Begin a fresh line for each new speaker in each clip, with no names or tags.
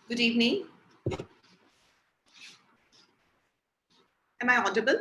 Good evening. Am I audible?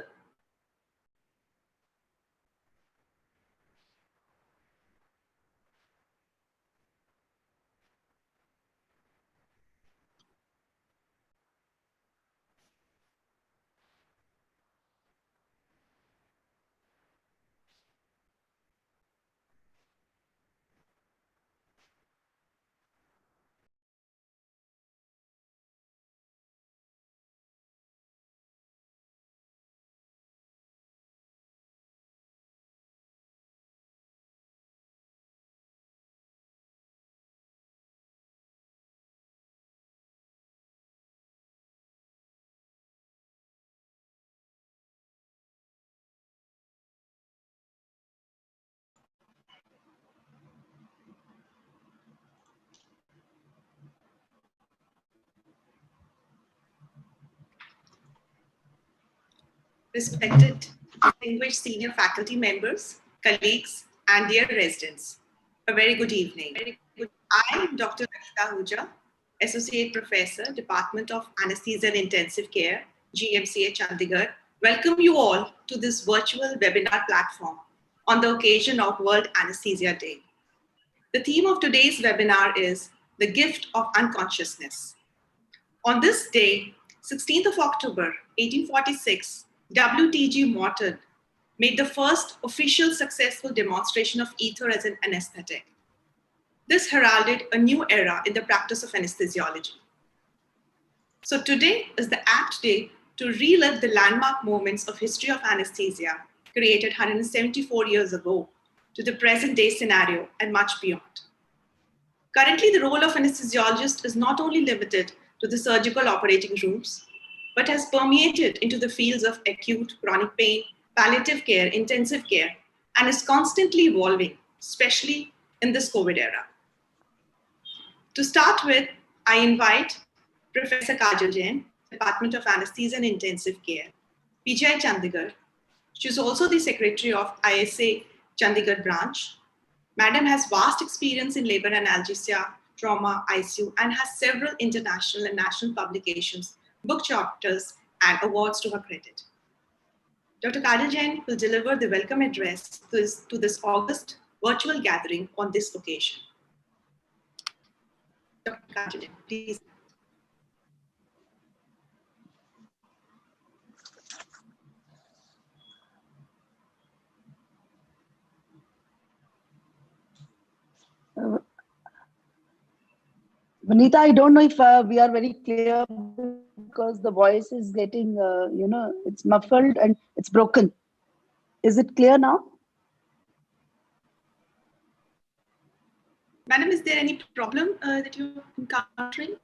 Respected, distinguished senior faculty members, colleagues, and dear residents, a very good evening. I am Dr. Anita Huja, Associate Professor, Department of Anesthesia and Intensive Care, GMCA Chandigarh. Welcome you all to this virtual webinar platform on the occasion of World Anesthesia Day. The theme of today's webinar is the gift of unconsciousness. On this day, 16th of October, 1846, W.T.G. Morton made the first official successful demonstration of ether as an anesthetic. This heralded a new era in the practice of anesthesiology. So today is the apt day to relive the landmark moments of history of anesthesia created 174 years ago to the present day scenario and much beyond. Currently, the role of anesthesiologist is not only limited to the surgical operating rooms, but has permeated into the fields of acute, chronic pain, palliative care, intensive care, and is constantly evolving, especially in this COVID era. To start with, I invite Professor Kajal Jain, Department of Anesthesia and Intensive Care, PGI Chandigarh. She is also the Secretary of ISA Chandigarh branch. Madam has vast experience in labor analgesia, trauma, ICU, and has several international and national publications, book chapters, and awards to her credit. Dr. Kajal Jain will deliver the welcome address to this August virtual gathering on this occasion. Dr. Kajal Jain, please.
Vanita, I don't know if we are very clear because the voice is getting, it's muffled and it's broken. Is it clear now?
Madam, is there any problem that you're encountering?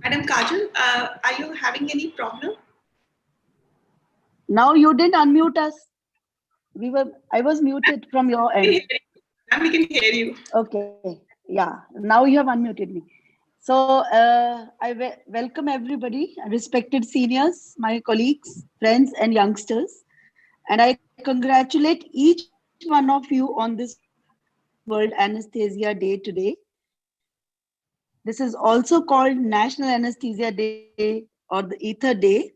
Madam Kajal, are you having any problem?
Now you didn't unmute us. I was muted from your end.
We can hear you.
Okay, yeah, now you have unmuted me. So I welcome everybody, respected seniors, my colleagues, friends, and youngsters. And I congratulate each one of you on this World Anesthesia Day today. This is also called National Anesthesia Day or the Ether Day.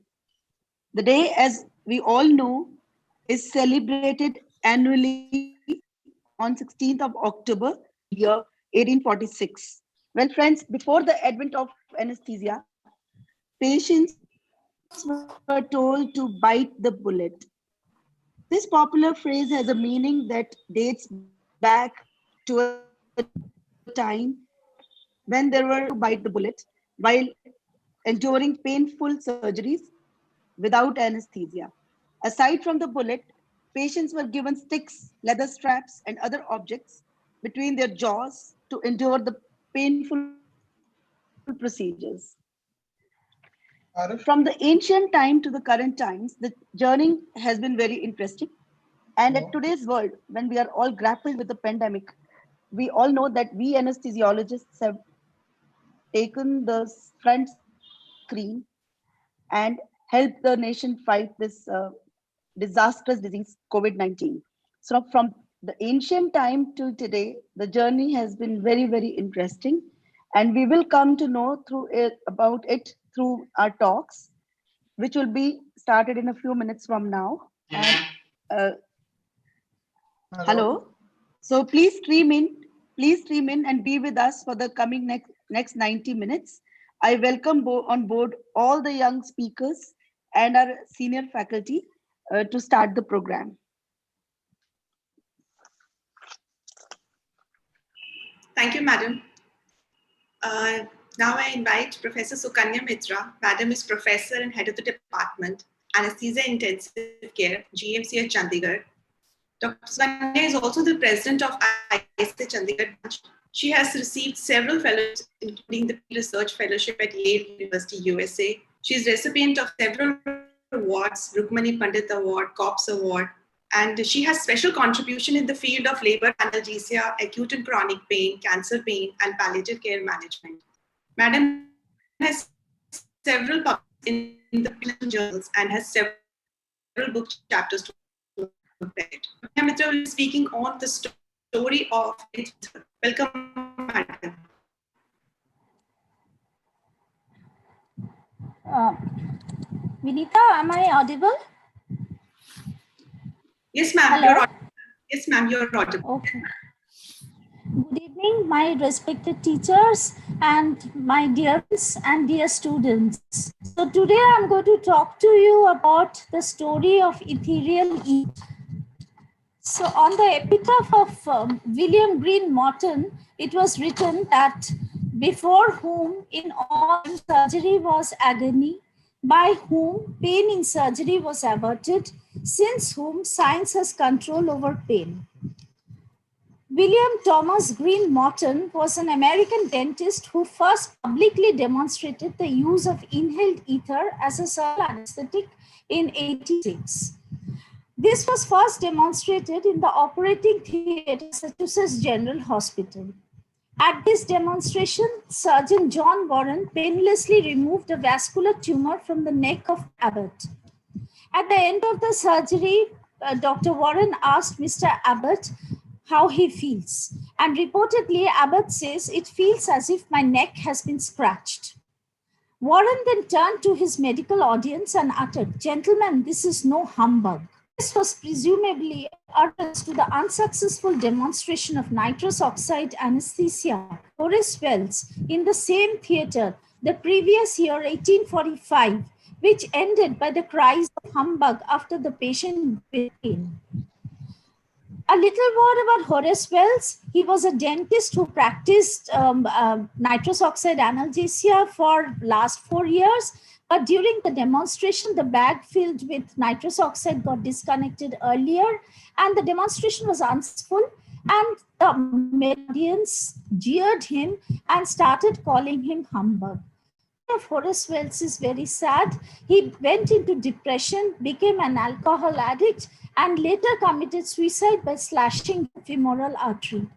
The day, as we all know, is celebrated annually on 16th of October, year 1846. Well, friends, before the advent of anesthesia, patients were told to bite the bullet. This popular phrase has a meaning that dates back to a time when there were to bite the bullet, while enduring painful surgeries without anesthesia. Aside from the bullet, patients were given sticks, leather straps, and other objects between their jaws to endure the painful procedures. From the ancient time to the current times, the journey has been very interesting. And at today's world, when we are all grappled with the pandemic, we all know that we anesthesiologists have taken the front screen and helped the nation fight this disastrous disease, COVID-19. So from the ancient time till today, the journey has been very, very interesting. And we will come to know through it about it through our talks, which will be started in a few minutes from now. And hello. So please stream in and be with us for the coming next 90 minutes. I welcome on board all the young speakers and our senior faculty to start the program.
Thank you, Madam. Now I invite Professor Sukanya Mitra. Madam is Professor and Head of the Department, Anesthesia Intensive Care, GMC at Chandigarh. Dr. Sukanya is also the President of ISA Chandigarh branch. She has received several fellowships, including the Research Fellowship at Yale University, USA. She is recipient of several awards, Rukmani Pandit Award, COPS Award, and she has special contribution in the field of labor analgesia, acute and chronic pain, cancer pain, and palliative care management. Madam has several books in the clinical journals and has several book chapters to look at. Mitra will be speaking on the story of ether. Welcome, Madam.
Vinita, am I audible?
Yes, ma'am. You're audible. Yes, ma'am. You're audible.
Okay. Good evening, my respected teachers and my dear friends and dear students. So today I'm going to talk to you about the story of ethereal ether. So on the epitaph of William Green Morton, it was written that before whom in all surgery was agony, by whom pain in surgery was averted, since whom science has control over pain. William Thomas Green Morton was an American dentist who first publicly demonstrated the use of inhaled ether as a surgical anesthetic in 1886. This was first demonstrated in the operating theatre of Massachusetts General Hospital. At this demonstration, Surgeon John Warren painlessly removed a vascular tumor from the neck of Abbott. At the end of the surgery, Dr. Warren asked Mr. Abbott how he feels. And reportedly, Abbott says, "It feels as if my neck has been scratched." Warren then turned to his medical audience and uttered, "Gentlemen, this is no humbug." This was presumably utterance to the unsuccessful demonstration of nitrous oxide anesthesia, Horace Wells, in the same theatre the previous year, 1845, which ended by the cries of humbug after the patient with pain. A little word about Horace Wells. He was a dentist who practiced nitrous oxide analgesia for last 4 years. But during the demonstration, the bag filled with nitrous oxide got disconnected earlier, and the demonstration was unsuccessful. And the audience jeered him and started calling him humbug. Of Horace Wells is very sad. He went into depression, became an alcohol addict, and later committed suicide by slashing the femoral artery.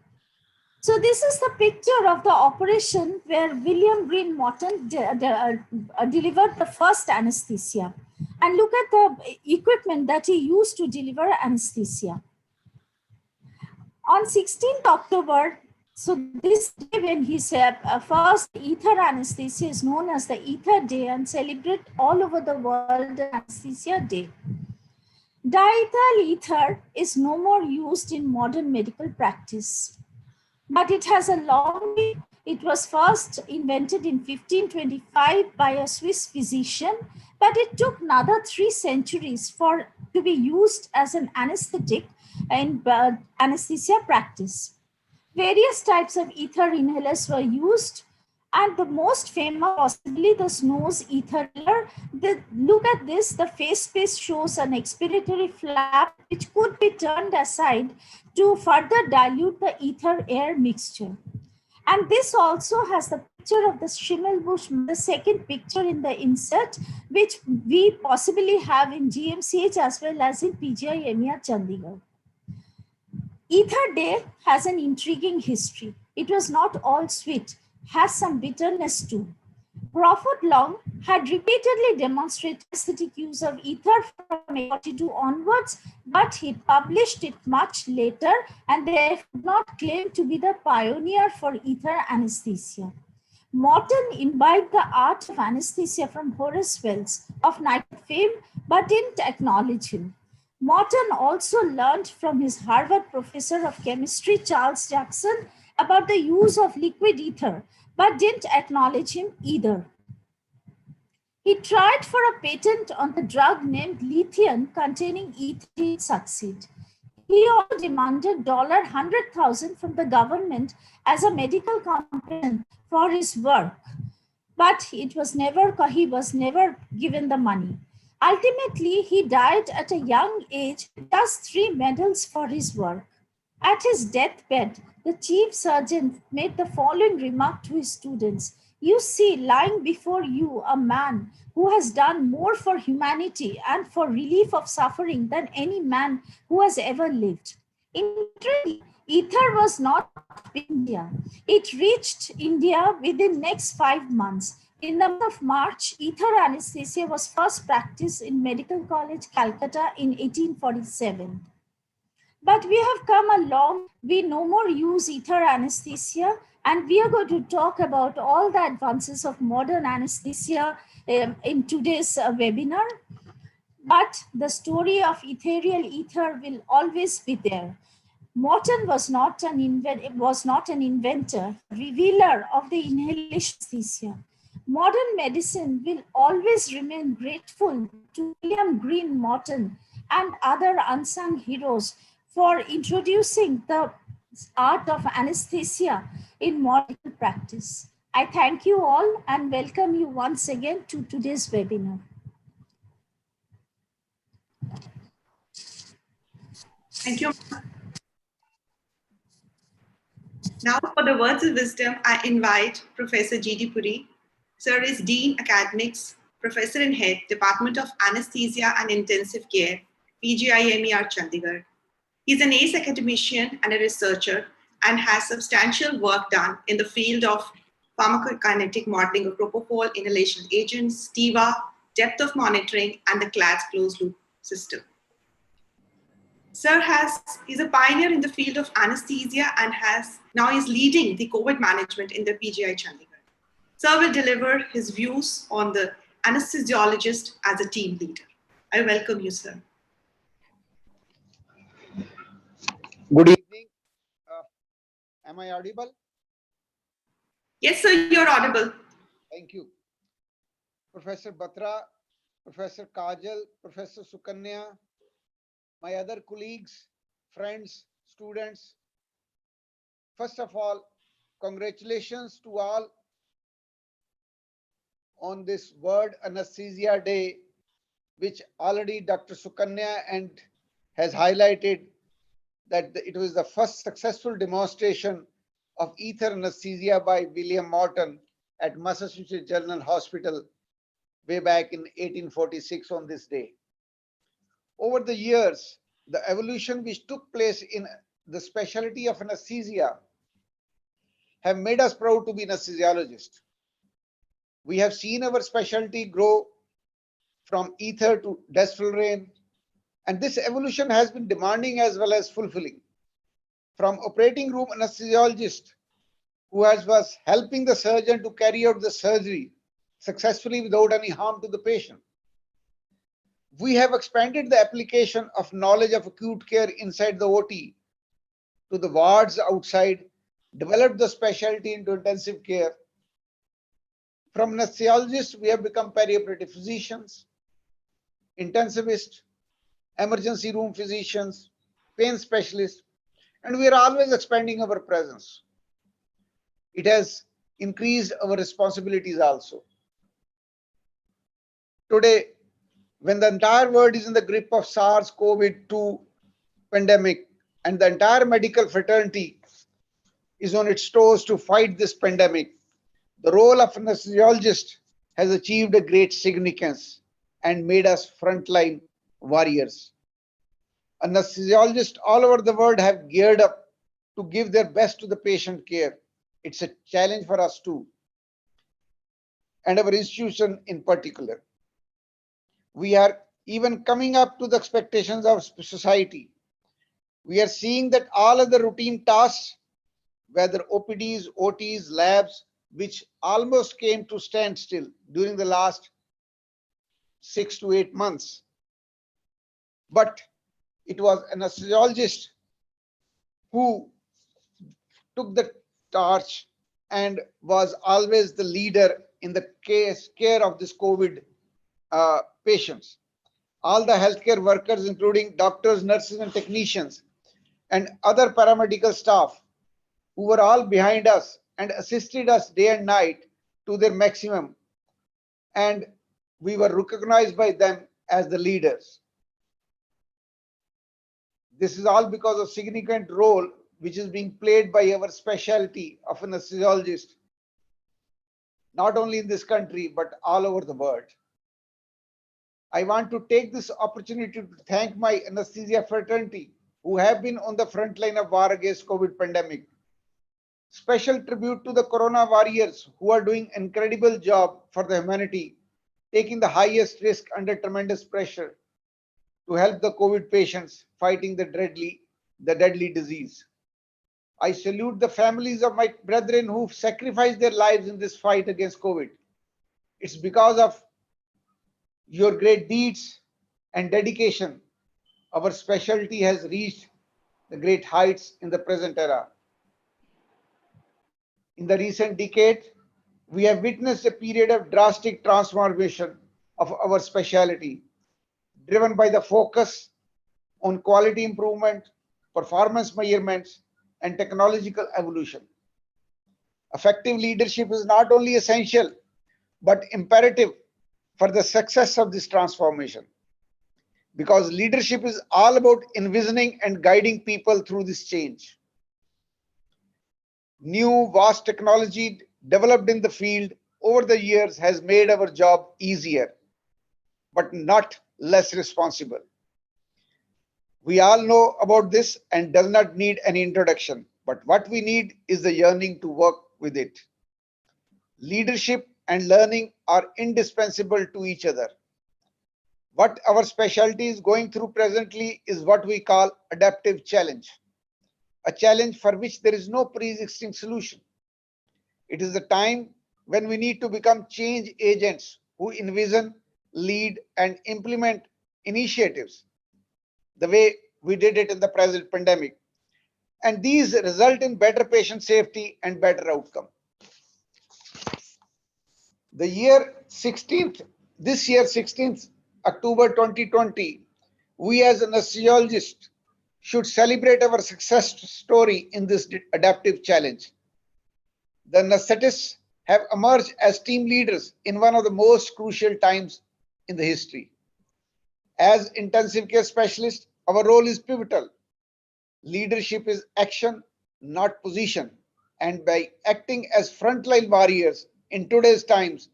So this is the picture of the operation where William Green Morton delivered the first anesthesia. And look at the equipment that he used to deliver anesthesia. On 16th October, so this day when he said first ether anesthesia is known as the Ether Day and celebrate all over the world Anesthesia Day. Diethyl ether is no more used in modern medical practice, but it has a long way. It was first invented in 1525 by a Swiss physician, but it took another 3 centuries to be used as an anesthetic in anesthesia practice. Various types of ether inhalers were used, And the most famous, possibly the Snow's ether layer. Look at this, the face space shows an expiratory flap which could be turned aside to further dilute the ether air mixture. And this also has the picture of the Schimmelbusch, the second picture in the insert, which we possibly have in GMCH as well as in PGI MER Chandigarh. Ether Day has an intriguing history. It was not all sweet, has some bitterness too. Crawford Long had repeatedly demonstrated aesthetic use of ether from 1842 onwards, but he published it much later and therefore did not claim to be the pioneer for ether anesthesia. Morton imbibed the art of anesthesia from Horace Wells of Knight fame, but didn't acknowledge him. Morton also learned from his Harvard professor of chemistry, Charles Jackson, about the use of liquid ether, but didn't acknowledge him either. He tried for a patent on the drug named lithium containing ether, didn't succeed. He also demanded $100,000 from the government as a medical compensation for his work, but he was never given the money. Ultimately, he died at a young age with just 3 medals for his work. At his deathbed, the chief surgeon made the following remark to his students: "You see lying before you a man who has done more for humanity and for relief of suffering than any man who has ever lived." Interestingly, ether was not India. It reached India within next 5 months. In the month of March, ether anesthesia was first practiced in Medical College, Calcutta in 1847. But we have come along, we no more use ether anesthesia, and we are going to talk about all the advances of modern anesthesia in today's webinar. But the story of ethereal ether will always be there. Morton was not an inventor, revealer of the inhalation anesthesia. Modern medicine will always remain grateful to William Green Morton and other unsung heroes for introducing the art of anesthesia in medical practice. I thank you all and welcome you once again to today's webinar.
Thank you. Now, for the words of wisdom, I invite Professor G.D. Puri. Sir is Dean Academics, Professor and Head, Department of Anesthesia and Intensive Care, PGI MER Chandigarh. He's an ace academician and a researcher and has substantial work done in the field of pharmacokinetic modeling of propofol inhalation agents, STIVA, depth of monitoring, and the CLADS closed loop system. Sir he's a pioneer in the field of anesthesia and now is leading the COVID management in the PGI Chandigarh. Sir will deliver his views on the anesthesiologist as a team leader. I welcome you, sir.
Good evening. Am I audible?
Yes, sir, you're audible.
Thank you. Professor Mitra, Professor Kajal, Professor Sukanya, my other colleagues, friends, students. First of all, congratulations to all on this World Anesthesia Day, which already Dr. Sukanya has highlighted that it was the first successful demonstration of ether anesthesia by William Morton at Massachusetts General Hospital way back in 1846 on this day. Over the years, the evolution which took place in the specialty of anesthesia have made us proud to be anesthesiologists. We have seen our specialty grow from ether to desflurane, and this evolution has been demanding as well as fulfilling. From operating room anesthesiologist who was helping the surgeon to carry out the surgery successfully without any harm to the patient. We have expanded the application of knowledge of acute care inside the OT to the wards outside, developed the specialty into intensive care. From anesthesiologists, we have become perioperative physicians, intensivists, emergency room physicians, pain specialists, and we are always expanding our presence. It has increased our responsibilities also. Today, when the entire world is in the grip of SARS-CoV-2 pandemic and the entire medical fraternity is on its toes to fight this pandemic, the role of anesthesiologist has achieved a great significance and made us frontline warriors. Anesthesiologists all over the world have geared up to give their best to the patient care. It's a challenge for us too, and our institution in particular. We are even coming up to the expectations of society. We are seeing that all of the routine tasks, whether OPDs, OTs, labs, which almost came to standstill during the last 6 to 8 months. But it was an anesthesiologist who took the torch and was always the leader in the care of this COVID patients. All the healthcare workers, including doctors, nurses, and technicians, and other paramedical staff who were all behind us and assisted us day and night to their maximum. And we were recognized by them as the leaders. This is all because of significant role which is being played by our specialty of anesthesiologist, not only in this country, but all over the world. I want to take this opportunity to thank my anesthesia fraternity who have been on the front line of war against COVID pandemic. Special tribute to the corona warriors who are doing incredible job for the humanity, taking the highest risk under tremendous pressure to help the COVID patients fighting the deadly disease. I salute the families of my brethren who've sacrificed their lives in this fight against COVID. It's because of your great deeds and dedication, our specialty has reached the great heights in the present era. In the recent decade, we have witnessed a period of drastic transformation of our specialty, driven by the focus on quality improvement, performance measurements, and technological evolution. Effective leadership is not only essential, but imperative for the success of this transformation. Because leadership is all about envisioning and guiding people through this change. New vast technology developed in the field over the years has made our job easier, but not less responsible. We all know about this and does not need any introduction, but what we need is the yearning to work with it. Leadership and learning are indispensable to each other. What our specialty is going through presently is what we call adaptive challenge, a challenge for which there is no pre-existing solution. It is the time when we need to become change agents who envision, lead, and implement initiatives the way we did it in the present pandemic. And these result in better patient safety and better outcome. This year, 16th October 2020, we as anesthesiologists should celebrate our success story in this adaptive challenge. The anesthetists have emerged as team leaders in one of the most crucial times in the history. As intensive care specialists, our role is pivotal. Leadership is action, not position. And by acting as frontline warriors in today's times,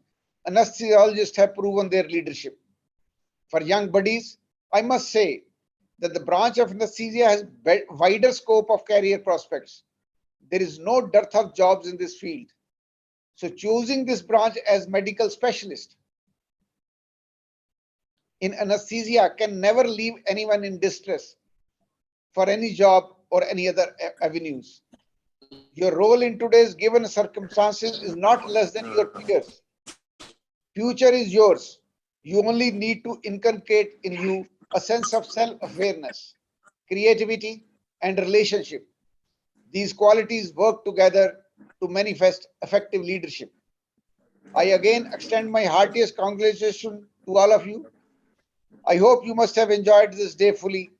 anesthesiologists have proven their leadership. For young buddies, I must say that the branch of anesthesia has wider scope of career prospects. There is no dearth of jobs in this field. So choosing this branch as medical specialist in anesthesia can never leave anyone in distress for any job or any other avenues. Your role in today's given circumstances is not less than your peers. Future is yours. You only need to inculcate in you a sense of self-awareness, creativity, and relationship. These qualities work together to manifest effective leadership. I again extend my heartiest congratulations to all of you. I hope you must have enjoyed this day fully.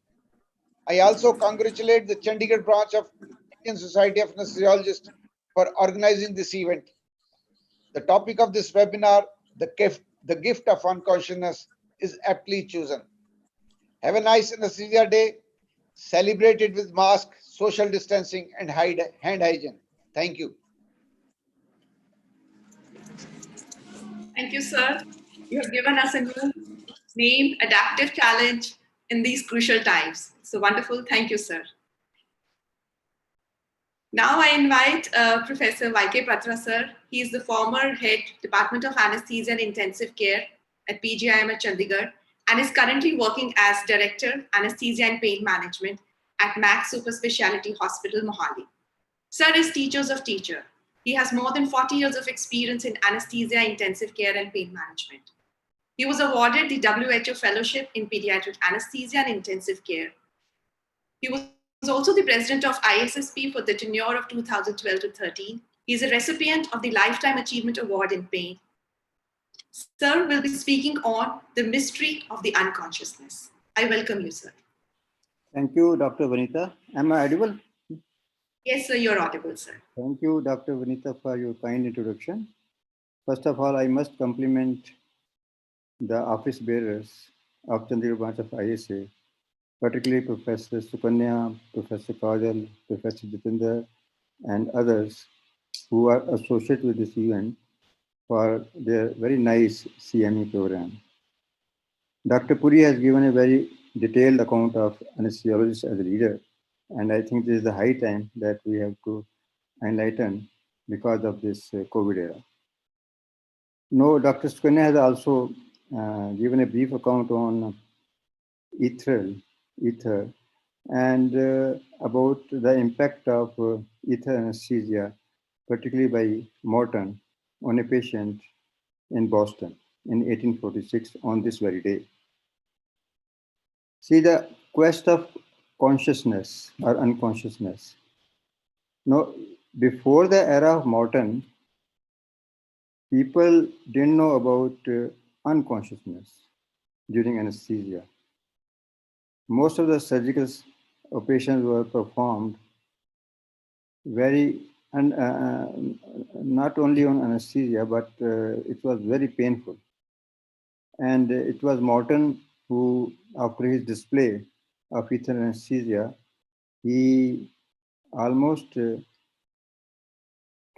I also congratulate the Chandigarh branch of Indian Society of Anesthesiologists for organizing this event. The topic of this webinar, the gift of unconsciousness, is aptly chosen. Have a nice anesthesia day. Celebrate it with mask, social distancing, and hand hygiene. Thank you.
Thank you, sir. You have given us a new name, adaptive challenge in these crucial times. So wonderful. Thank you, sir. Now I invite Professor Y.K. Patra, sir. He is the former head Department of Anesthesia and Intensive Care at PGIM at Chandigarh and is currently working as Director, Anesthesia and Pain Management at Max Super Speciality Hospital, Mohali. Sir is teachers of teacher. He has more than 40 years of experience in anesthesia, intensive care, and pain management. He was awarded the WHO Fellowship in Pediatric Anesthesia and Intensive Care. He was also the president of ISSP for the tenure of 2012 to 13. He is a recipient of the Lifetime Achievement Award in Pain. Sir will be speaking on the mystery of the unconsciousness. I welcome you, sir.
Thank you, Dr. Vanita. Am I audible?
Yes, sir, you're audible, sir.
Thank you, Dr. Vanita, for your kind introduction. First of all, I must compliment the office bearers of Chandigarh branch of ISA, particularly Professor Sukanya, Professor Kajal, Professor Jitendra, and others who are associated with this event for their very nice CME program. Dr. Puri has given a very detailed account of anesthesiologists as a leader, and I think this is the high time that we have to enlighten because of this COVID era. No, Dr. Sukanya has also given a brief account on ether, and about the impact of ether anesthesia, particularly by Morton, on a patient in Boston in 1846 on this very day. See, the quest of consciousness or unconsciousness. Now, before the era of Morton, people didn't know about unconsciousness during anesthesia. Most of the surgical operations were performed very, and not only on anesthesia, but it was very painful. And it was Morton who, after his display of ether anesthesia, he almost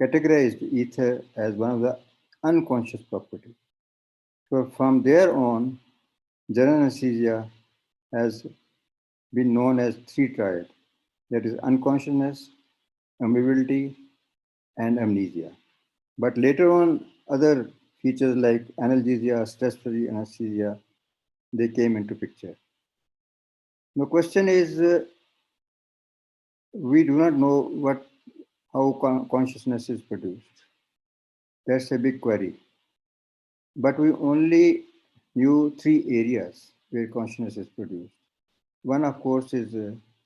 categorized ether as one of the unconscious property. So from there on, general anesthesia has been known as three triad, that is unconsciousness, immobility, and amnesia. But later on, other features like analgesia, stress-free anesthesia, they came into picture. The question is, we do not know how consciousness is produced. That's a big query. But we only knew three areas where consciousness is produced. One, of course, is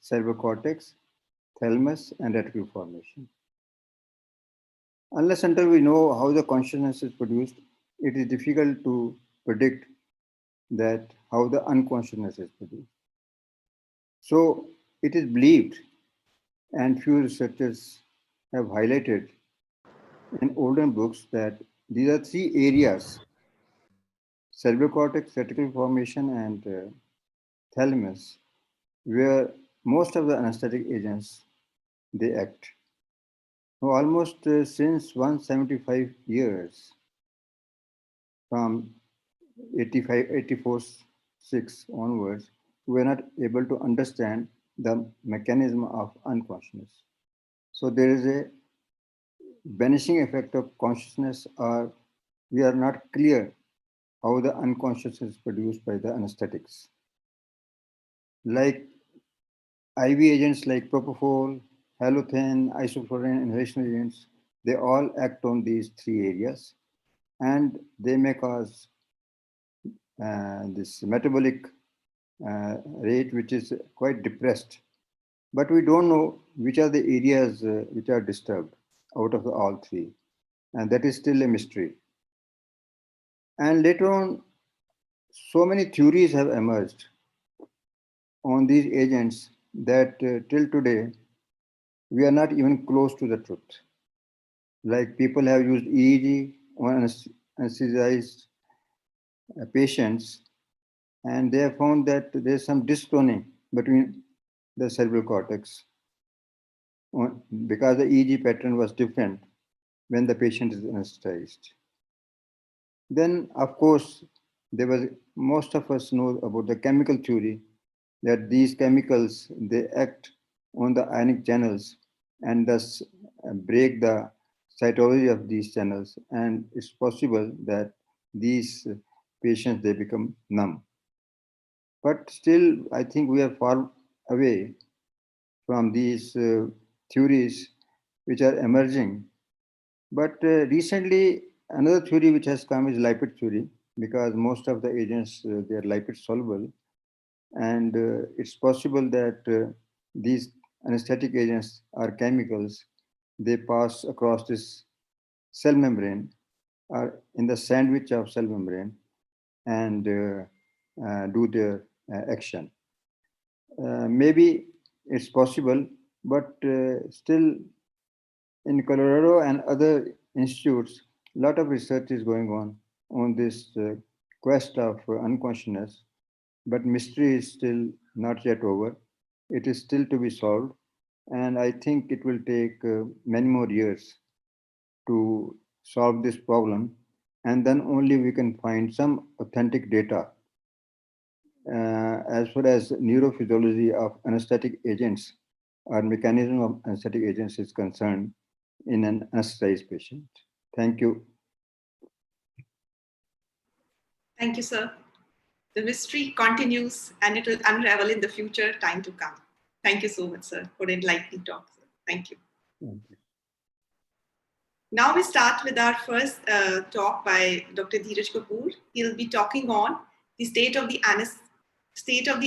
cerebral cortex, thalamus, and reticular formation. Unless until we know how the consciousness is produced, it is difficult to predict that how the unconsciousness is produced. So it is believed, and few researchers have highlighted in older books, that these are three areas: cerebral cortex, reticular formation, and thalamus, where most of the anesthetic agents, they act. Now, almost since 175 years, from 84-6 onwards, we are not able to understand the mechanism of unconsciousness. So there is a vanishing effect of consciousness, or we are not clear how the unconsciousness is produced by the anesthetics. Like IV agents like propofol, halothane, isoflurane, inhalation agents, they all act on these three areas, and they may cause this metabolic rate, which is quite depressed. But we don't know which are the areas which are disturbed out of all three, and that is still a mystery. And later on, so many theories have emerged on these agents that till today, we are not even close to the truth. Like people have used EEG, on anesthetized patients, and they have found that there's some dystoning between the cerebral cortex because the EEG pattern was different when the patient is anesthetized. Then, of course, most of us know about the chemical theory, that these chemicals, they act on the ionic channels and thus break the cytology of these channels. And it's possible that these patients, they become numb. But still, I think we are far away from these theories which are emerging. But recently, another theory which has come is lipid theory, because most of the agents, they are lipid soluble. And it's possible that these anesthetic agents are chemicals. They pass across this cell membrane or in the sandwich of cell membrane and do their action. Maybe it's possible, but still in Colorado and other institutes, a lot of research is going on this quest of unconsciousness, but mystery is still not yet over. It is still to be solved, and I think it will take many more years to solve this problem, and then only we can find some authentic data as far as neurophysiology of anesthetic agents or mechanism of anesthetic agents is concerned in an anesthetized patient. Thank you.
Thank you, sir. The mystery continues and it will unravel in the future, time to come. Thank you so much, sir, for the enlightening talk. Sir. Thank you.
Thank you.
Now we start with our first talk by Dr. Dheeraj Kapoor. He'll be talking on the state of the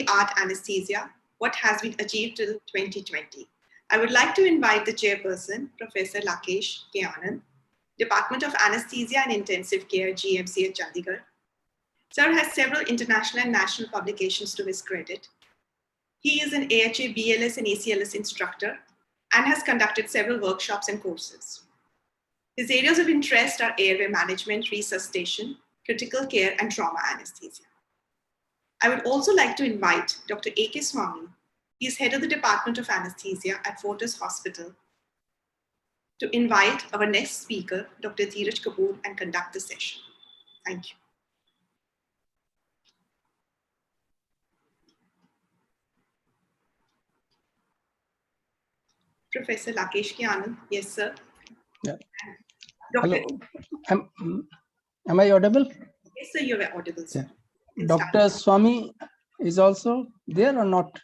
art anesthesia, what has been achieved till 2020. I would like to invite the chairperson, Professor Lakesh K. Anand, Department of Anesthesia and Intensive Care, GMC at Chandigarh. Sir has several international and national publications to his credit. He is an AHA, BLS and ACLS instructor and has conducted several workshops and courses. His areas of interest are airway management, resuscitation, critical care, and trauma anesthesia. I would also like to invite Dr. A.K. Swami. He is head of the Department of Anesthesia at Fortis Hospital, to invite our next speaker, Dr. Dheeraj Kapoor, and conduct the session. Thank you. Professor Lakesh K. Anand. Yes, sir.
Yeah.
Dr.
Hello. Am I audible?
Yes, sir, you are audible, sir.
Yeah. Dr. Swami is also there or not?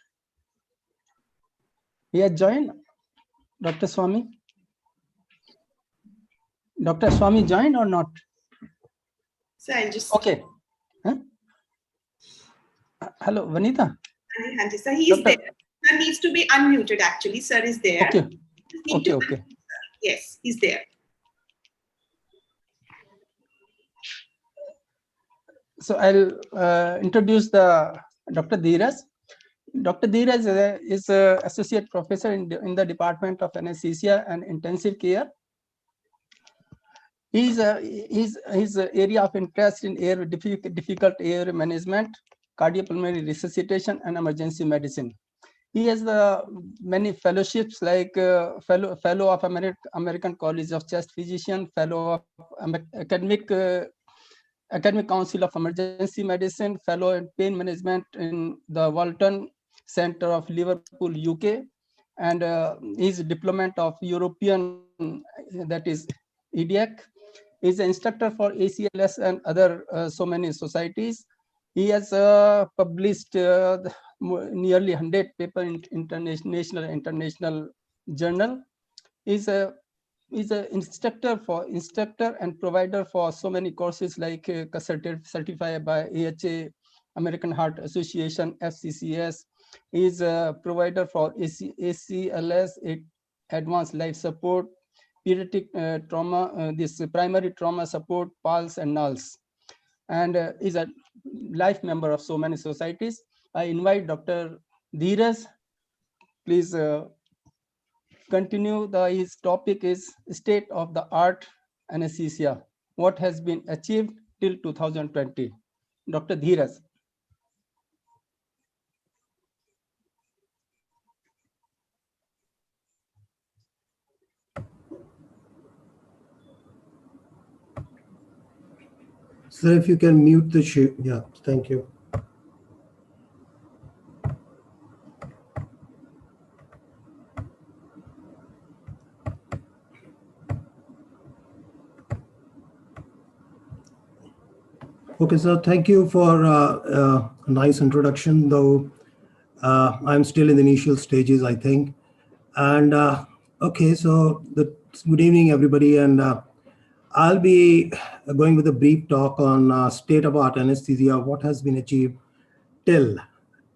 He has joined? Dr. Swami? Dr. Swami joined or not?
Sir, I'll just...
Okay. Huh? Hello, Vanita?
Sir, he is there. Sir needs to be unmuted, actually. Sir is there.
Okay. Okay.
Yes, he's there.
So I'll introduce the Dr. Dheeraj. Dr. Dheeraj is an associate professor in the Department of Anesthesia and Intensive Care. His area of interest in difficult air management, cardiopulmonary resuscitation, and emergency medicine. He has many fellowships like fellow of American College of Chest Physician, fellow of Academic Council of Emergency Medicine, fellow in pain management in the Walton Center of Liverpool, UK, and is diplomat of European, that is EDIAC. Is an instructor for ACLS and other so many societies. He has published nearly 100 papers in international journal. Is a instructor and provider for so many courses like certified by AHA, American Heart Association, FCCS. He is a provider for ACLS, advanced life support, pediatric trauma, this primary trauma support, PALS and NALS, and is a life member of so many societies. I invite Dr. Dheeraj. Please continue. His topic is state of the art anesthesia. what has been achieved till 2020. Dr. Dheeraj.
Sir, if you can mute the share. Yeah, thank you. Okay, sir, thank you for a nice introduction, though I'm still in the initial stages, I think. And okay, so good evening, everybody. And I'll be going with a brief talk on state-of-art anesthesia, what has been achieved till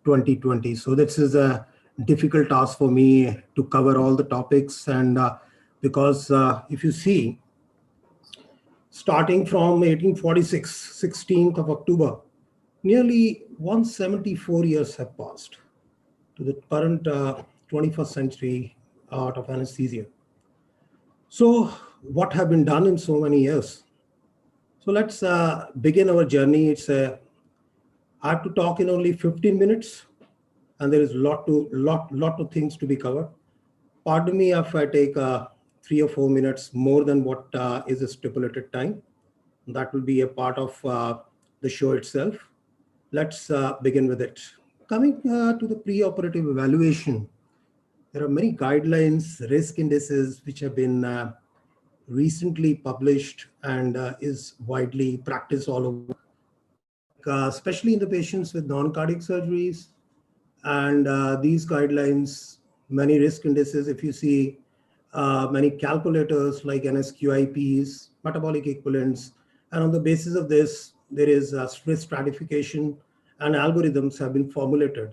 2020. So this is a difficult task for me to cover all the topics. And because if you see, starting from 1846, 16th of October, nearly 174 years have passed to the current 21st century art of anesthesia. So what have been done in so many years? So let's begin our journey. I have to talk in only 15 minutes, and there is lot of things to be covered. Pardon me if I take 3 or 4 minutes more than what is a stipulated time. That will be a part of the show itself. Let's begin with it. Coming to the preoperative evaluation, there are many guidelines, risk indices, which have been recently published and is widely practiced all over, especially in the patients with non-cardiac surgeries. And these guidelines, many risk indices, if you see many calculators like NSQIPs, metabolic equivalents, and on the basis of this, there is risk stratification and algorithms have been formulated.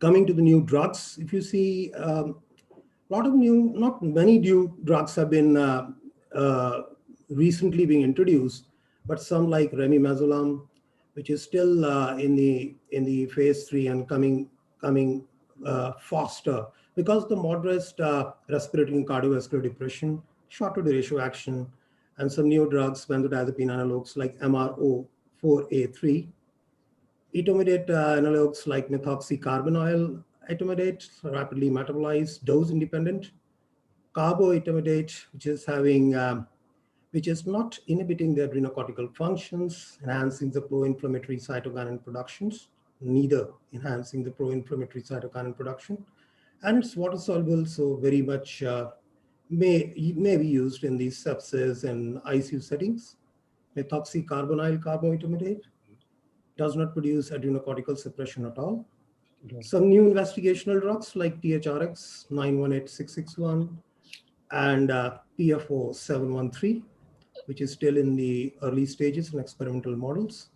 Coming to the new drugs, if you see not many new drugs have been recently being introduced, but some like remimazolam, which is still in the phase 3 and coming faster because the moderate respiratory and cardiovascular depression, shorter duration of action, and some new drugs, benzodiazepine analogs like MRO4A3, etomidate analogs like methoxycarbonyl etomidate, rapidly metabolized, dose independent, carboetomidate, which is not inhibiting the adrenocortical functions, enhancing the pro-inflammatory cytokinin productions, neither enhancing the pro-inflammatory cytokinin production, and it's water soluble, so very much may be used in these sepsis and ICU settings. Methoxycarbonyl carboetomidate does not produce adrenocortical suppression at all. Some new investigational drugs like THRX 918661 and PFO 713, which is still in the early stages in experimental models.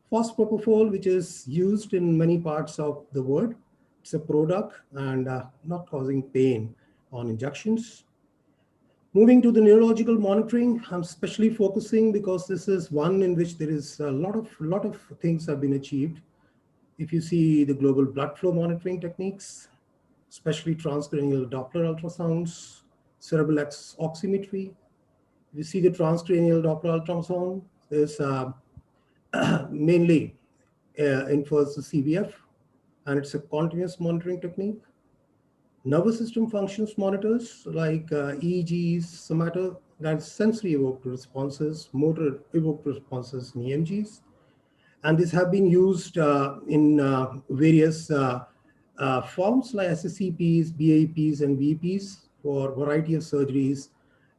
Phosphopropofol, which is used in many parts of the world. It's a product and not causing pain on injections. Moving to the neurological monitoring, I'm especially focusing because this is one in which there is a lot of things have been achieved. If you see the global blood flow monitoring techniques, especially transcranial Doppler ultrasounds, cerebral oximetry. You see the transcranial Doppler ultrasound, there's mainly infers the CVF, and it's a continuous monitoring technique. Nervous system functions monitors like EEGs, somato, that's sensory evoked responses, motor evoked responses in EMGs. And these have been used in various forms like SSCPs, BAPs, and VPs for a variety of surgeries,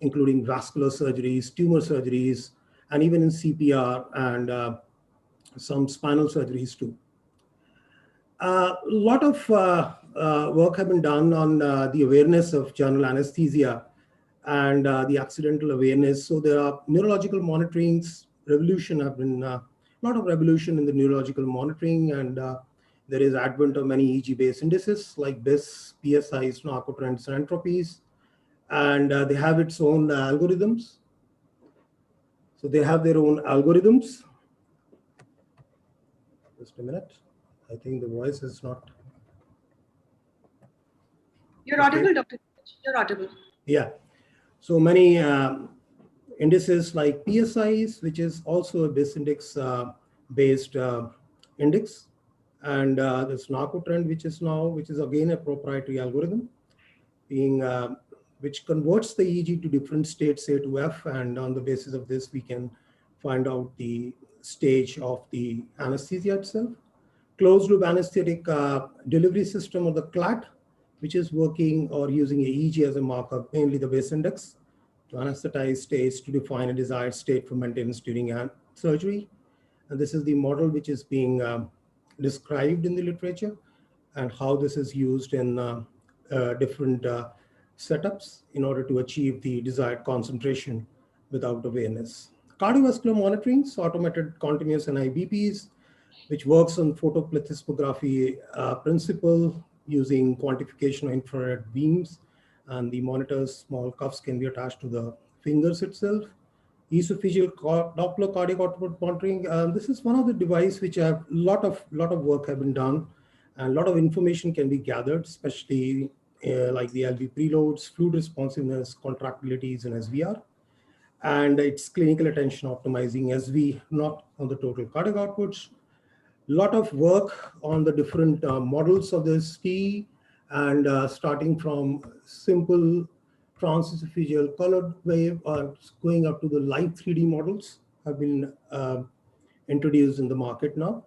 including vascular surgeries, tumor surgeries, and even in CPR and some spinal surgeries too. A lot of work have been done on the awareness of general anesthesia and the accidental awareness. So there are neurological monitorings, revolution have been a lot of revolution in the neurological monitoring, and there is advent of many EEG-based indices like BIS, PSIs, narcotrends, and entropies, and they have its own algorithms. So they have their own algorithms. Just a minute. I think the voice is not.
You're audible, Dr. You're audible.
Yeah. So many indices like PSIs, which is also a base index based index, and this narco trend, which is again a proprietary algorithm being which converts the EEG to different states, A to F, and on the basis of this, we can find out the stage of the anesthesia itself. Closed loop anesthetic delivery system, or the CLAT, which is working or using EEG as a marker, mainly the base index, to anesthetize states to define a desired state for maintenance during surgery. And this is the model which is being described in the literature, and how this is used in different setups in order to achieve the desired concentration without awareness. Cardiovascular monitoring, so automated continuous NIBPs, which works on photoplethysmography principle using quantification of infrared beams, and the monitor's small cuffs can be attached to the fingers itself. Esophageal Doppler cardiac output monitoring. This is one of the devices which have lot of work have been done, and a lot of information can be gathered, especially like the LV preloads, fluid responsiveness, contractilities, and SVR. And it's clinical attention optimizing SV, not on the total cardiac outputs. Lot of work on the different models of this T, and starting from simple transesophageal colored wave going up to the live 3D models have been introduced in the market now.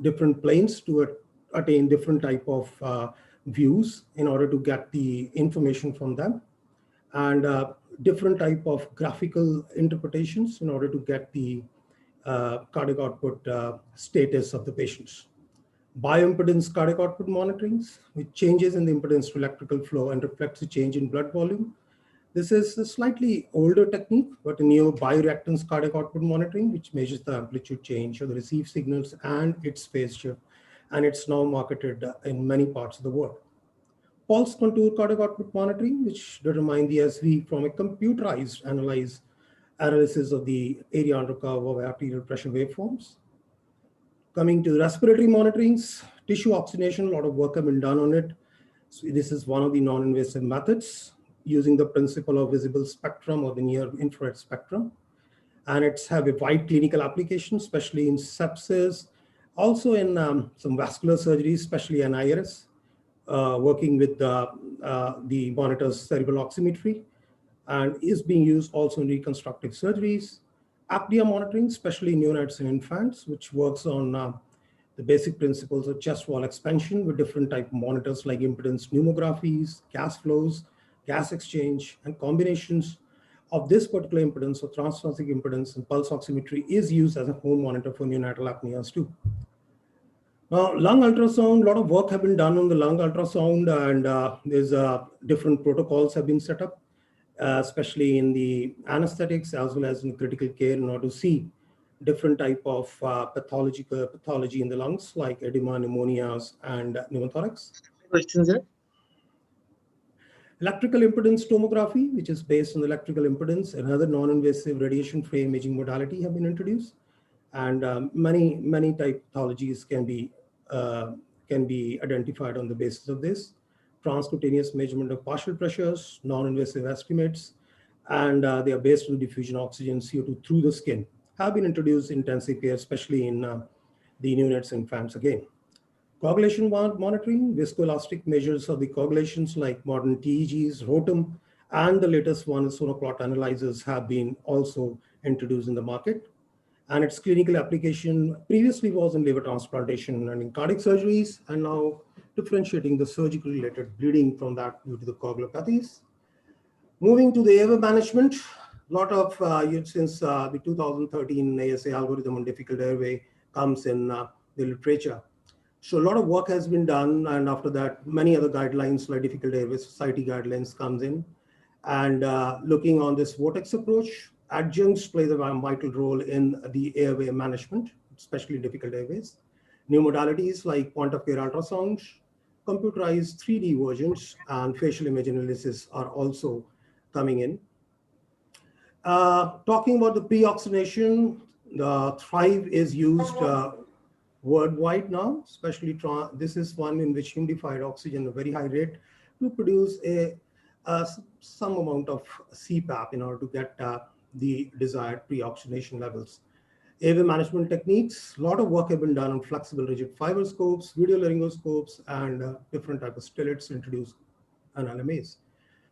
Different planes to attain different type of views in order to get the information from them, and different type of graphical interpretations in order to get the cardiac output status of the patients. Bioimpedance cardiac output monitoring, which changes in the impedance to electrical flow and reflects a change in blood volume. This is a slightly older technique, but a neo bioreactance cardiac output monitoring, which measures the amplitude change of the received signals and its phase shift, and it's now marketed in many parts of the world. Pulse contour cardiac output monitoring, which determine the SV from a computerized analysis of the area under curve of arterial pressure waveforms. Coming to respiratory monitorings, tissue oxygenation, a lot of work have been done on it. So this is one of the non-invasive methods using the principle of visible spectrum or the near infrared spectrum. And it's have a wide clinical application, especially in sepsis, also in some vascular surgeries, especially NIRS, working with the monitor's cerebral oximetry, and is being used also in reconstructive surgeries. Apnea monitoring, especially in neonates and infants, which works on the basic principles of chest wall expansion with different type of monitors like impedance pneumographies, gas flows, gas exchange, and combinations of this particular impedance or transthoracic impedance and pulse oximetry is used as a home monitor for neonatal apneas too. Now, lung ultrasound, a lot of work have been done on the lung ultrasound, and there's different protocols have been set up, especially in the anesthetics as well as in critical care, in order to see different type of pathology in the lungs, like edema, pneumonias, and pneumothorax.
Questions, sir?
Electrical impedance tomography, which is based on electrical impedance, another non-invasive radiation-free imaging modality have been introduced, and many type pathologies can be identified on the basis of this. Transcutaneous measurement of partial pressures, non-invasive estimates, and they are based on diffusion oxygen CO2 through the skin, have been introduced in intensive care, especially in the neonates and infants again. Coagulation monitoring, viscoelastic measures of the coagulations like modern TEGs, ROTEM, and the latest one, sonoclot analyzers, have been also introduced in the market. And its clinical application previously was in liver transplantation and in cardiac surgeries, and now differentiating the surgical related bleeding from that due to the coagulopathies. Moving to the airway management, a lot of, since the 2013 ASA algorithm on difficult airway comes in the literature. So a lot of work has been done, and after that, many other guidelines like difficult airway society guidelines comes in. And looking on this vortex approach, adjuncts play the vital role in the airway management, especially difficult airways. New modalities like point of care ultrasound, computerized 3D versions, and facial image analysis are also coming in. Talking about the pre-oxygenation, the Thrive is used worldwide now, especially this is one in which humidified oxygen at a very high rate to produce some amount of CPAP in order to get the desired pre-oxygenation levels. Airway management techniques, a lot of work have been done on flexible rigid fiber scopes, video laryngoscopes, and different types of stillets introduced and LMAs.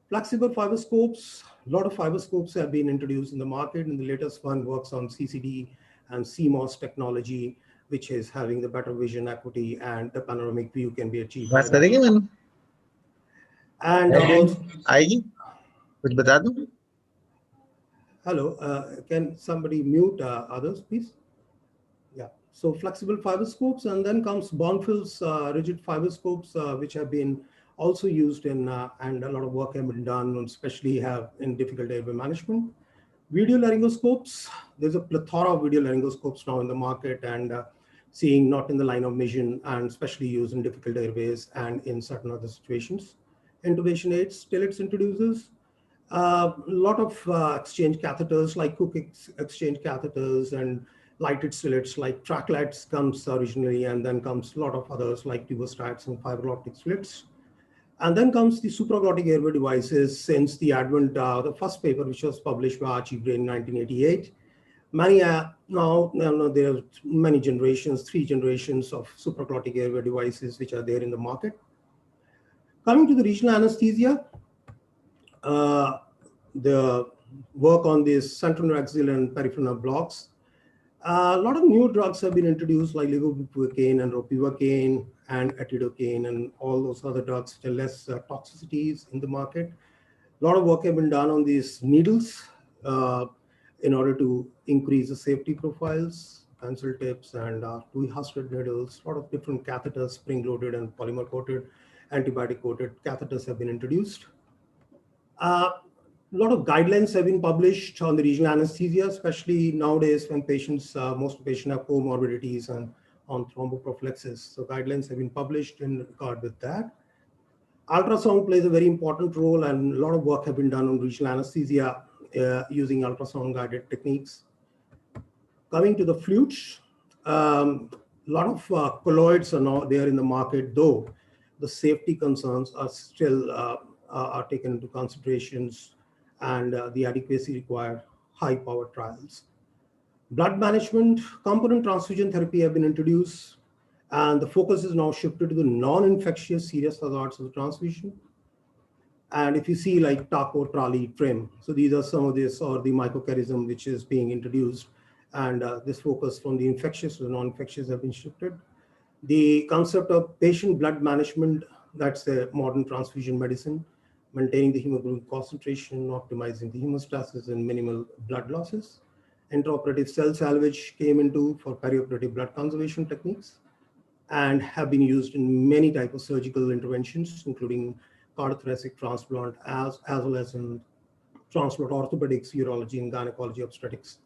Flexible fiber scopes, a lot of fiber scopes have been introduced in the market, and the latest one works on CCD and CMOS technology, which is having the better vision acuity, and the panoramic view can be achieved.
बात करेंगे मैंने
And also,
आएगी कुछ बता दूं
hello, can somebody mute others, please? Yeah, so flexible fiber scopes, and then comes Bonfils rigid fiber scopes, which have been also used in, and a lot of work have been done, especially have in difficult airway management. Video laryngoscopes, there's a plethora of video laryngoscopes now in the market, and seeing not in the line of vision, and especially used in difficult airways and in certain other situations. Intubation aids, stillets introduces. A lot of exchange catheters like Cook exchange catheters, and lighted stillets like tracklets comes originally, and then comes a lot of others like tubostats and fiber optic slits. And then comes the supraglottic airway devices since the advent, the first paper which was published by Archie Gray in 1988. Many now there are many generations, 3 generations of supraglottic airway devices which are there in the market. Coming to the regional anesthesia, the work on these central axial and peripheral nerve blocks. A lot of new drugs have been introduced like levobupivacaine and ropivacaine and atidocaine and all those other drugs which are less toxicities in the market. A lot of work have been done on these needles in order to increase the safety profiles, pencil tips and two-hosted needles. A lot of different catheters, spring-loaded and polymer-coated, antibiotic-coated catheters have been introduced. A lot of guidelines have been published on the regional anesthesia, especially nowadays when patients, most patients have comorbidities and on thromboprophylaxis. So guidelines have been published in regard with that. Ultrasound plays a very important role, and a lot of work have been done on regional anesthesia using ultrasound guided techniques. Coming to the flutes, a lot of colloids are now there in the market, though the safety concerns are still are taken into considerations, and the adequacy required high power trials. Blood management, component transfusion therapy have been introduced, and the focus is now shifted to the non-infectious serious hazards of the transfusion. And if you see like taco, trolley, trim, so these are some of this, or the microcharism which is being introduced, and this focus from the infectious to the non-infectious have been shifted. The concept of patient blood management, that's a modern transfusion medicine, maintaining the hemoglobin concentration, optimizing the hemostasis and minimal blood losses. Intraoperative cell salvage came into for perioperative blood conservation techniques and have been used in many types of surgical interventions, including cardiothoracic transplant, as well as in transplant orthopedics, urology, and gynecology obstetrics.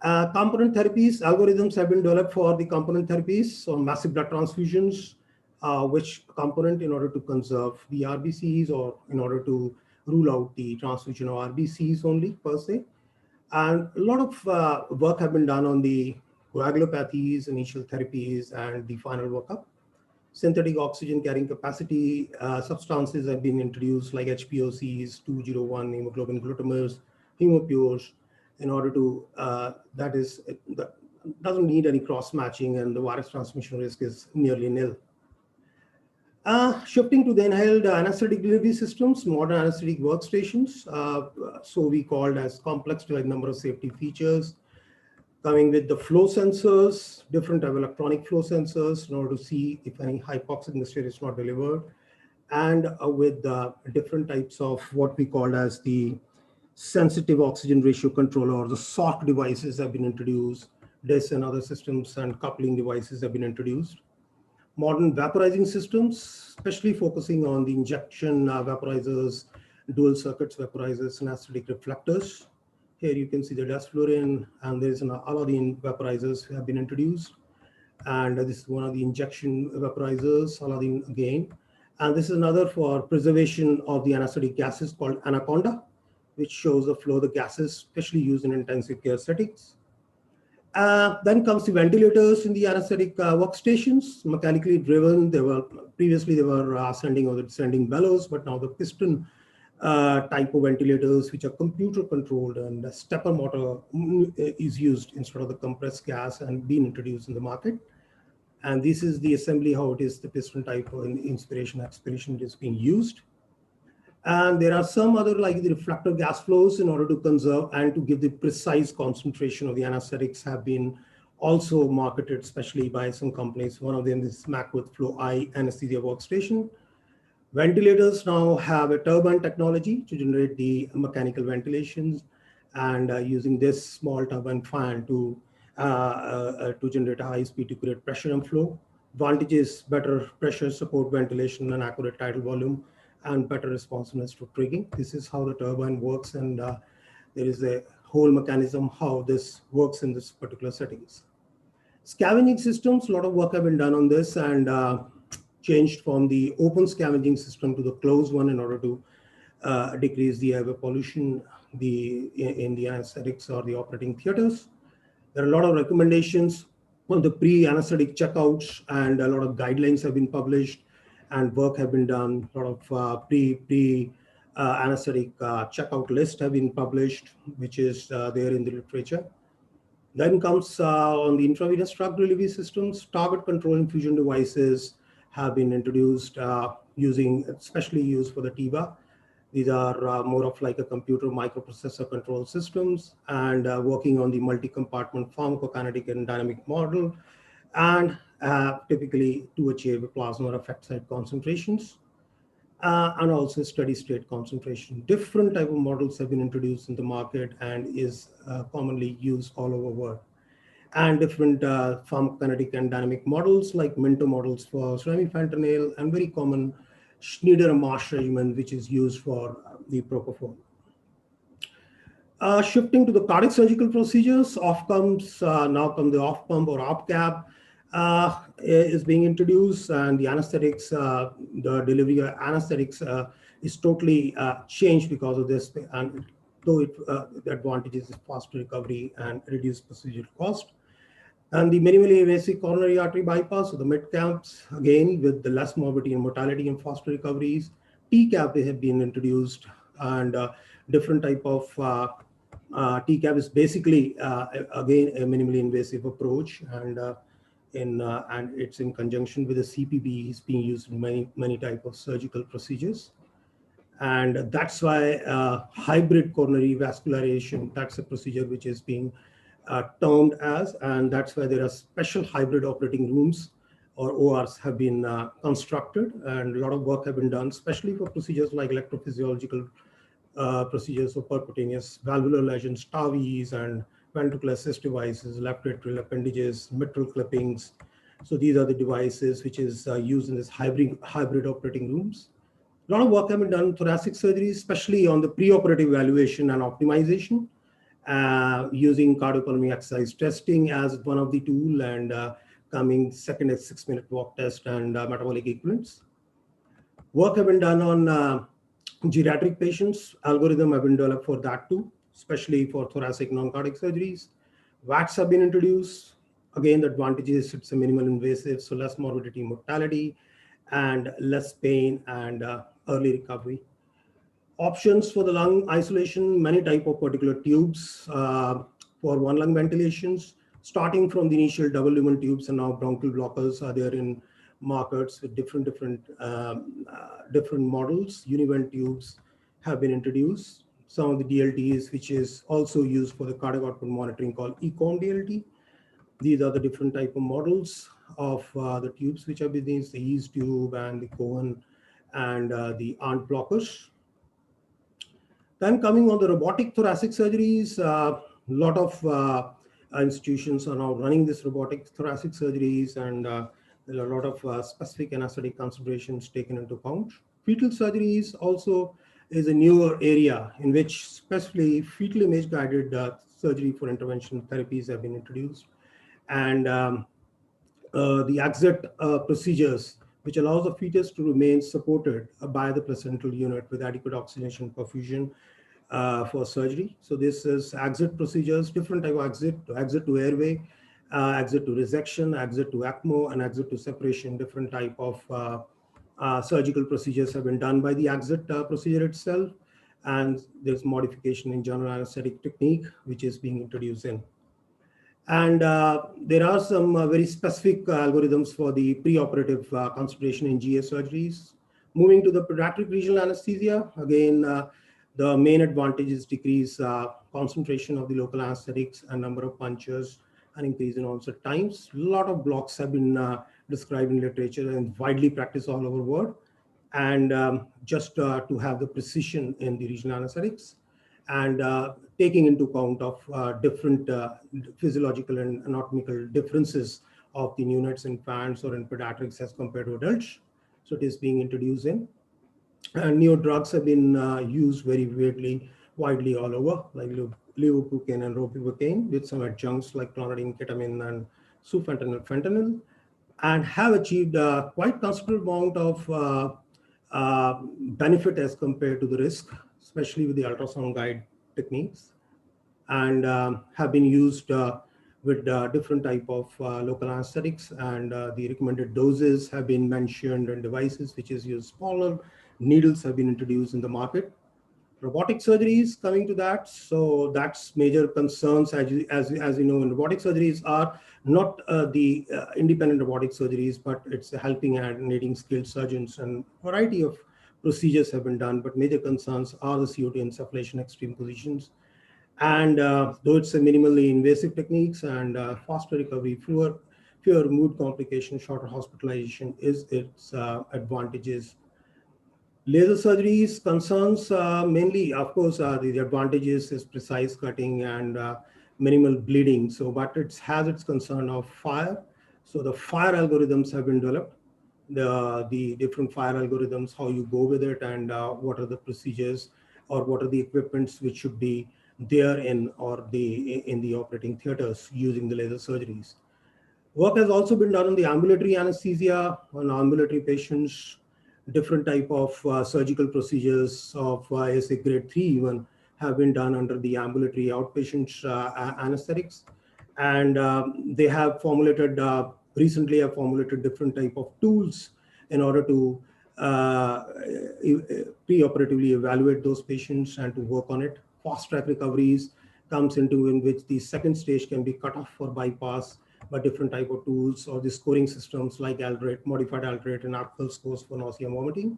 Component therapies, algorithms have been developed for the component therapies, so massive blood transfusions, which component in order to conserve the RBCs or in order to rule out the transfusion of RBCs only per se. And a lot of work have been done on the coagulopathies, initial therapies, and the final workup. Synthetic oxygen carrying capacity substances have been introduced like HPOCs, 201, hemoglobin glutamers, hemopures, in order to, that doesn't need any cross-matching, and the virus transmission risk is nearly nil. Shifting to the inhaled anesthetic delivery systems, modern anesthetic workstations, so we called as complex to a number of safety features, coming with the flow sensors, different type of electronic flow sensors in order to see if any hypoxic mixture is not delivered, and with different types of what we called as the sensitive oxygen ratio controller, or the SOC devices have been introduced. DIS and other systems and coupling devices have been introduced. Modern vaporizing systems, especially focusing on the injection vaporizers, dual circuits vaporizers, and anesthetic reflectors. Here you can see the desflurin, and there is an Aladdin vaporizers have been introduced. And this is one of the injection vaporizers, Aladdin again. And this is another for preservation of the anesthetic gases called Anaconda, which shows the flow of the gases, especially used in intensive care settings. Then comes the ventilators in the anesthetic workstations, mechanically driven. Previously they were ascending or descending bellows, but now the piston type of ventilators which are computer controlled, and a stepper motor is used instead of the compressed gas and being introduced in the market. And this is the assembly, how it is, the piston type of inspiration, expiration is being used. And there are some other like the reflector gas flows in order to conserve and to give the precise concentration of the anesthetics have been also marketed, especially by some companies. One of them is Mac with Flow I anesthesia workstation. Ventilators now have a turbine technology to generate the mechanical ventilations, and using this small turbine fan to generate a high speed to create pressure and flow. Advantages: better pressure support, ventilation, and accurate tidal volume, and better responsiveness to triggering. This is how the turbine works, and there is a whole mechanism how this works in this particular settings. Scavenging systems, a lot of work have been done on this, and changed from the open scavenging system to the closed one in order to decrease the air pollution in the anesthetics or the operating theaters. There are a lot of recommendations on the pre-anesthetic checkouts, and a lot of guidelines have been published and work have been done. A lot of anesthetic checkout list have been published, which is there in the literature. Then comes on the intravenous drug delivery systems. Target control infusion devices have been introduced, especially used for the TIVA. These are more of like a computer microprocessor control systems, and working on the multi-compartment pharmacokinetic and dynamic model, and typically to achieve plasma effect site concentrations, and also steady state concentration. Different type of models have been introduced in the market and is commonly used all over the world. And different pharmacokinetic and dynamic models like Minto models for remifentanil, and very common Schneider and Marsh regimen, which is used for the propofol. Shifting to the cardiac surgical procedures, now come the off pump or op cap is being introduced, and the anesthetics, the delivery of anesthetics is totally changed because of this. And though the advantages is faster recovery and reduced procedure cost. And the minimally invasive coronary artery bypass, so the mid-caps, again, with the less morbidity and mortality and faster recoveries. TCAP have been introduced, and different type of TCAP is basically, again, a minimally invasive approach, and it's in conjunction with the CPB. Is being used in many type of surgical procedures. And that's why hybrid coronary vascularization, that's a procedure which is being termed as, and that's why there are special hybrid operating rooms or ORs have been constructed, and a lot of work have been done, especially for procedures like electrophysiological procedures of percutaneous valvular lesions, TAVIs, and ventricular assist devices, left atrial appendages, mitral clippings. So these are the devices which is used in this hybrid operating rooms. A lot of work have been done in thoracic surgery, especially on the preoperative evaluation and optimization, using cardiopulmonary exercise testing as one of the tool, and coming second at 6-minute walk test and metabolic equivalents. Work have been done on geriatric patients. Algorithm have been developed for that too, especially for thoracic non-cardiac surgeries. VATS have been introduced. Again, the advantage is it's a minimal invasive, so less morbidity, mortality, and less pain and early recovery. Options for the lung isolation, many type of particular tubes for one lung ventilations, starting from the initial double lumen tubes, and now bronchial blockers are there in markets with different models. Univent tubes have been introduced. Some of the DLTs, which is also used for the cardiac output monitoring, called ECOM DLT. These are the different type of models of the tubes which are being used, the Ease tube and the Cohen and the ARNT blockers. Then coming on the robotic thoracic surgeries, a lot of institutions are now running this robotic thoracic surgeries, and there are a lot of specific anesthetic considerations taken into account. Fetal surgeries also is a newer area in which specifically fetal image guided surgery for intervention therapies have been introduced. And the exit procedures, which allows the fetus to remain supported by the placental unit with adequate oxygenation perfusion for surgery. So this is exit procedures, different type of exit to airway, exit to resection, exit to ECMO, and exit to separation. Different type of surgical procedures have been done by the exit procedure itself. and there's modification in general anesthetic technique, which is being introduced in. And there are some very specific algorithms for the preoperative consideration in GA surgeries. Moving to the pediatric regional anesthesia, again, the main advantage is decrease concentration of the local anesthetics and number of punches and increase in onset times. A lot of blocks have been described in literature and widely practiced all over the world. And just to have the precision in the regional anesthetics and taking into account of different physiological and anatomical differences of the neonates, infants, or in pediatrics as compared to adults. So it is being introduced in. And new drugs have been used very widely all over, like levobucane and ropivacaine, with some adjuncts like clonidine, ketamine, and sufentanil, fentanyl, and have achieved quite considerable amount of benefit as compared to the risk, especially with the ultrasound guide techniques, and have been used with different type of local anesthetics, and the recommended doses have been mentioned, and devices which is used smaller needles have been introduced in the market. Robotic surgeries, coming to that, so that's major concerns. As you know, in robotic surgeries are not the independent robotic surgeries, but it's helping and aiding skilled surgeons, and variety of procedures have been done, but major concerns are the CO2 insufflation extreme positions. And though it's a minimally invasive techniques and faster recovery, fewer mood complications, shorter hospitalization is its advantages. Laser surgeries concerns mainly, of course, the advantages is precise cutting and minimal bleeding. So, but it has its concern of fire. So the fire algorithms have been developed. The different fire algorithms, how you go with it, and what are the procedures or what are the equipments which should be there in the operating theaters using the laser surgeries. Work has also been done on the ambulatory anesthesia on ambulatory patients, different type of surgical procedures of ASA grade 3 even have been done under the ambulatory outpatient anesthetics. And they have formulated, recently have formulated different type of tools in order to preoperatively evaluate those patients and to work on it. Fast track recoveries comes into in which the second stage can be cut off for bypass by different type of tools, or the scoring systems like Alderate, modified Alderate, and Arctal scores for nausea and vomiting.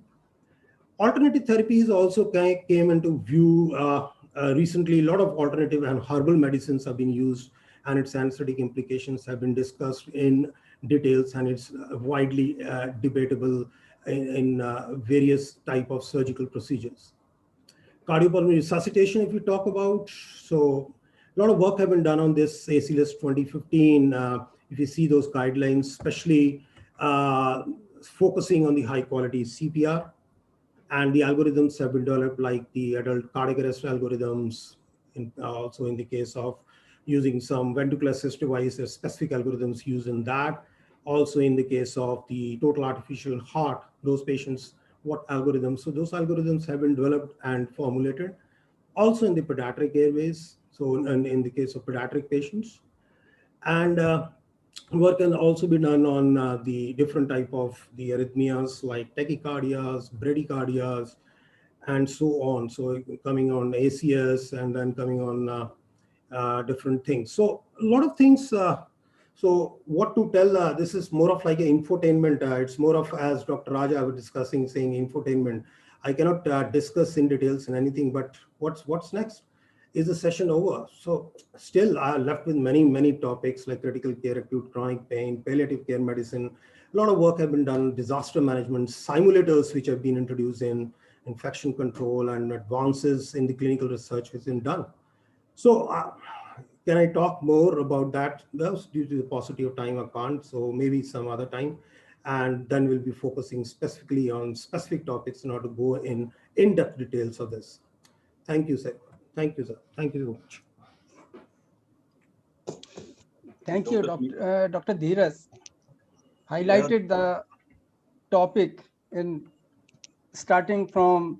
Alternative therapies also came into view recently. A lot of alternative and herbal medicines have been used, and its anesthetic implications have been discussed in details, and it's widely debatable in various type of surgical procedures. Cardiopulmonary resuscitation, if we talk about, so a lot of work have been done on this ACLS 2015. If you see those guidelines, especially focusing on the high quality CPR, and the algorithms have been developed like the adult cardiac arrest algorithms, also in the case of using some ventricular assist devices, specific algorithms used in that. Also in the case of the total artificial heart, those patients, what algorithms? So those algorithms have been developed and formulated. Also in the pediatric airways, so in the case of pediatric patients. And work can also be done on the different type of the arrhythmias like tachycardias, bradycardias, and so on. So coming on ACS and then coming on different things. So a lot of things. So what to tell, this is more of like an infotainment. It's more of, as Dr. Raja was discussing, saying infotainment. I cannot discuss in details and anything, but what's next? Is the session over? So still I'm left with many topics like critical care, acute chronic pain, palliative care medicine. A lot of work have been done, disaster management, simulators which have been introduced in infection control, and advances in the clinical research has been done. So can I talk more about that? Well, due to the paucity of time, I can't. So maybe some other time. And then we'll be focusing specifically on specific topics in order to go in in-depth details of this. Thank you, sir. Thank you, sir. Thank you so much.
Thank you, Dr. Dheeraj. Highlighted the topic in starting from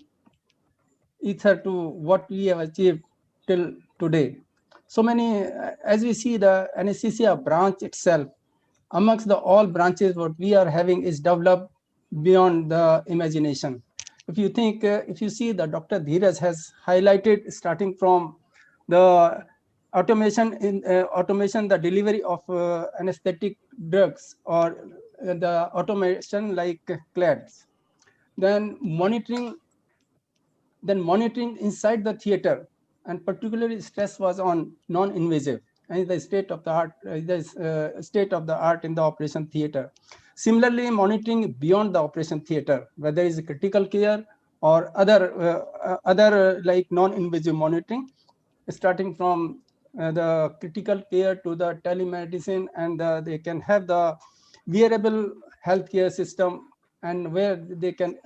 ether to what we have achieved till today. So many, as we see, the anesthesia branch itself, amongst the all branches, what we are having is developed beyond the imagination. if you think, if you see the Dr. Dheeraj has highlighted starting from the automation the delivery of anesthetic drugs, or the automation like CLADs, then monitoring inside the theater, and particularly stress was on non-invasive and the state of the art, state of the art in the operation theater. Similarly, monitoring beyond the operation theater, whether it's critical care or other like non-invasive monitoring, starting from the critical care to the telemedicine, and they can have the wearable healthcare system, and where they can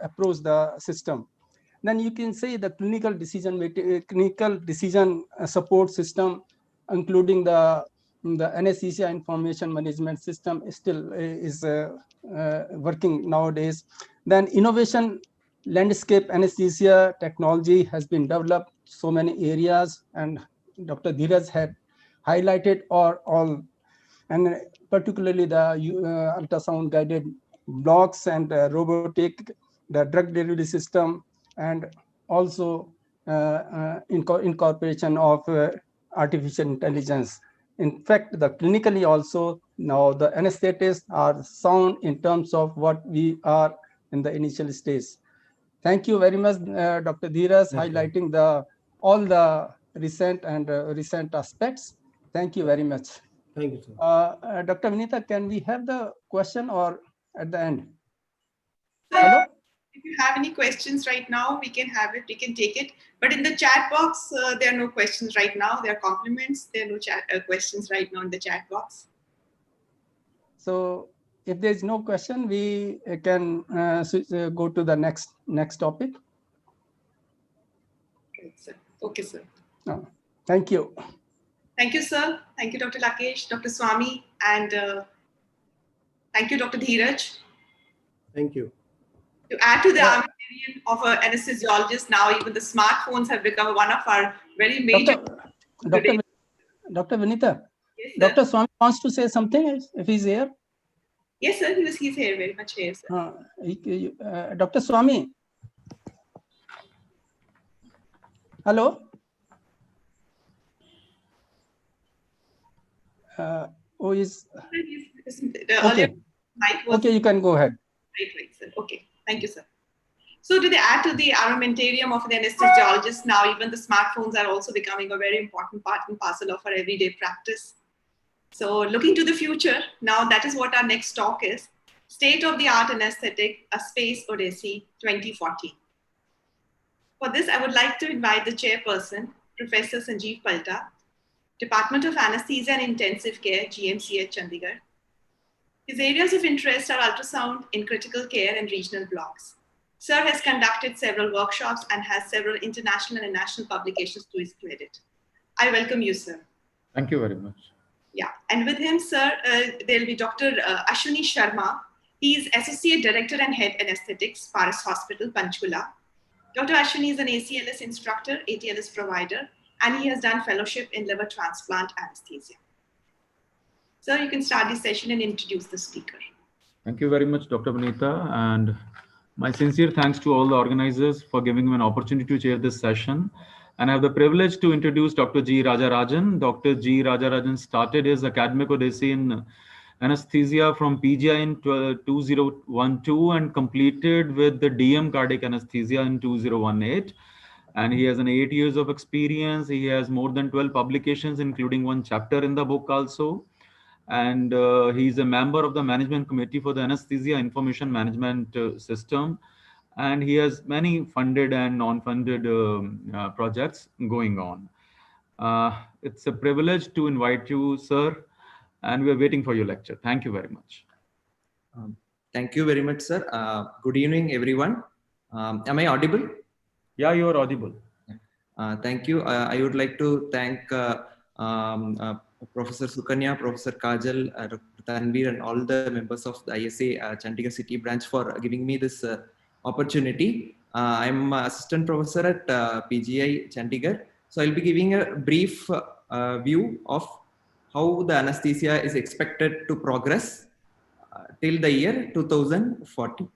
approach the system. Then you can say the clinical decision support system, including the anesthesia information management system, still is working nowadays. Then innovation landscape anesthesia technology has been developed so many areas, and Dr. Dheeraj had highlighted all, and particularly the ultrasound guided blocks and robotic, the drug delivery system, and also incorporation of artificial intelligence. In fact, the clinically also now the anesthetists are sound in terms of what we are in the initial stage. Thank you very much, Dr. Dheeraj, highlighting all the recent aspects. Thank you very much.
Thank you, sir.
Dr. Vinita, can we have the question or at the end?
Hello? If you have any questions right now, we can have it, we can take it. But in the chat box, there are no questions right now. There are compliments. There are no questions right now in the chat box.
So if there is no question, we can go to the next topic.
Okay, sir. Okay, sir.
Thank you.
Thank you, sir. Thank you, Dr. Lakesh, Dr. Swami, and thank you, Dr. Dheeraj.
Thank you.
To add to the armamentarium of an anesthesiologist, now even the smartphones have become one of our very major.
Dr. Vinita,
yes,
Dr. Swami wants to say something if he's here.
Yes, sir. He's here, very much here, sir.
Dr. Swami. Hello. Okay. Okay, you can go ahead.
Right, sir. Okay, thank you, sir. So to add to the armamentarium of the anesthesiologist, now even the smartphones are also becoming a very important part and parcel of our everyday practice. So looking to the future, now that is what our next talk is, State of the Art Anesthetic, A Space Odyssey 2040. For this, I would like to invite the chairperson, Professor Sanjeev Palta, Department of Anesthesia and Intensive Care, GMCH, Chandigarh. His areas of interest are ultrasound in critical care and regional blocks. Sir has conducted several workshops and has several international and national publications to his credit. I welcome you, sir.
Thank you very much.
Yeah, and with him, sir, there'll be Dr. Ashwini Sharma. He is Associate Director and Head Anesthetics, Paras Hospital, Panchkula. Dr. Ashwini is an ACLS instructor, ATLS provider, and he has done fellowship in liver transplant anesthesia. Sir, you can start this session and introduce the speaker.
Thank you very much, Dr. Vinita, and my sincere thanks to all the organizers for giving me an opportunity to chair this session. And I have the privilege to introduce Dr. G. Rajarajan. Dr. G. Rajarajan started his academic odyssey in anesthesia from PGI in 2012 and completed with the DM cardiac anesthesia in 2018. And he has 8 years of experience. He has more than 12 publications, including one chapter in the book also. And he's a member of the management committee for the anesthesia information management system. And he has many funded and non-funded projects going on. It's a privilege to invite you, sir, and we're waiting for your lecture. Thank you very much.
Thank you very much, sir. Good evening, everyone. Am I audible?
Yeah, you are audible.
Thank you. I would like to thank Professor Sukanya, Professor Kajal, Dr. Tanveer, and all the members of the ISA Chandigarh City branch for giving me this opportunity. I'm assistant professor at PGI Chandigarh. So I'll be giving a brief view of how the anesthesia is expected to progress till the year 2040.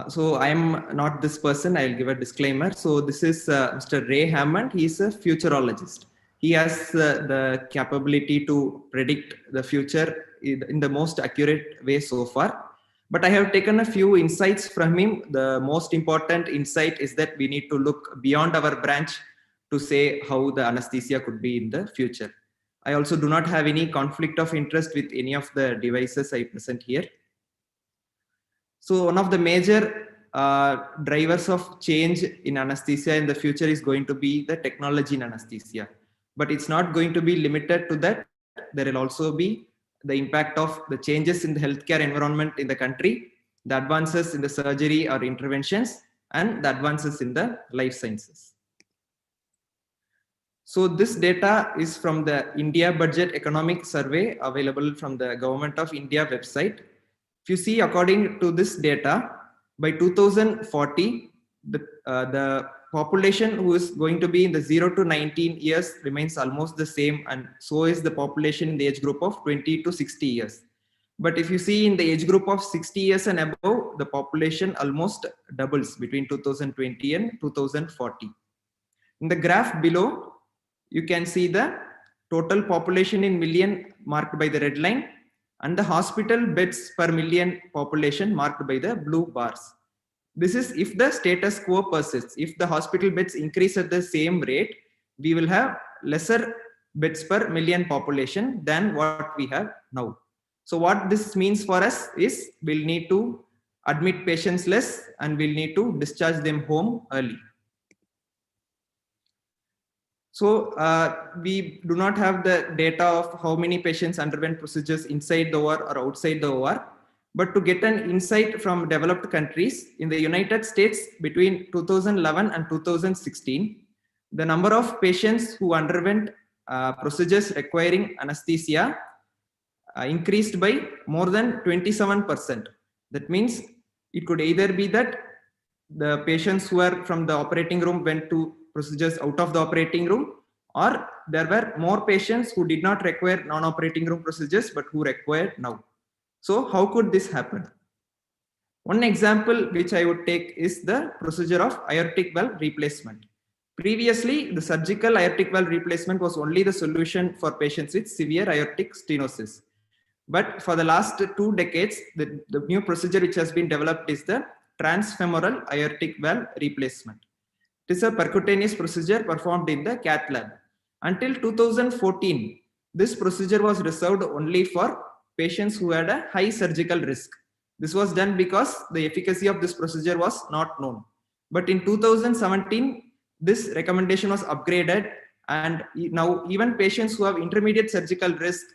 So I am not this person. I'll give a disclaimer. So this is Mr. Ray Hammond. He is a futurologist. He has the capability to predict the future in the most accurate way so far. But I have taken a few insights from him. The most important insight is that we need to look beyond our branch to say how the anesthesia could be in the future. I also do not have any conflict of interest with any of the devices I present here. So one of the major drivers of change in anesthesia in the future is going to be the technology in anesthesia. But it's not going to be limited to that. There will also be the impact of the changes in the healthcare environment in the country, the advances in the surgery or interventions, and the advances in the life sciences. So this data is from the India Budget Economic Survey available from the Government of India website. If you see, according to this data, by 2040, the population who is going to be in the 0 to 19 years remains almost the same, and so is the population in the age group of 20 to 60 years. But if you see in the age group of 60 years and above, the population almost doubles between 2020 and 2040. In the graph below, you can see the total population in million marked by the red line, and the hospital beds per million population marked by the blue bars. This is if the status quo persists. If the hospital beds increase at the same rate, we will have lesser beds per million population than what we have now. So what this means for us is we'll need to admit patients less and we'll need to discharge them home early. So we do not have the data of how many patients underwent procedures inside the OR or outside the OR. But to get an insight from developed countries, in the United States between 2011 and 2016, the number of patients who underwent procedures requiring anesthesia increased by more than 27%. That means it could either be that the patients who are from the operating room went to procedures out of the operating room, or there were more patients who did not require non-operating room procedures but who required now. So how could this happen? One example which I would take is the procedure of aortic valve replacement. Previously, the surgical aortic valve replacement was only the solution for patients with severe aortic stenosis. But for the last 2 decades, the new procedure which has been developed is the transfemoral aortic valve replacement. It is a percutaneous procedure performed in the cath lab. Until 2014, this procedure was reserved only for patients who had a high surgical risk. This was done because the efficacy of this procedure was not known. But in 2017, this recommendation was upgraded, and now even patients who have intermediate surgical risk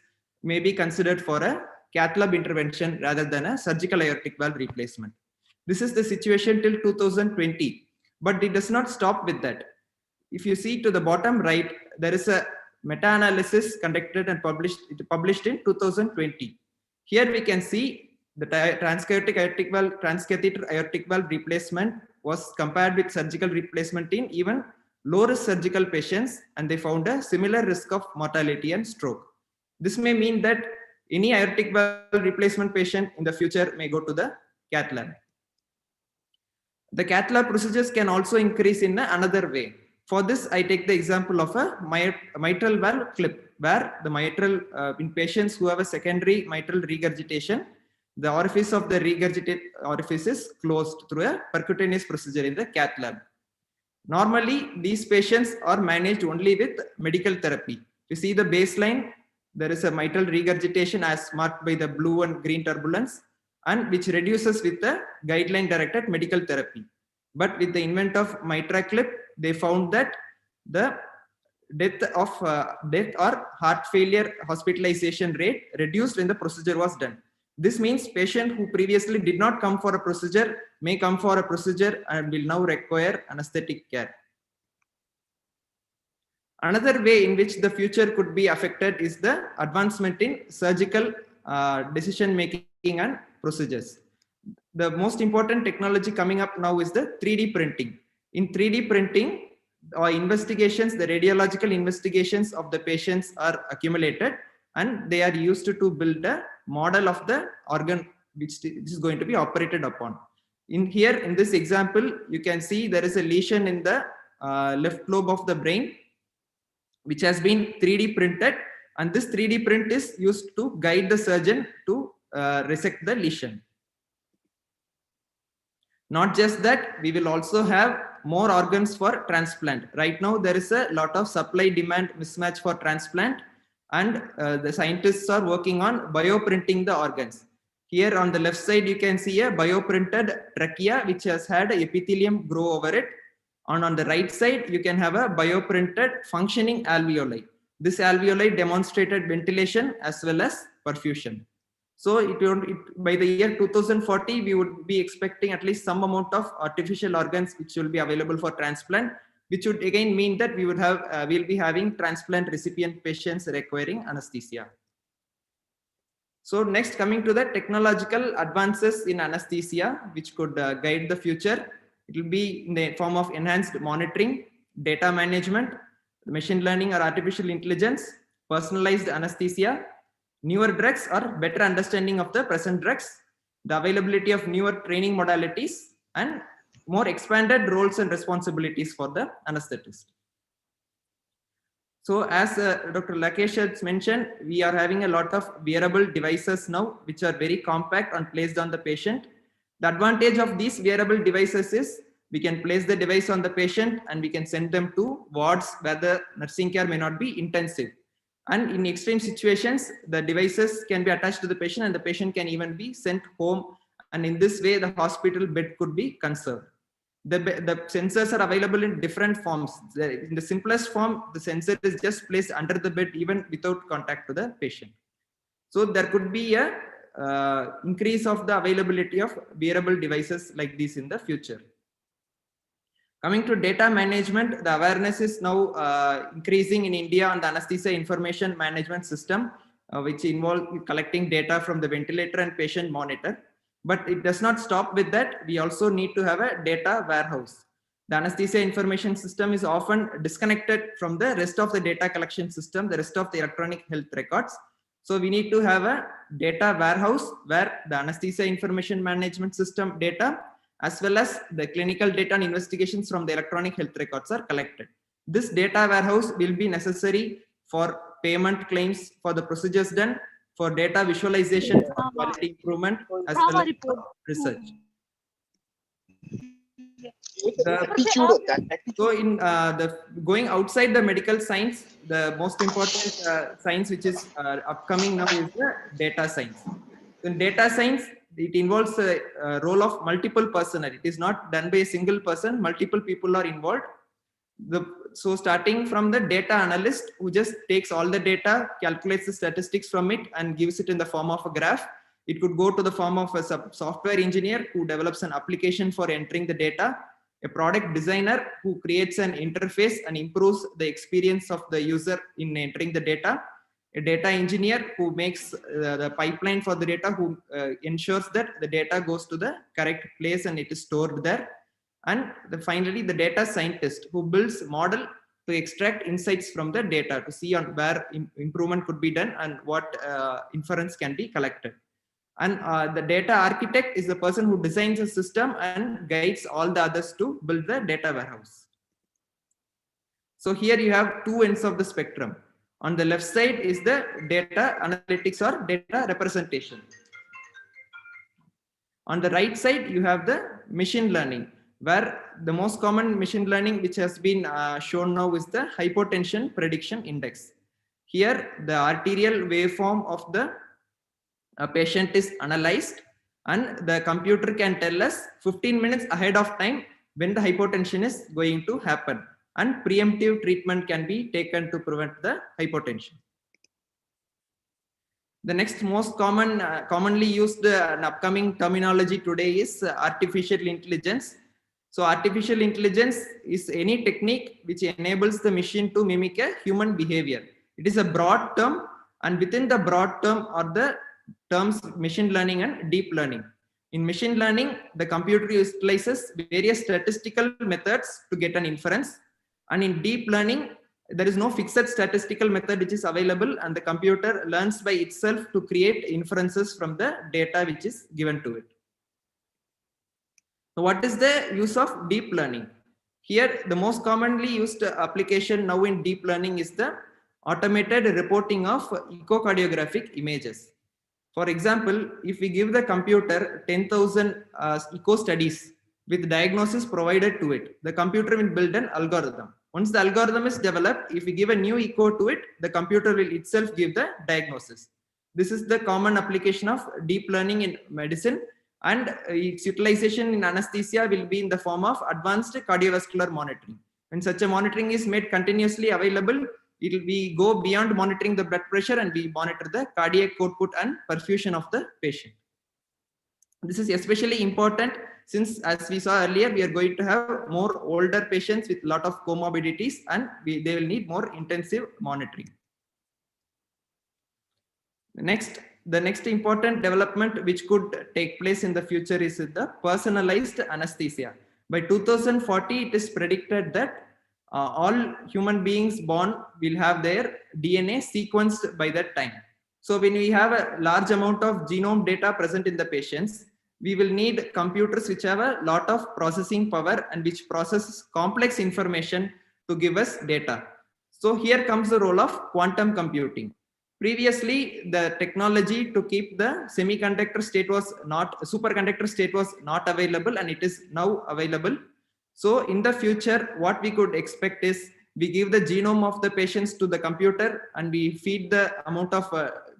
may be considered for a cath lab intervention rather than a surgical aortic valve replacement. This is the situation till 2020, but it does not stop with that. If you see to the bottom right, there is a meta-analysis conducted and published in 2020. Here we can see the transcatheter aortic valve replacement was compared with surgical replacement in even low risk surgical patients, and they found a similar risk of mortality and stroke. This may mean that any aortic valve replacement patient in the future may go to the cath lab. The cath lab procedures can also increase in another way. For this, I take the example of a mitral valve clip, where the mitral, in patients who have a secondary mitral regurgitation, the orifice of the regurgitate orifice is closed through a percutaneous procedure in the cath lab. Normally, these patients are managed only with medical therapy. You see the baseline, there is a mitral regurgitation as marked by the blue and green turbulence, and which reduces with the guideline directed medical therapy. But with the invent of Mitra clip, they found that the death or heart failure hospitalization rate reduced when the procedure was done. This means patient who previously did not come for a procedure may come for a procedure and will now require anesthetic care. Another way in which the future could be affected is the advancement in surgical decision making and procedures. The most important technology coming up now is the 3D printing. In 3D printing, investigations, the radiological investigations of the patients are accumulated, and they are used to build a model of the organ which is going to be operated upon. In here, in this example, you can see there is a lesion in the left lobe of the brain, which has been 3D printed, and this 3D print is used to guide the surgeon to resect the lesion. Not just that, we will also have more organs for transplant. Right now, there is a lot of supply-demand mismatch for transplant, and the scientists are working on bioprinting the organs. Here on the left side, you can see a bioprinted trachea, which has had epithelium grow over it. And on the right side, you can have a bioprinted functioning alveoli. This alveoli demonstrated ventilation as well as perfusion. So by the year 2040, we would be expecting at least some amount of artificial organs which will be available for transplant, which would again mean that we would have we'll be having transplant recipient patients requiring anesthesia. So next, coming to the technological advances in anesthesia, which could guide the future. It will be in the form of enhanced monitoring, data management, machine learning or artificial intelligence, personalized anesthesia, newer drugs or better understanding of the present drugs, the availability of newer training modalities, and more expanded roles and responsibilities for the anesthetist. So as Dr. Lakesh has mentioned, we are having a lot of wearable devices now, which are very compact and placed on the patient. The advantage of these wearable devices is we can place the device on the patient and we can send them to wards where the nursing care may not be intensive. And in extreme situations, the devices can be attached to the patient and the patient can even be sent home. And in this way, the hospital bed could be conserved. The sensors are available in different forms. In the simplest form, the sensor is just placed under the bed even without contact to the patient. So there could be a increase of the availability of wearable devices like this in the future. Coming to data management, the awareness is now increasing in India on the anesthesia information management system, which involves collecting data from the ventilator and patient monitor. But it does not stop with that. We also need to have a data warehouse. The anesthesia information system is often disconnected from the rest of the data collection system, the rest of the electronic health records. So we need to have a data warehouse where the anesthesia information management system data, as well as the clinical data and investigations from the electronic health records are collected. This data warehouse will be necessary for payment claims for the procedures done, for data visualization, for quality improvement, as well as research. So in going outside the medical science, the most important science which is upcoming now is the data science. In data science, it involves a role of multiple personnel. It is not done by a single person, multiple people are involved. So starting from the data analyst who just takes all the data, calculates the statistics from it and gives it in the form of a graph. It could go to the form of a software engineer who develops an application for entering the data, a product designer who creates an interface and improves the experience of the user in entering the data, a data engineer who makes the pipeline for the data, who ensures that the data goes to the correct place and it is stored there. And finally, the data scientist who builds a model to extract insights from the data to see on where improvement could be done and what inference can be collected. And the data architect is the person who designs a system and guides all the others to build the data warehouse. So here you have two ends of the spectrum. On the left side is the data analytics or data representation. On the right side, you have the machine learning, where the most common machine learning which has been shown now is the hypotension prediction index. Here, the arterial waveform of the patient is analyzed and the computer can tell us 15 minutes ahead of time when the hypotension is going to happen, and preemptive treatment can be taken to prevent the hypotension. The next most commonly used and upcoming terminology today is artificial intelligence. So artificial intelligence is any technique which enables the machine to mimic a human behavior. It is a broad term, and within the broad term are the terms machine learning and deep learning. In machine learning, the computer utilizes various statistical methods to get an inference. And in deep learning, there is no fixed statistical method which is available, and the computer learns by itself to create inferences from the data which is given to it. So what is the use of deep learning? Here, the most commonly used application now in deep learning is the automated reporting of echocardiographic images. For example, if we give the computer 10,000 echo studies with diagnosis provided to it, the computer will build an algorithm. Once the algorithm is developed, if we give a new echo to it, the computer will itself give the diagnosis. This is the common application of deep learning in medicine, and its utilization in anesthesia will be in the form of advanced cardiovascular monitoring. When such a monitoring is made continuously available, we go beyond monitoring the blood pressure and we monitor the cardiac output and perfusion of the patient. This is especially important since, as we saw earlier, we are going to have more older patients with a lot of comorbidities, and they will need more intensive monitoring. The next important development which could take place in the future is the personalized anesthesia. By 2040, it is predicted that all human beings born will have their DNA sequenced by that time. So when we have a large amount of genome data present in the patients, we will need computers which have a lot of processing power and which processes complex information to give us data. So here comes the role of quantum computing. Previously, the technology to keep the superconductor state was not available, and it is now available. So in the future, what we could expect is we give the genome of the patients to the computer and we feed the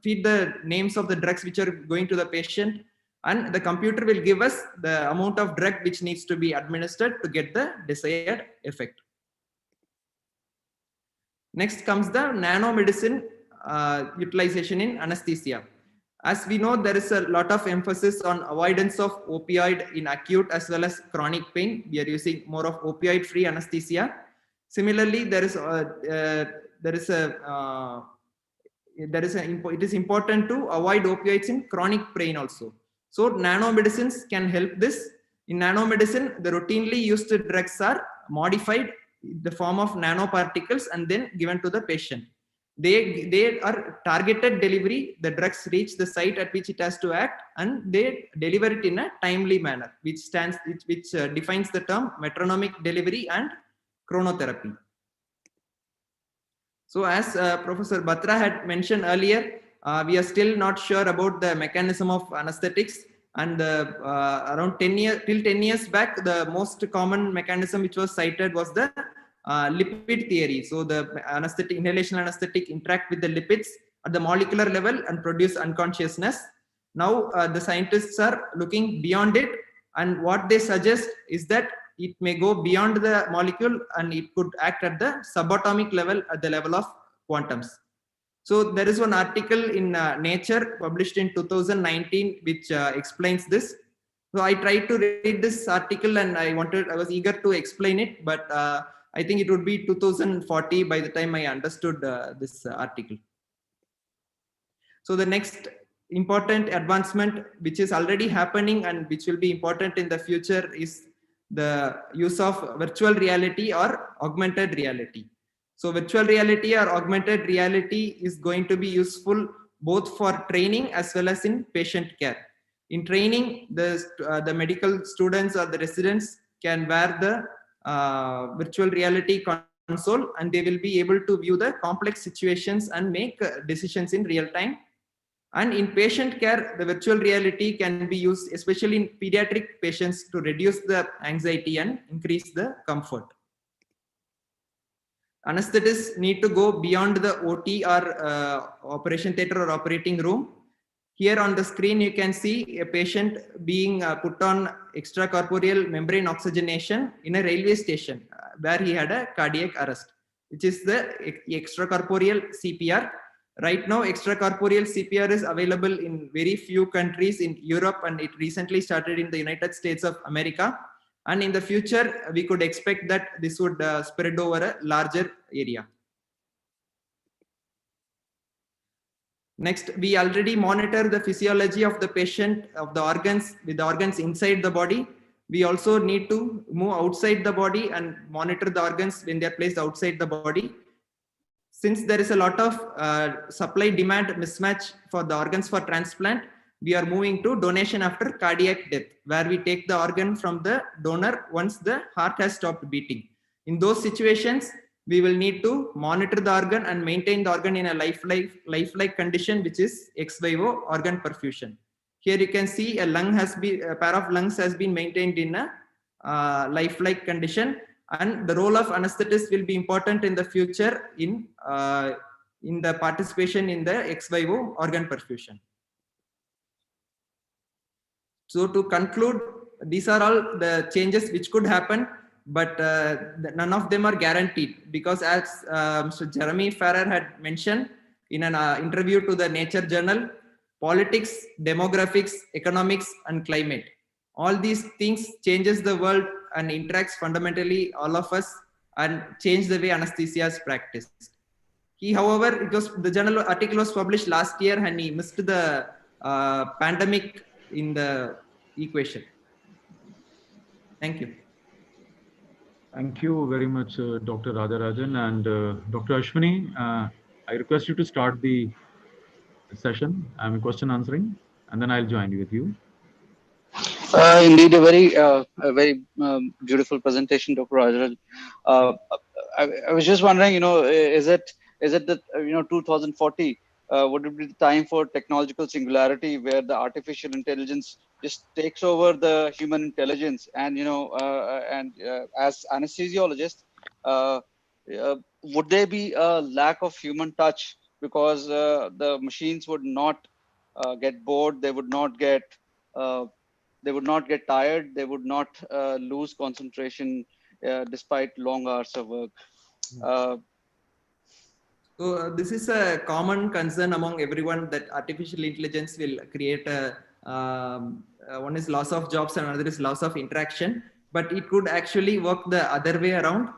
feed the names of the drugs which are going to the patient, and the computer will give us the amount of drug which needs to be administered to get the desired effect. Next comes the nanomedicine utilization in anesthesia. As we know, there is a lot of emphasis on avoidance of opioid in acute as well as chronic pain. We are using more of opioid-free anesthesia. Similarly, it is important to avoid opioids in chronic pain also. So nanomedicines can help this. In nanomedicine, the routinely used drugs are modified in the form of nanoparticles and then given to the patient. They are targeted delivery. The drugs reach the site at which it has to act, and they deliver it in a timely manner, which defines the term metronomic delivery and chronotherapy. So as Professor Batra had mentioned earlier, we are still not sure about the mechanism of anesthetics, and around 10 years back, the most common mechanism which was cited was the lipid theory. So the inhalation anesthetic interact with the lipids at the molecular level and produce unconsciousness. Now the scientists are looking beyond it, and what they suggest is that it may go beyond the molecule and it could act at the subatomic level, at the level of quantums. So there is one article in Nature published in 2019 which explains this. So I tried to read this article and I was eager to explain it, but I think it would be 2040 by the time I understood this article. So the next important advancement which is already happening and which will be important in the future is the use of virtual reality or augmented reality. So virtual reality or augmented reality is going to be useful both for training as well as in patient care. In training, the medical students or the residents can wear the virtual reality console, and they will be able to view the complex situations and make decisions in real time. And in patient care, the virtual reality can be used, especially in pediatric patients, to reduce the anxiety and increase the comfort. Anesthetists need to go beyond the OT or operation theater or operating room. Here on the screen, you can see a patient being put on extracorporeal membrane oxygenation in a railway station where he had a cardiac arrest, which is the extracorporeal CPR. Right now, extracorporeal CPR is available in very few countries in Europe, and it recently started in the United States of America. And in the future, we could expect that this would spread over a larger area. Next, we already monitor the physiology of the patient, of the organs, with the organs inside the body. We also need to move outside the body and monitor the organs when they are placed outside the body. Since there is a lot of supply-demand mismatch for the organs for transplant, we are moving to donation after cardiac death, where we take the organ from the donor once the heart has stopped beating. In those situations, we will need to monitor the organ and maintain the organ in a lifelike condition, which is ex vivo organ perfusion. Here you can see a pair of lungs has been maintained in a lifelike condition, and the role of anesthetist will be important in the future in the participation in the ex vivo organ perfusion. So to conclude, these are all the changes which could happen, but none of them are guaranteed, because as Mr. Jeremy Farrer had mentioned in an interview to the Nature journal, politics, demographics, economics, and climate, all these things changes the world and interacts fundamentally all of us and change the way anesthesia is practiced. However, the journal article was published last year and he missed the pandemic in the equation. Thank you.
Thank you very much, Dr. Rajarajan, and Dr. Ashwini. I request you to start the session. I'm question answering, and then I'll join with you.
Indeed, a very beautiful presentation, Dr. Rajarajan. I was just wondering, is it that 2040 would it be the time for technological singularity, where the artificial intelligence just takes over the human intelligence, and as anesthesiologists, would there be a lack of human touch, because the machines would not get bored, they would not get tired, they would not lose concentration despite long hours of work.
So this is a common concern among everyone, that artificial intelligence will create one is loss of jobs and another is loss of interaction, but it could actually work the other way around.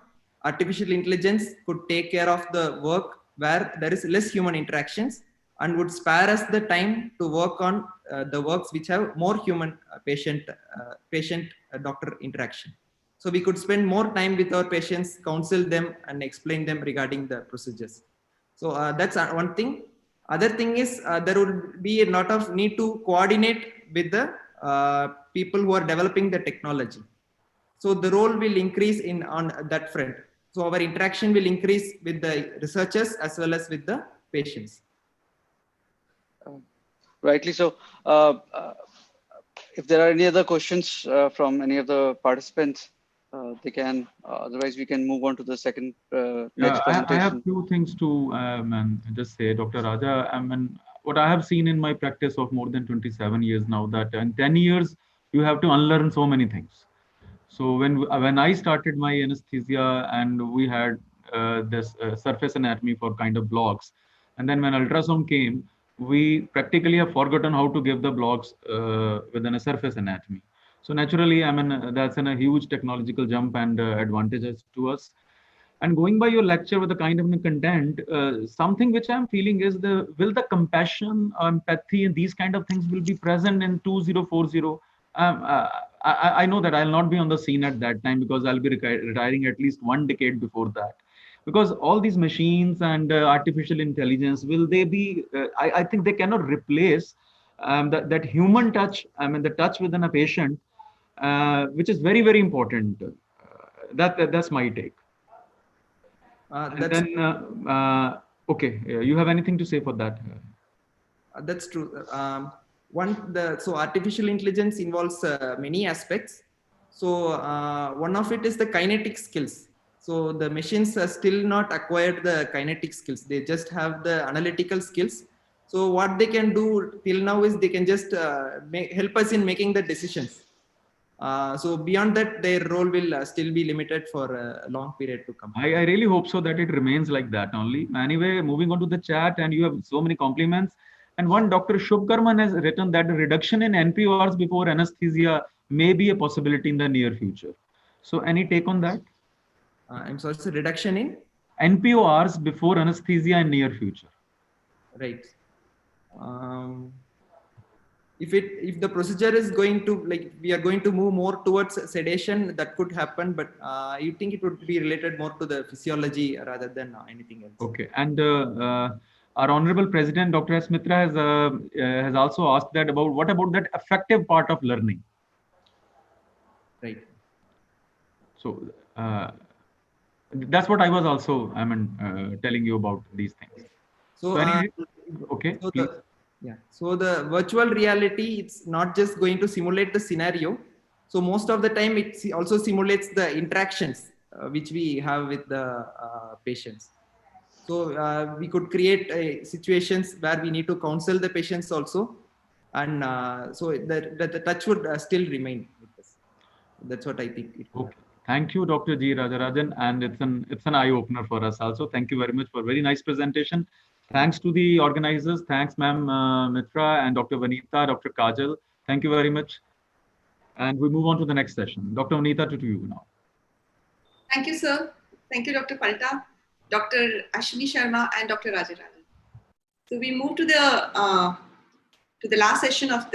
Artificial intelligence could take care of the work where there is less human interactions and would spare us the time to work on the works which have more human patient-doctor interaction. So we could spend more time with our patients, counsel them and explain them regarding the procedures. So that's one thing. Other thing is there would be a lot of need to coordinate with the people who are developing the technology. So the role will increase on that front. So our interaction will increase with the researchers as well as with the patients.
Rightly so. If there are any other questions from any of the participants, they can. Otherwise, we can move on to the second next presentation.
I have few things to just say, Dr. Raja. What I have seen in my practice of more than 27 years now, that in 10 years you have to unlearn so many things. So when I started my anesthesia, and we had this surface anatomy for kind of blocks, and then when ultrasound came, we practically have forgotten how to give the blocks within a surface anatomy. So naturally, that's a huge technological jump and advantages to us. And going by your lecture with the kind of content, something which I'm feeling is will the compassion, empathy, and these kind of things will be present in 2040. I know that I'll not be on the scene at that time, because I'll be retiring at least 1 decade before that. Because all these machines and artificial intelligence, will they be? I think they cannot replace that human touch. The touch within a patient, which is very, very important. That's my take. Okay, you have anything to say for that?
That's true. So artificial intelligence involves many aspects. So one of it is the kinetic skills. So the machines are still not acquired the kinetic skills. They just have the analytical skills. So what they can do till now is they can just help us in making the decisions. So beyond that, their role will still be limited for a long period to come.
I really hope so, that it remains like that only. Anyway, moving on to the chat, and you have so many compliments. And one Dr. Shubkarman has written that a reduction in NPORs before anesthesia may be a possibility in the near future. So any take on that?
I'm sorry, so reduction in?
NPORs before anesthesia in near future.
Right. If the procedure is going to, we are going to move more towards sedation, that could happen, but you think it would be related more to the physiology rather than anything else.
Okay. And our honorable president, Dr. S. Mitra, has also asked that what about that affective part of learning?
Right.
So that's what I was also, telling you about these things.
So,
anyway, okay,
so
please.
So the virtual reality, it's not just going to simulate the scenario. So most of the time, it also simulates the interactions which we have with the patients. So we could create situations where we need to counsel the patients also, and so the touch would still remain with us. That's what I think.
Okay. Thank you, Dr. G. Rajarajan, and it's an eye opener for us also. Thank you very much for a very nice presentation. Thanks to the organizers. Thanks, ma'am Mitra and Dr. Vanita, Dr. Kajal. Thank you very much. And we move on to the next session. Dr. Vanita, to you now.
Thank you, sir. Thank you, Dr. Palta, Dr. Ashwini Sharma, and Dr. Rajarajan. So we move to the last session of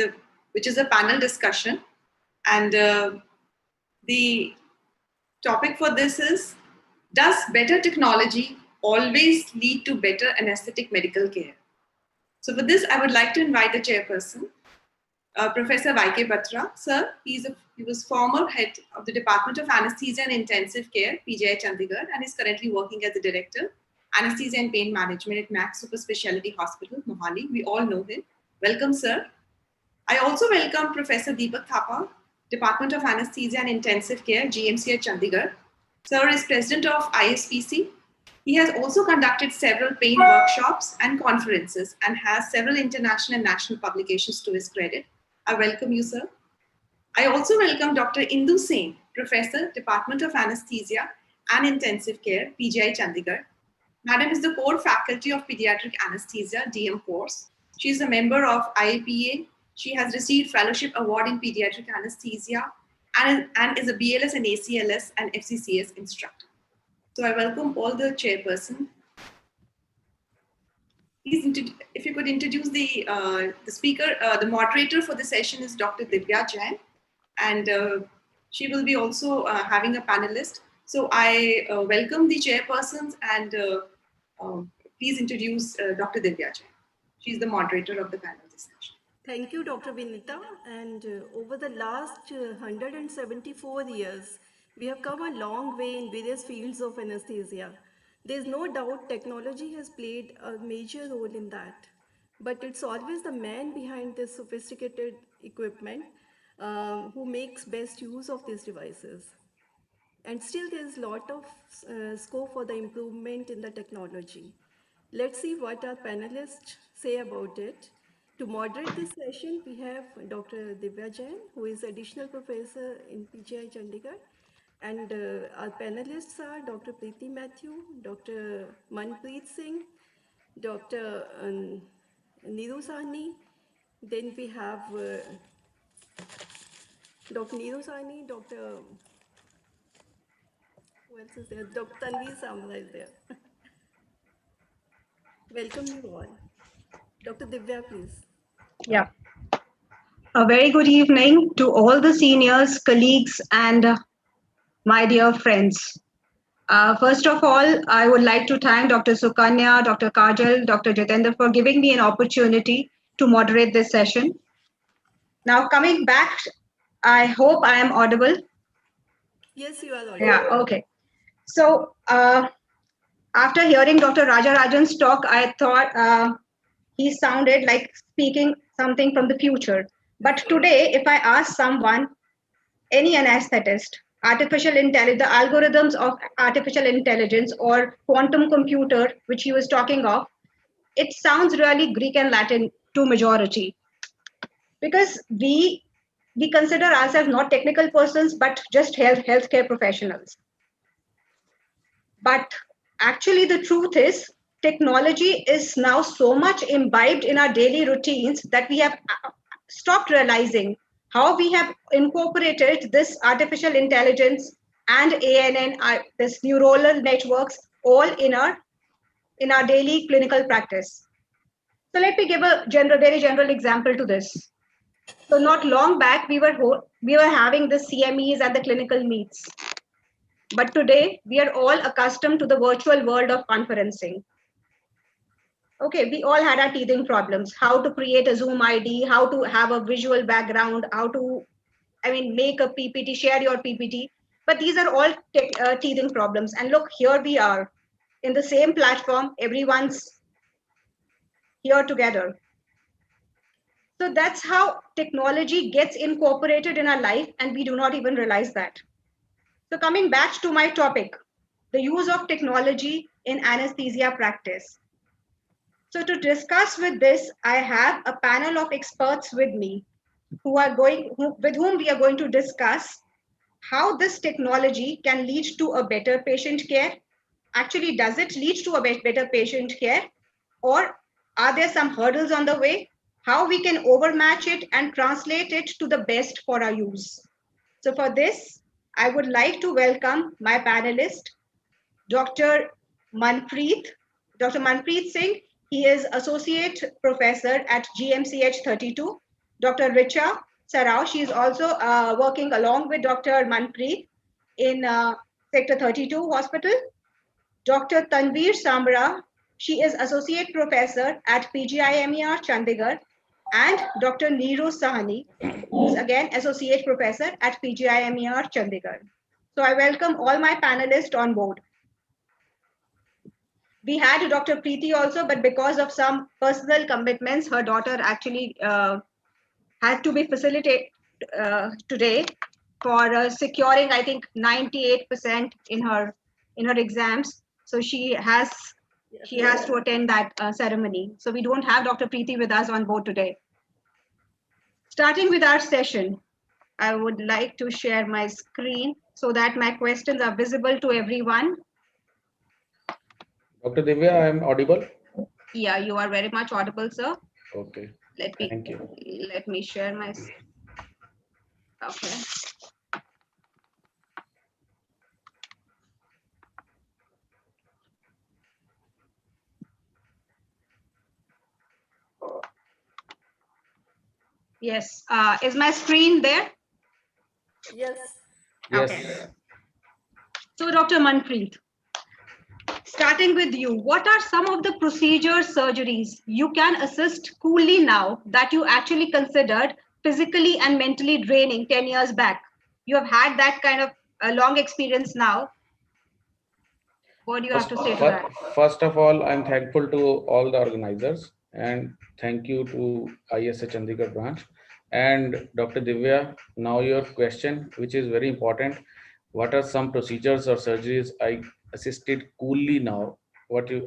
which is a panel discussion, and the topic for this is: does better technology always lead to better anesthetic medical care? So for this, I would like to invite the chairperson, Professor Y.K. Batra. Sir, he was former head of the Department of Anesthesia and Intensive Care, PGI Chandigarh, and is currently working as the Director, Anesthesia and Pain Management at Max Super Speciality Hospital, Mohali. We all know him. Welcome, sir. I also welcome Professor Deepak Thapa, Department of Anesthesia and Intensive Care, GMC at Chandigarh. Sir is President of ISPC. He has also conducted several pain workshops and conferences and has several international and national publications to his credit. I welcome you, sir. I also welcome Dr. Indu Singh, Professor, Department of Anesthesia and Intensive Care, PGI Chandigarh. Madam is the core faculty of Pediatric Anesthesia, DM course. She is a member of IAPA. She has received Fellowship Award in Pediatric Anesthesia and is a BLS and ACLS and FCCS instructor. So I welcome all the chairperson. Please, if you could introduce the speaker, the moderator for the session is Dr. Divya Jain, and she will be also having a panelist. So I welcome the chairpersons, and please introduce Dr. Divya Jain. She's the moderator of the panel discussion.
Thank you, Dr. Vinita. And over the last 174 years, we have come a long way in various fields of anesthesia. There's no doubt technology has played a major role in that. But it's always the man behind this sophisticated equipment who makes best use of these devices. And still there's a lot of scope for the improvement in the technology. Let's see what our panelists say about it. To moderate this session, we have Dr. Divya Jain, who is additional professor in PGI Chandigarh. And our panelists are Dr. Preeti Matthew, Dr. Manpreet Singh, Dr. Neeru Sahni. Then we have Dr. Neeru Sahni, Dr. Who else is there? Dr. Tanvi Samra is there. Welcome you all. Dr. Divya, please.
Yeah. A very good evening to all the seniors, colleagues, and my dear friends. First of all, I would like to thank Dr. Sukanya, Dr. Kajal, Dr. Jitendra for giving me an opportunity to moderate this session. Now, coming back, I hope I am audible.
Yes, you are audible.
Yeah, okay. So, after hearing Dr. Rajarajan's talk, I thought he sounded like speaking something from the future. But today, if I ask someone, any anesthetist, artificial intelligence, the algorithms of artificial intelligence or quantum computer, which he was talking of, it sounds really Greek and Latin to majority. Because we consider ourselves not technical persons, but just healthcare professionals. But actually, the truth is, technology is now so much imbibed in our daily routines that we have stopped realizing how we have incorporated this artificial intelligence and ANN, this neuronal networks, all in our daily clinical practice. So let me give a very general example to this. So not long back, we were having the CMEs and the clinical meets. But today, we are all accustomed to the virtual world of conferencing. Okay, we all had our teething problems. How to create a Zoom ID, how to have a visual background, how to, make a PPT, share your PPT. But these are all teething problems. And look, here we are in the same platform. Everyone's here together. So that's how technology gets incorporated in our life, and we do not even realize that. So coming back to my topic, the use of technology in anesthesia practice. So to discuss with this, I have a panel of experts with me with whom we are going to discuss how this technology can lead to a better patient care. Actually, does it lead to a better patient care? Or are there some hurdles on the way? How we can overmatch it and translate it to the best for our use. So for this, I would like to welcome my panelist, Dr. Manpreet. Dr. Manpreet Singh, he is Associate Professor at GMCH 32. Dr. Richa Sarao, she is also working along with Dr. Manpreet in Sector 32 Hospital. Dr. Tanveer Samra, she is Associate Professor at PGIMER Chandigarh. And Dr. Neeru Sahani, who is again Associate Professor at PGIMER Chandigarh. So I welcome all my panelists on board. We had Dr. Preeti also, but because of some personal commitments, her daughter actually had to be facilitated today for securing, I think, 98% in her exams. So she has to attend that ceremony. So we don't have Dr. Preeti with us on board today. Starting with our session, I would like to share my screen so that my questions are visible to everyone.
Dr. Divya, I am audible?
Yeah, you are very much audible, sir.
Okay.
Thank you. Let me share my. Okay. Yes. Is my screen there?
Yes.
Okay. So, Dr. Manpreet, starting with you, what are some of the procedures, surgeries you can assist coolly now that you actually considered physically and mentally draining 10 years back? You have had that kind of a long experience now. What do you have to say to that?
First of all, I'm thankful to all the organizers and thank you to ISA Chandigarh branch and Dr. Divya. Now your question, which is very important. What are some procedures or surgeries I assisted coolly now?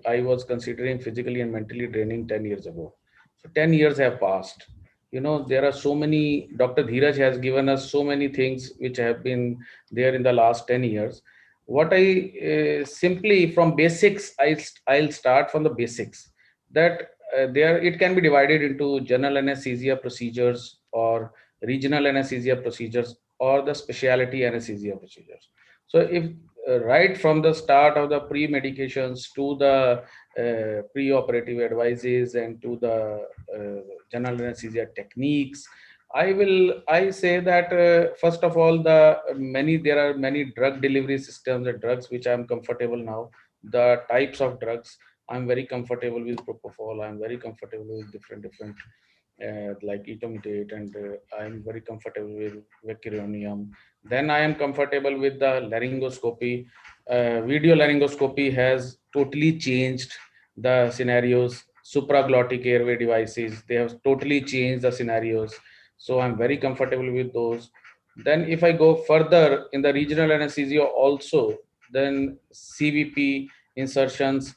I was considering physically and mentally draining 10 years ago. So 10 years have passed. There are so many, Dr. Dheeraj has given us so many things which have been there in the last 10 years. What I simply from basics, I'll start from the basics that there it can be divided into general anesthesia procedures or regional anesthesia procedures or the specialty anesthesia procedures. So if right from the start of the pre-medications to the pre-operative advices and to the general anesthesia techniques, I say that first of all, there are many drug delivery systems and drugs which I'm comfortable now. The types of drugs, I'm very comfortable with propofol. I'm very comfortable with different like etomitate, and I'm very comfortable with vecuronium. Then I am comfortable with the laryngoscopy. Video laryngoscopy has totally changed the scenarios. Supraglottic airway devices, they have totally changed the scenarios. So I'm very comfortable with those. Then if I go further in the regional anesthesia also, then CVP insertions,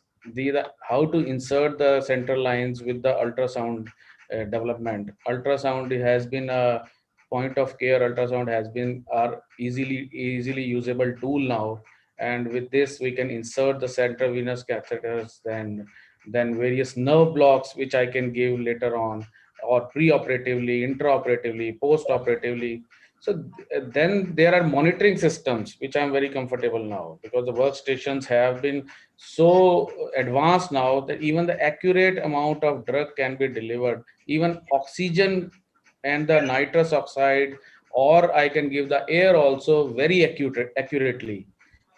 how to insert the central lines with the ultrasound development. Ultrasound has been a point of care. Ultrasound has been our easily usable tool now. And with this, we can insert the central venous catheters, then various nerve blocks, which I can give later on, or pre-operatively, intraoperatively, post-operatively. So then there are monitoring systems, which I'm very comfortable now because the workstations have been so advanced now that even the accurate amount of drug can be delivered, even oxygen and the nitrous oxide, or I can give the air also very accurately.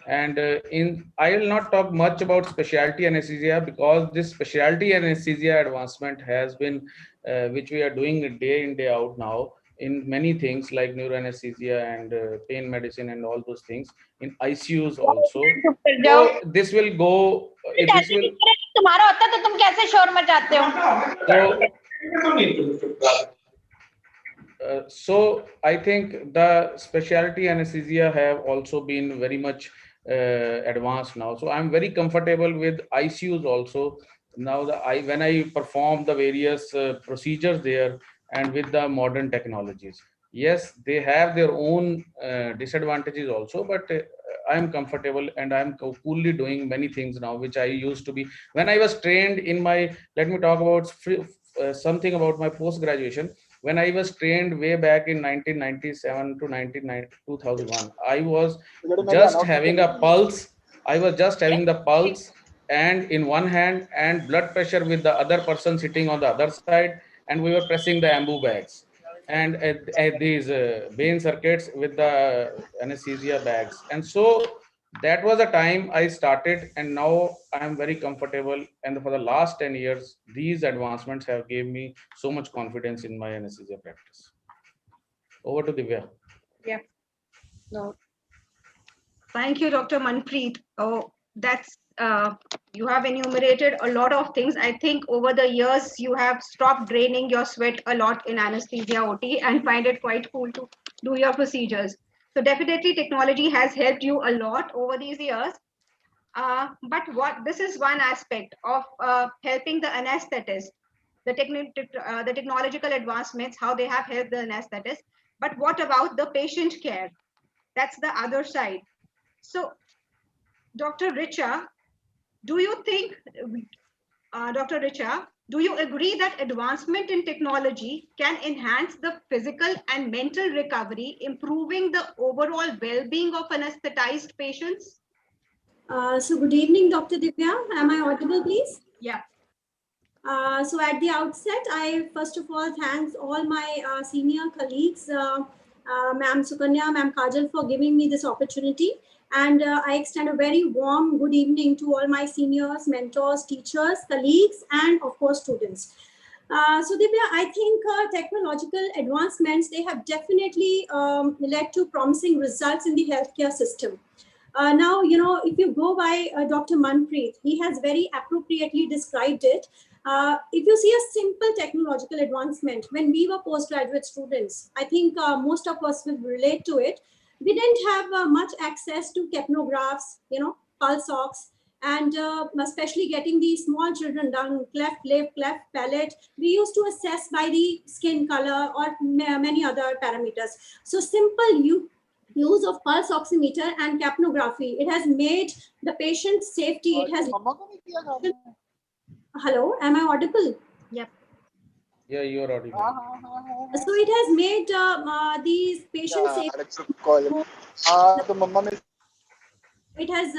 And I will not talk much about specialty anesthesia, because this specialty anesthesia advancement has been, which we are doing day in, day out now in many things like neuroanesthesia and pain medicine and all those things, in ICUs also. So this will go, this will. So I think the specialty anesthesia have also been very much advanced now. So I'm very comfortable with ICUs also. Now when I perform the various procedures there and with the modern technologies. Yes, they have their own disadvantages also, but I'm comfortable and I'm coolly doing many things now, which I used to be. When I was trained in my, let me talk about something about my post-graduation. When I was trained way back in 1997 to 2001, I was just having a pulse. I was just having the pulse and in one hand and blood pressure with the other person sitting on the other side. And we were pressing the ambu bags and at these vein circuits with the anesthesia bags. And so that was the time I started, and now I'm very comfortable. And for the last 10 years, these advancements have given me so much confidence in my anesthesia practice. Over to Divya.
Yeah. No. Thank you, Dr. Manpreet. Oh, that's you have enumerated a lot of things. I think over the years you have stopped draining your sweat a lot in anesthesia OT and find it quite cool to do your procedures. So definitely technology has helped you a lot over these years. But this is one aspect of helping the anesthetist, the technological advancements, how they have helped the anesthetist. But what about the patient care? That's the other side. So, Dr. Richa, do you think, Dr. Richa, do you agree that advancement in technology can enhance the physical and mental recovery, improving the overall well-being of anesthetized patients?
So good evening, Dr. Divya. Am I audible, please?
Yeah.
So at the outset, I first of all thanks all my senior colleagues, Ma'am Sukanya, Ma'am Kajal, for giving me this opportunity. And I extend a very warm good evening to all my seniors, mentors, teachers, colleagues, and of course, students. So Divya, I think technological advancements, they have definitely led to promising results in the healthcare system. Now, you know, if you go by Dr. Manpreet, he has very appropriately described it. If you see a simple technological advancement, when we were postgraduate students, I think most of us will relate to it. We didn't have much access to capnographs, you know, pulse ox, and especially getting the small children down cleft lip, cleft palate. We used to assess by the skin color or many other parameters. So simple use of pulse oximeter and capnography, it has made the patient's safety. It has. Hello, am I audible?
Yep.
Yeah, you are audible.
So it has made these patients safe. It has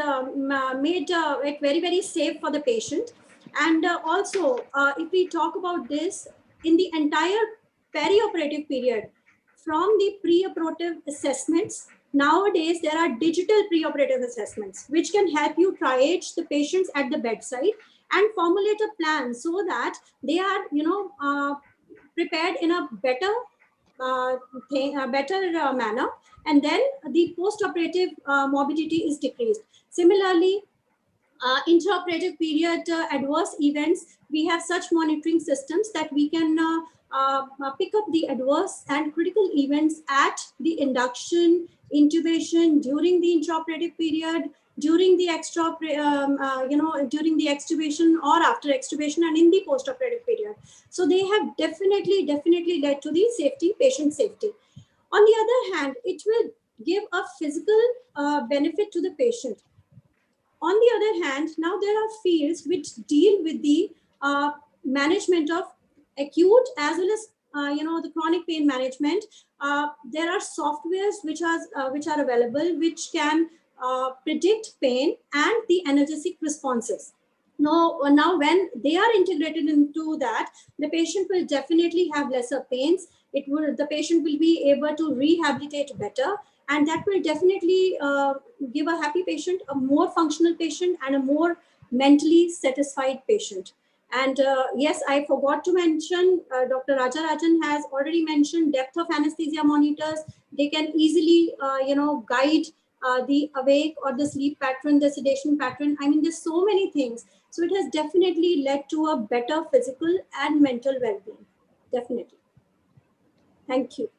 made it very, very safe for the patient. And also, if we talk about this, in the entire perioperative period, from the preoperative assessments, nowadays there are digital preoperative assessments, which can help you triage the patients at the bedside and formulate a plan so that they are, you know, prepared in a better manner, and then the post-operative morbidity is decreased. Similarly, intraoperative period adverse events, we have such monitoring systems that we can pick up the adverse and critical events at the induction, intubation, during the intraoperative period, during the during the extubation or after extubation, and in the postoperative period. So they have definitely led to the safety, patient safety. On the other hand, it will give a physical benefit to the patient. On the other hand, now there are fields which deal with the management of acute as well as the chronic pain management. There are softwares which are available, which can predict pain and the analgesic responses. Now when they are integrated into that, the patient will definitely have lesser pains. The patient will be able to rehabilitate better, and that will definitely give a happy patient, a more functional patient, and a more mentally satisfied patient. And yes, I forgot to mention, Dr. Rajarajan has already mentioned depth of anesthesia monitors. They can easily, guide the awake or the sleep pattern, the sedation pattern. I mean, there's so many things. So it has definitely led to a better physical and mental well-being. Definitely. Thank you.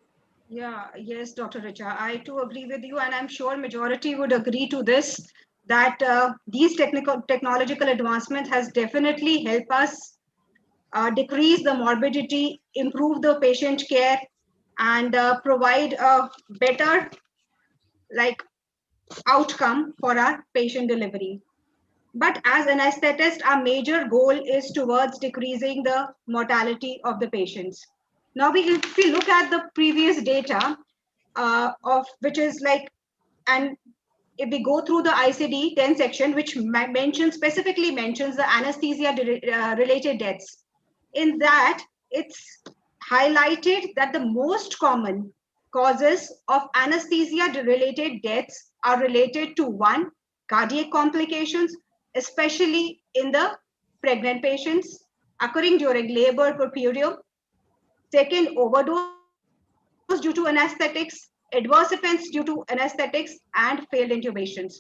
Yeah, yes, Dr. Richa, I too agree with you, and I'm sure majority would agree to this, that these technological advancements has definitely helped us decrease the morbidity, improve the patient care, and provide a better outcome for our patient delivery. But as anesthetists, our major goal is towards decreasing the mortality of the patients. Now, if we look at the previous data of which is and if we go through the ICD-10 section, which specifically mentions the anesthesia related deaths, in that it's highlighted that the most common causes of anesthesia related deaths are related to: one, cardiac complications, especially in the pregnant patients occurring during labor period; second, overdose due to anesthetics; adverse events due to anesthetics; and failed intubations.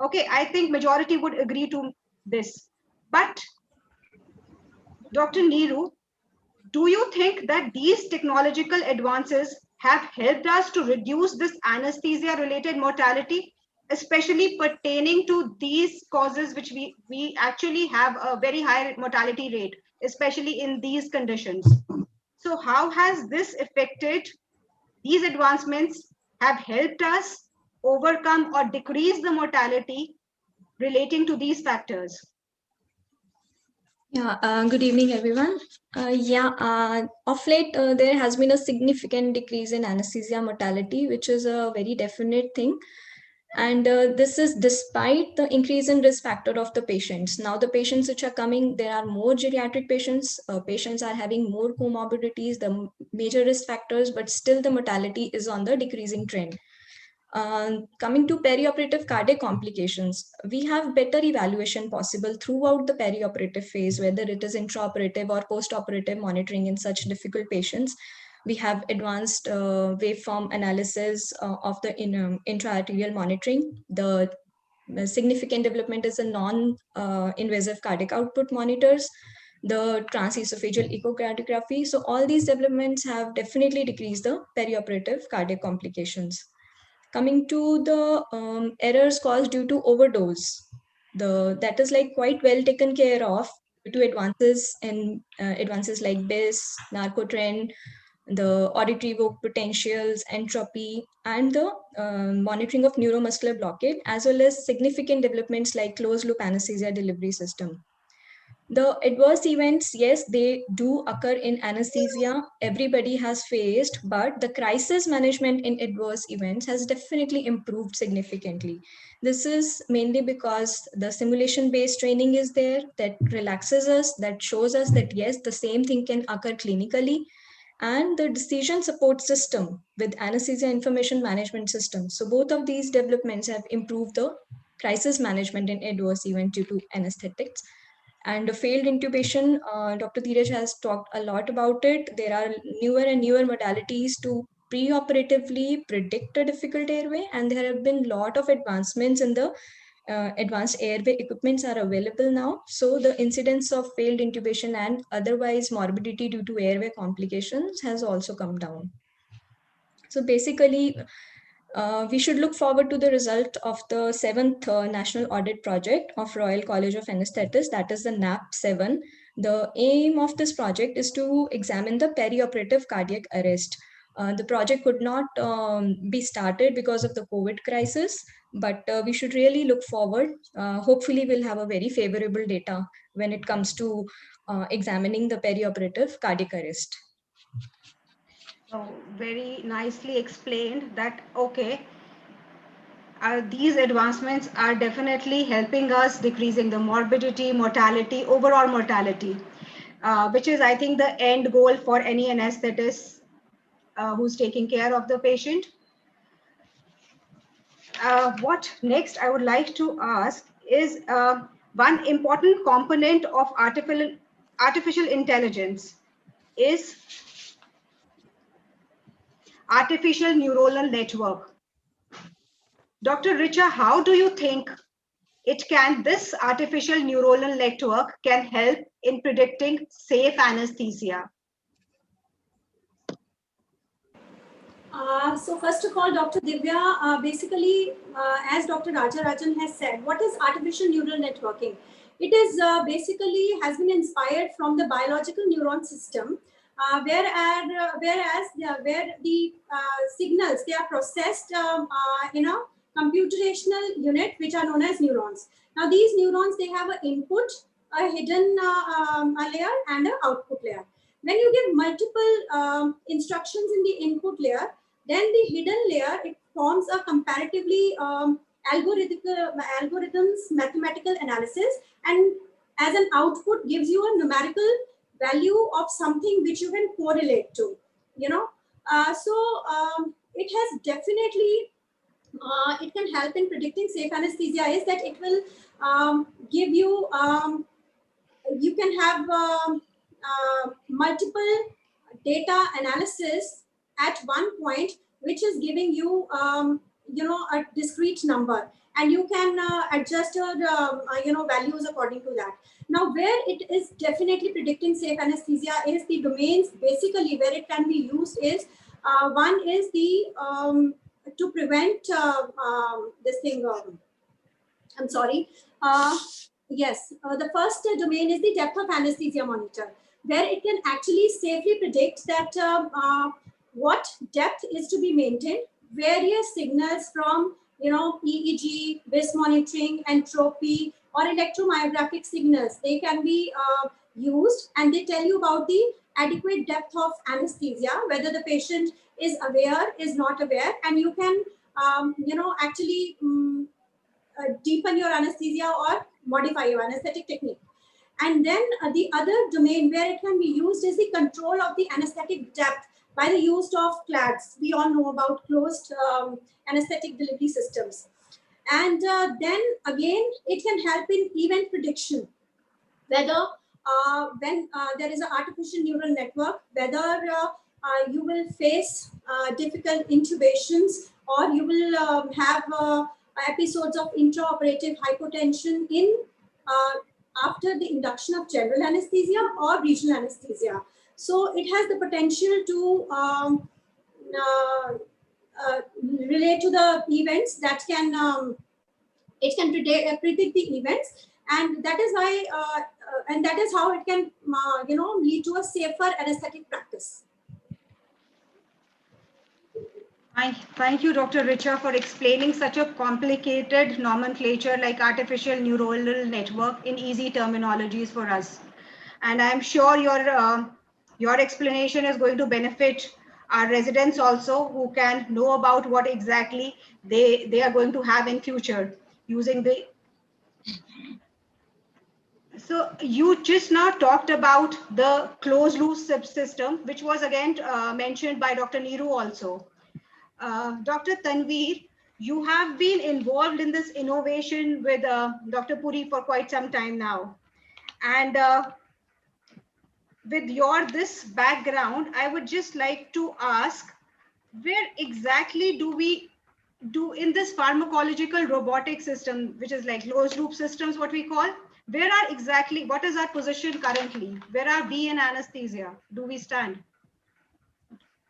Okay, I think majority would agree to this. But Dr. Neeru, do you think that these technological advances have helped us to reduce this anesthesia related mortality, especially pertaining to these causes which we actually have a very high mortality rate, especially in these conditions? So how has this affected, these advancements have helped us overcome or decrease the mortality relating to these factors?
Yeah, good evening, everyone. Of late, there has been a significant decrease in anesthesia mortality, which is a very definite thing. And this is despite the increase in risk factor of the patients. Now, the patients which are coming, there are more geriatric patients. Patients are having more comorbidities, the major risk factors, but still the mortality is on the decreasing trend. Coming to perioperative cardiac complications, we have better evaluation possible throughout the perioperative phase, whether it is intraoperative or postoperative monitoring in such difficult patients. We have advanced waveform analysis of the intra-arterial monitoring. The significant development is the non-invasive cardiac output monitors, the transesophageal echocardiography. So all these developments have definitely decreased the perioperative cardiac complications. Coming to the errors caused due to overdose, that is quite well taken care of due to advances like BIS, narcotrend, the auditory evoked potentials, entropy, and the monitoring of neuromuscular blockade, as well as significant developments like closed loop anesthesia delivery system. The adverse events, yes, they do occur in anesthesia. Everybody has faced, but the crisis management in adverse events has definitely improved significantly. This is mainly because the simulation-based training is there that relaxes us, that shows us that yes, the same thing can occur clinically. And the decision support system with anesthesia information management system. So both of these developments have improved the crisis management in adverse event due to anesthetics. And failed intubation, Dr. Dheeraj has talked a lot about it. There are newer and newer modalities to preoperatively predict a difficult airway, and there have been a lot of advancements in the advanced airway equipments are available now. So the incidence of failed intubation and otherwise morbidity due to airway complications has also come down. So basically, we should look forward to the result of the 7th National Audit Project of Royal College of Anaesthetists, that is the NAP7. The aim of this project is to examine the perioperative cardiac arrest. The project could not be started because of the COVID crisis, but we should really look forward. Hopefully, we'll have a very favorable data when it comes to examining the perioperative cardiac arrest.
So very nicely explained that, okay, these advancements are definitely helping us decreasing the morbidity, mortality, overall mortality, which is, I think, the end goal for any anesthetist who's taking care of the patient. What next I would like to ask is one important component of artificial intelligence is artificial neuronal network. Dr. Richa, how do you think this artificial neuronal network can help in predicting safe anesthesia?
So first of all, Dr. Divya, basically, as Dr. Rajan has said, what is artificial neural networking? It is basically has been inspired from the biological neuron system, where the signals, they are processed in a computational unit, which are known as neurons. Now these neurons, they have an input, a hidden layer, and an output layer. When you give multiple instructions in the input layer, then the hidden layer, it forms a comparatively algorithms mathematical analysis, and as an output gives you a numerical value of something which you can correlate to, you know. It has definitely, it can help in predicting safe anesthesia, is that it will give you, you can have multiple data analysis at one point, which is giving you, a discrete number, and you can adjust your, values according to that. Now, where it is definitely predicting safe anesthesia is the domains, basically where it can be used is, one is the, to prevent this thing, I'm sorry, yes, the first domain is the depth of anesthesia monitor, where it can actually safely predict that what depth is to be maintained. Various signals from, EEG, BIS monitoring, entropy, or electromyographic signals, they can be used, and they tell you about the adequate depth of anesthesia, whether the patient is aware, is not aware, and you can, actually deepen your anesthesia or modify your anesthetic technique. And then the other domain where it can be used is the control of the anesthetic depth by the use of CLADs. We all know about closed anesthetic delivery systems. And then again, it can help in event prediction, whether when there is an artificial neural network, whether you will face difficult intubations, or you will have episodes of intraoperative hypotension in after the induction of general anesthesia or regional anesthesia. So it has the potential to relate to the events that can, it can predict the events, and that is why, and that is how it can, lead to a safer anesthetic practice.
Thank you, Dr. Richa, for explaining such a complicated nomenclature like artificial neuronal network in easy terminologies for us. And I'm sure your explanation is going to benefit our residents also, who can know about what exactly they are going to have in future using the. So you just now talked about the closed loop system, which was again mentioned by Dr. Neeru also. Dr. Tanveer, you have been involved in this innovation with Dr. Puri for quite some time now. And with this background, I would just like to ask, where exactly do we do in this pharmacological robotic system, which is like closed loop systems, what we call, where are exactly, what is our position currently? Where are we in anesthesia? Do we stand?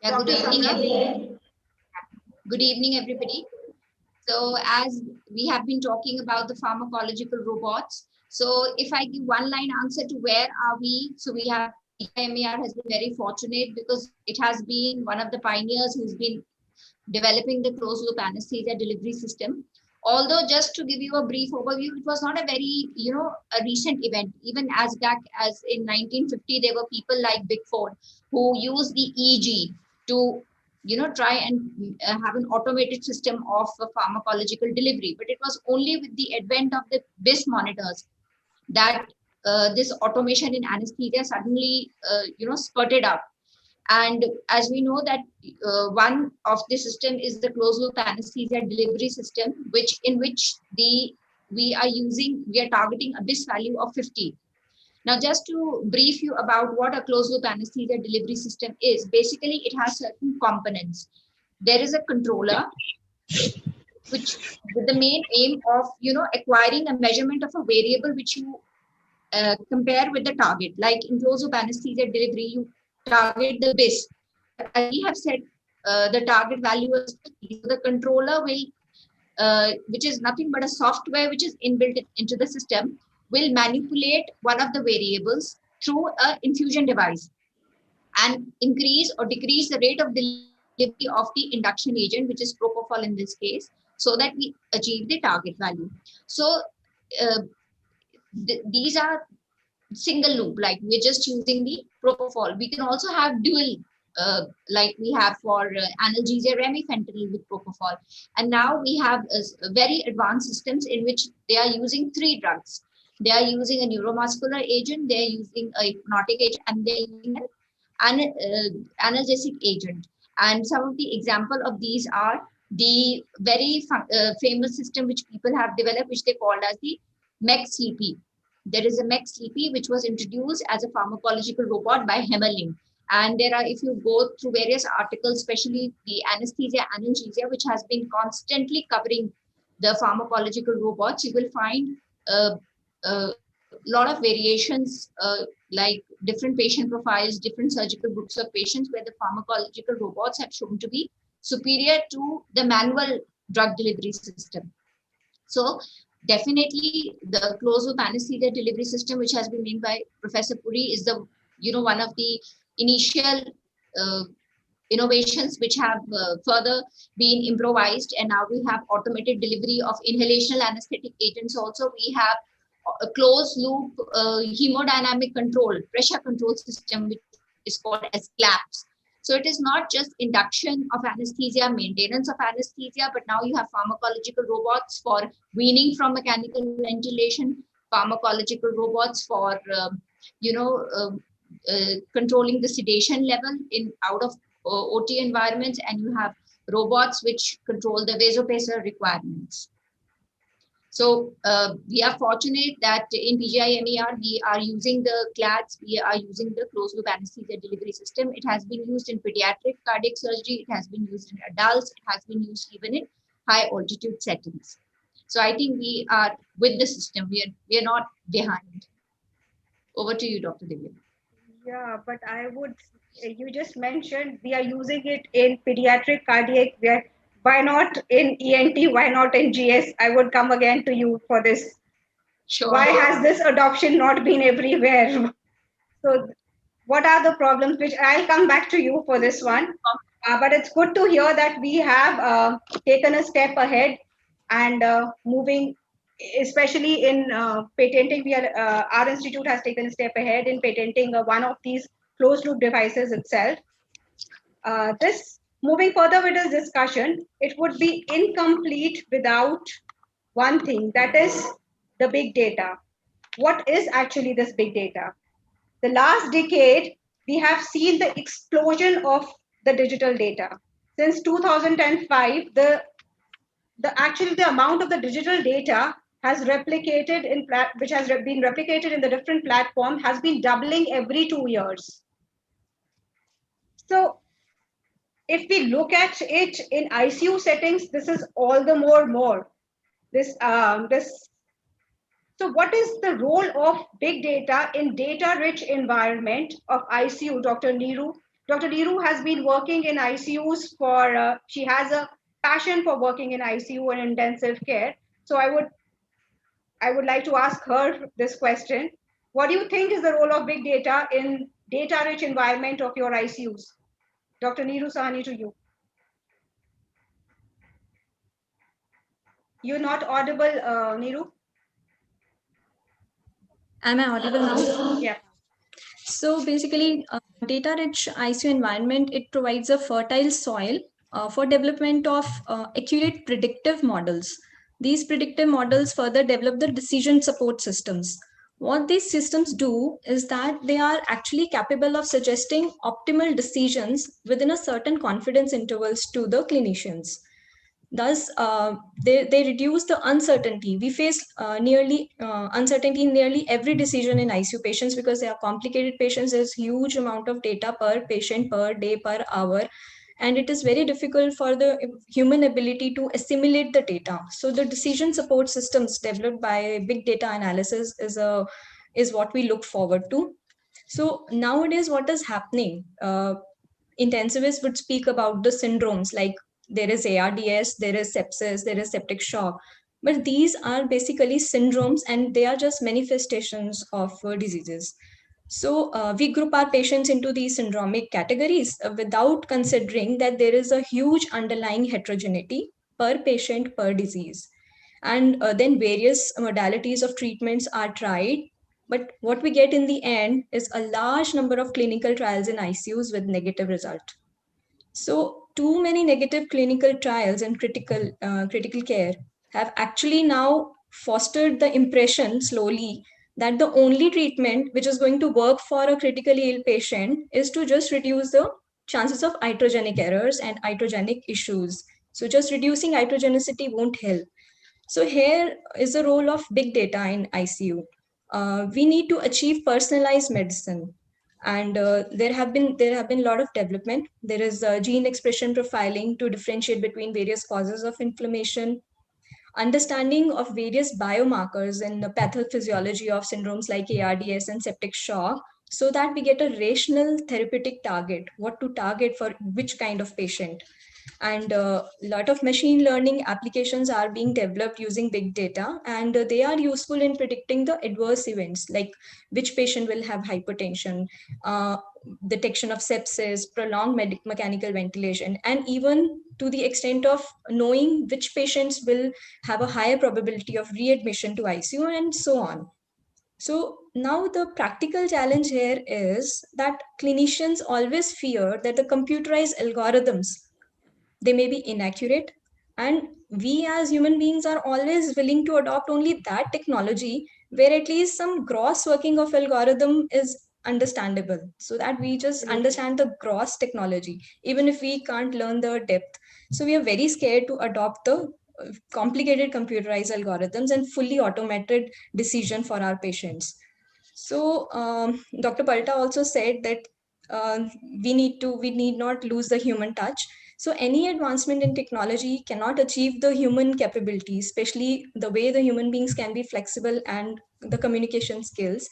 Yeah, good evening, good evening, everybody. So as we have been talking about the pharmacological robots, so if I give one line answer to where are we, so we have, MER has been very fortunate because it has been one of the pioneers who's been developing the closed loop anesthesia delivery system. Although, just to give you a brief overview, it was not a very, a recent event. Even as back as in 1950, there were people like Bickford who used the EEG to try and have an automated system of pharmacological delivery. But it was only with the advent of the BIS monitors that this automation in anesthesia suddenly, spurted up. And as we know that one of the system is the closed loop anesthesia delivery system, in which we are targeting a BIS value of 50. Now, just to brief you about what a closed loop anesthesia delivery system is, basically it has certain components. There is a controller, which with the main aim of acquiring a measurement of a variable which you compare with the target. Like in closed loop anesthesia delivery, you target the BIS. As we have said, the target value is 50. So the controller will, which is nothing but a software which is inbuilt into the system, will manipulate one of the variables through an infusion device and increase or decrease the rate of delivery of the induction agent, which is propofol in this case, so that we achieve the target value. So these are single loop, like we're just using the propofol. We can also have dual, like we have for analgesia remifentanil with propofol. And now we have very advanced systems in which they are using 3 drugs. They are using a neuromuscular agent, they are using a hypnotic agent, and they are using an analgesic agent. And some of the example of these are the very famous system which people have developed, which they called as the MEC-CP. There is a MEC-CP which was introduced as a pharmacological robot by Hemmerling. And there are, if you go through various articles, especially the anesthesia analgesia, which has been constantly covering the pharmacological robots, you will find a lot of variations, like different patient profiles, different surgical groups of patients, where the pharmacological robots have shown to be superior to the manual drug delivery system. So definitely the closed loop anesthesia delivery system, which has been made by Professor Puri, is the one of the initial innovations which have further been improvised, and now we have automated delivery of inhalational anesthetic agents. Also, we have a closed loop hemodynamic control, pressure control system, which is called as CLAPS. So it is not just induction of anesthesia, maintenance of anesthesia, but now you have pharmacological robots for weaning from mechanical ventilation, pharmacological robots for controlling the sedation level in out of OT environments, and you have robots which control the vasopressor requirements. So we are fortunate that in PGI-MER, we are using the CLADS, we are using the closed loop anesthesia delivery system. It has been used in pediatric cardiac surgery, it has been used in adults, it has been used even in high altitude settings. So I think we are with the system, we are not behind. Over to you, Dr. Divya.
Yeah, but you just mentioned we are using it in pediatric cardiac, why not in ENT, why not in GS? I would come again to you for this.
Sure.
Why has this adoption not been everywhere? So what are the problems, which I'll come back to you for this one. But it's good to hear that we have taken a step ahead and moving, especially in patenting. Our institute has taken a step ahead in patenting one of these closed loop devices itself. This moving further with this discussion, it would be incomplete without one thing, that is the big data. What is actually this big data? The last decade, we have seen the explosion of the digital data. Since 2005, the amount of the digital data has replicated which has been replicated in the different platforms has been doubling every 2 years. So if we look at it in ICU settings, this is all the more. So what is the role of big data in data-rich environment of ICU, Dr. Neeru? Dr. Neeru has been working in ICUs she has a passion for working in ICU and intensive care. So I would like to ask her this question. What do you think is the role of big data in data-rich environment of your ICUs? Dr. Neeru Sahani, to you. You're not audible, Neeru.
Am I audible now?
Yeah.
So basically, data-rich ICU environment, it provides a fertile soil for development of accurate predictive models. These predictive models further develop the decision support systems. What these systems do is that they are actually capable of suggesting optimal decisions within a certain confidence intervals to the clinicians. Thus, they reduce the uncertainty. We face uncertainty in nearly every decision in ICU patients because they are complicated patients. There's huge amount of data per patient, per day, per hour, and it is very difficult for the human ability to assimilate the data. So the decision support systems developed by big data analysis is what we look forward to. So nowadays, what is happening? Intensivists would speak about the syndromes like there is ARDS, there is sepsis, there is septic shock. But these are basically syndromes and they are just manifestations of diseases. So we group our patients into these syndromic categories without considering that there is a huge underlying heterogeneity per patient, per disease. And then various modalities of treatments are tried. But what we get in the end is a large number of clinical trials in ICUs with negative result. So too many negative clinical trials in critical care have actually now fostered the impression slowly that the only treatment which is going to work for a critically ill patient is to just reduce the chances of iatrogenic errors and iatrogenic issues. So just reducing iatrogenicity won't help. So here is the role of big data in ICU. We need to achieve personalized medicine, and there have been a lot of development. There is gene expression profiling to differentiate between various causes of inflammation, understanding of various biomarkers in the pathophysiology of syndromes like ARDS and septic shock, so that we get a rational therapeutic target, what to target for which kind of patient. And a lot of machine learning applications are being developed using big data, and they are useful in predicting the adverse events like which patient will have hypertension, detection of sepsis, prolonged mechanical ventilation, and even to the extent of knowing which patients will have a higher probability of readmission to ICU and so on. So now the practical challenge here is that clinicians always fear that the computerized algorithms, they may be inaccurate, and we as human beings are always willing to adopt only that technology where at least some gross working of algorithm is understandable, so that we just understand the gross technology even if we can't learn the depth. So we are very scared to adopt the complicated computerized algorithms and fully automated decision for our patients. So Dr. Palta also said that we need not lose the human touch. So any advancement in technology cannot achieve the human capability, especially the way the human beings can be flexible and the communication skills.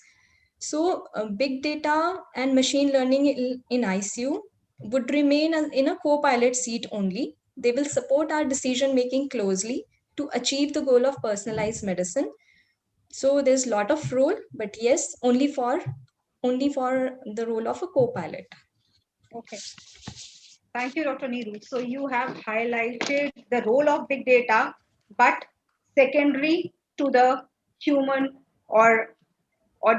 So big data and machine learning in ICU would remain in a co-pilot seat only. They will support our decision making closely to achieve the goal of personalized medicine. So there's a lot of role, but yes, only for the role of a co-pilot.
Okay. Thank you, Dr. Neeru. So you have highlighted the role of big data, but secondary to the human or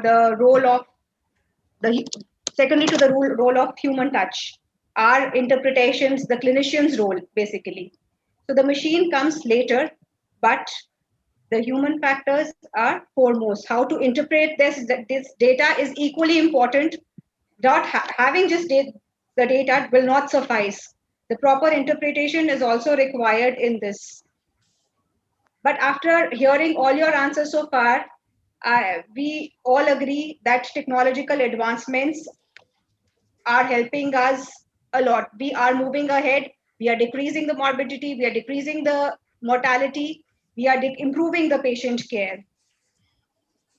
the role of the secondary to the role of human touch are interpretations, the clinician's role basically. So the machine comes later, but the human factors are foremost. How to interpret this data is equally important. Not having just the data will not suffice. The proper interpretation is also required in this. But after hearing all your answers so far, we all agree that technological advancements are helping us a lot. We are moving ahead. We are decreasing the morbidity. We are decreasing the mortality. We are improving the patient care.